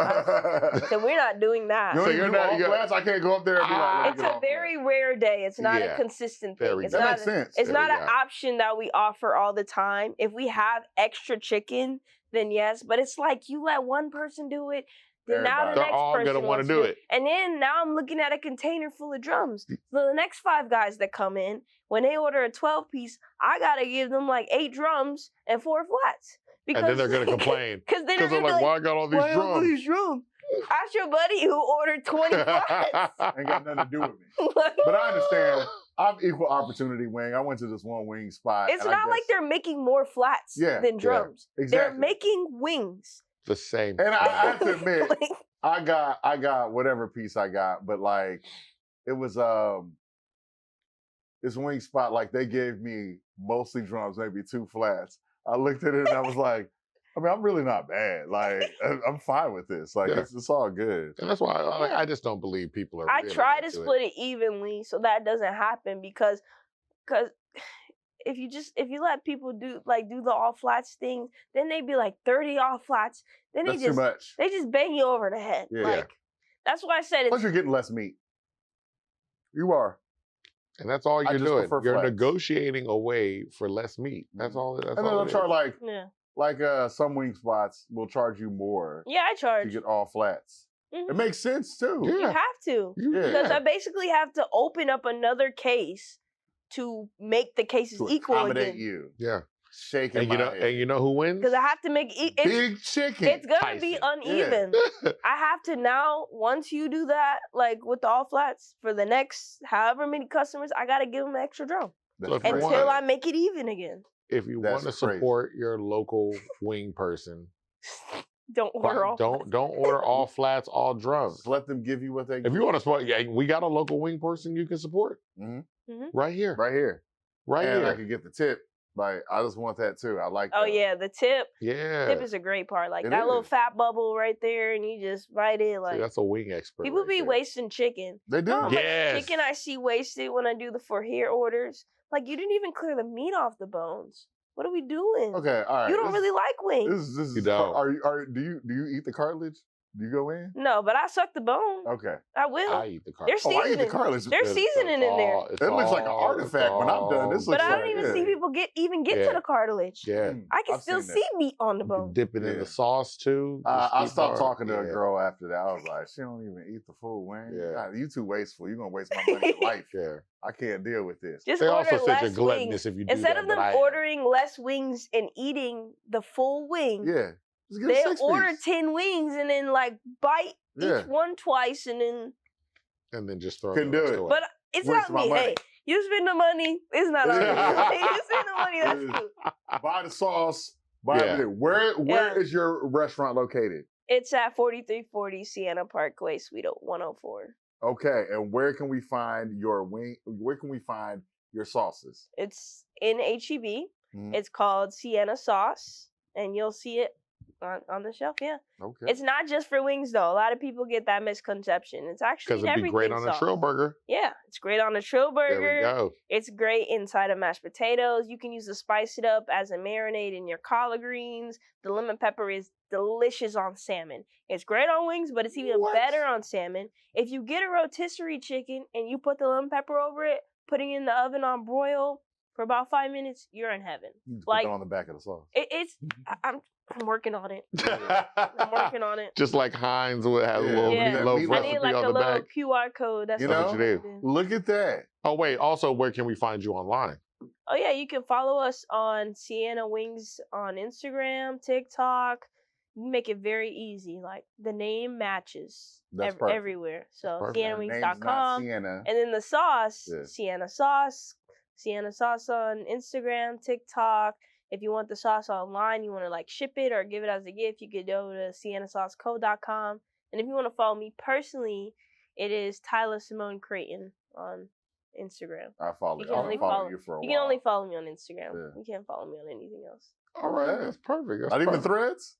So we're not doing that. You're not all flats. I can't go up there and be like, it's a very rare day. It's not a consistent thing. That makes sense. It's not an option that we offer all the time. If we have extra chicken, then yes. But it's like you let one person do it, then now the next person gonna want to do it. And then now I'm looking at a container full of drums. So the next 5 guys that come in, when they order a 12-piece, I gotta give them like 8 drums and 4 flats. Because, and then they're gonna complain. Because they're like, why I got all these drums? Ask your buddy who ordered 20 flats. Ain't got nothing to do with me. But I understand. I'm equal opportunity wing. I went to this one wing spot. It's not like they're making more flats than drums. Yeah, exactly. They're making wings. The same. And I have to admit, I got whatever piece I got, but like it was this wing spot, like they gave me mostly drums, maybe 2 flats. I looked at it and I was like, I mean, I'm really not bad. Like, I'm fine with this. Like, it's all good. And that's why I just don't believe people are. I try to split it evenly so that doesn't happen because if you let people do the all flats thing, then they be like 30 all flats. Then that's too much. They just bang you over the head. Yeah. Like, that's why I said plus you're getting less meat. You are. And that's all you're doing. You're negotiating a way for less meat. That's all. That's and then all they'll charge like like some wing spots will charge you more. Yeah, I charge. To get all flats. Mm-hmm. It makes sense too. Yeah. You have to. Because I basically have to open up another case to make the cases to equal accommodate again. you. Yeah. Shaking and you know who wins? Because I have to make big chicken. It's gonna be uneven. Yeah. I have to now. Once you do that, like with the all flats, for the next however many customers, I gotta give them an extra drum until I make it even again. If you want to support your local wing person, don't order all. Don't order all flats, all drums. Just let them give you what they. If you want to support, we got a local wing person you can support. Right here. Right here. Right and here. I can get the tip. Like, I just want that too. I like that. Oh, yeah, the tip. Yeah. Tip is a great part. Like, that little fat bubble right there, and you just bite it. Like, see, that's a wing expert. People be wasting chicken. They do. Yes. Chicken I see wasted when I do the for here orders. Like, you didn't even clear the meat off the bones. What are we doing? Okay, all right. You don't really like wings. This is, do you eat the cartilage? Do you go in? No, but I suck the bone. Okay. I will. I eat the cartilage. I eat the cartilage. There's seasoning in there. It looks like an artifact when I'm done. This looks I don't even see people get to the cartilage. Yeah. I can still see meat on the bone. Dip it in the sauce too. I stopped talking to a girl after that. I was like, she don't even eat the full wing. Yeah. God, you too wasteful. You're going to waste my money in life. Yeah. I can't deal with this. Just they order also said less you're gluttonous wings. if you do Instead that, of them ordering less wings and eating the full wing. Yeah. They order 10 wings and then like bite each one twice and then just throw it. Do it. But it's not me. Hey, you spend the money. It's not on me. You spend the money. That's cool. Buy the sauce. Buy everything. Where is your restaurant located? It's at 4340 Sienna Parkway, Suite 104. Okay, and where can we find your wing? Where can we find your sauces? It's in HEB. It's called Sienna Sauce, and you'll see it on the shelf. Yeah. Okay. It's not just for wings though. A lot of people get that misconception. It's actually because it'd be great on a trill burger. Yeah, it's great on a trill burger. There we go. It's great inside of mashed potatoes. You can use to spice it up as a marinade in your collard greens. The lemon pepper is delicious on salmon. It's great on wings, but it's even better on salmon. If you get a rotisserie chicken and you put the lemon pepper over it, putting it in the oven on broil for about 5 minutes, you're in heaven. You put it on the back of the sauce. I'm working on it. I'm working on it. Just like Heinz would have a little meatloaf recipe I need like on a the little back. QR code. That's what you do. Look at that. Oh wait, also where can we find you online? Oh yeah, you can follow us on Sienna Wings on Instagram, TikTok. You make it very easy. Like the name matches everywhere. So SiennaWings.com. Sienna. And then the sauce, Sienna Sauce. Sienna Sauce on Instagram, TikTok. If you want the sauce online, you want to like ship it or give it as a gift, you could go to siennasauceco.com. And if you want to follow me personally, it is Tyla-Simone Crayton on Instagram. I follow you for a while. You can only follow me on Instagram. You can't follow me on anything else. All right, that's perfect. Not even Threads?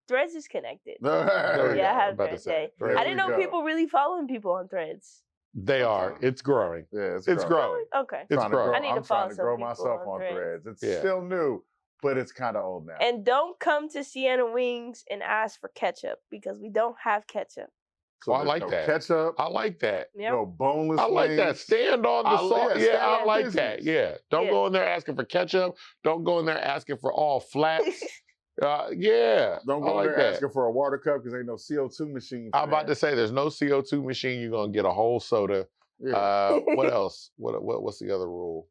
Threads is connected. I have Threads. I didn't know people really following people on Threads. They are. It's growing. Yeah, it's growing. Okay. It's growing. I need to follow some grow people myself on Threads. It's still new, but it's kind of old now. And don't come to Sienna Wings and ask for ketchup because we don't have ketchup. So I like that. Ketchup. I like that. Yep. No boneless I like wings. that. Stand on the sauce. Yeah, I like business. that. Yeah. Don't go in there asking for ketchup. Don't go in there asking for all flats. Don't go in there asking for a water cup because ain't no CO2 machine. I'm about to say there's no CO2 machine. You're gonna get a whole soda. Yeah. What else? What's the other rule?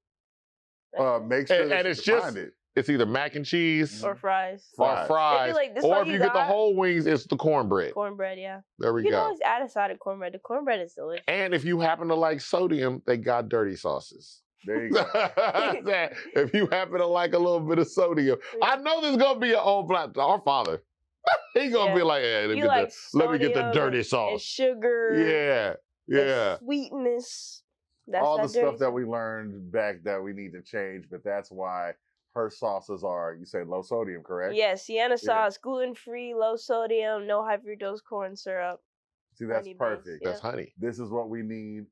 Make sure and it's just it's either mac and cheese or fries. Or fries. Like, or if you get the whole wings, it's the cornbread. Cornbread, yeah. There we go. You can always add a side of cornbread. The cornbread is delicious. And if you happen to like sodium, they got dirty sauces. There you go. If you happen to like a little bit of sodium, I know there's gonna be an old black. Our father, he's gonna be like, "Hey, let me get the dirty sauce, and sugar, yeah, sweetness." All the stuff that we learned back that we need to change, but that's why her sauces are, you say low sodium, correct? Yeah, Sienna Sauce, gluten-free, low sodium, no high fructose corn syrup. See, that's perfect. That's honey. This is what we need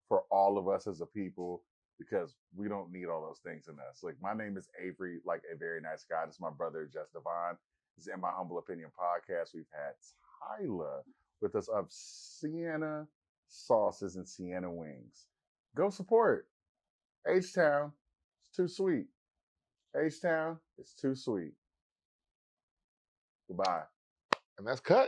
for all of us as a people, because we don't need all those things in us. Like, my name is Avery, like a very nice guy. This is my brother, Jess Devon. This is In My Humble Opinion podcast. We've had Tyla with us of Sienna Sauces and Sienna Wings. Go support. H-Town, it's too sweet. H-Town, it's too sweet. Goodbye. And that's cut.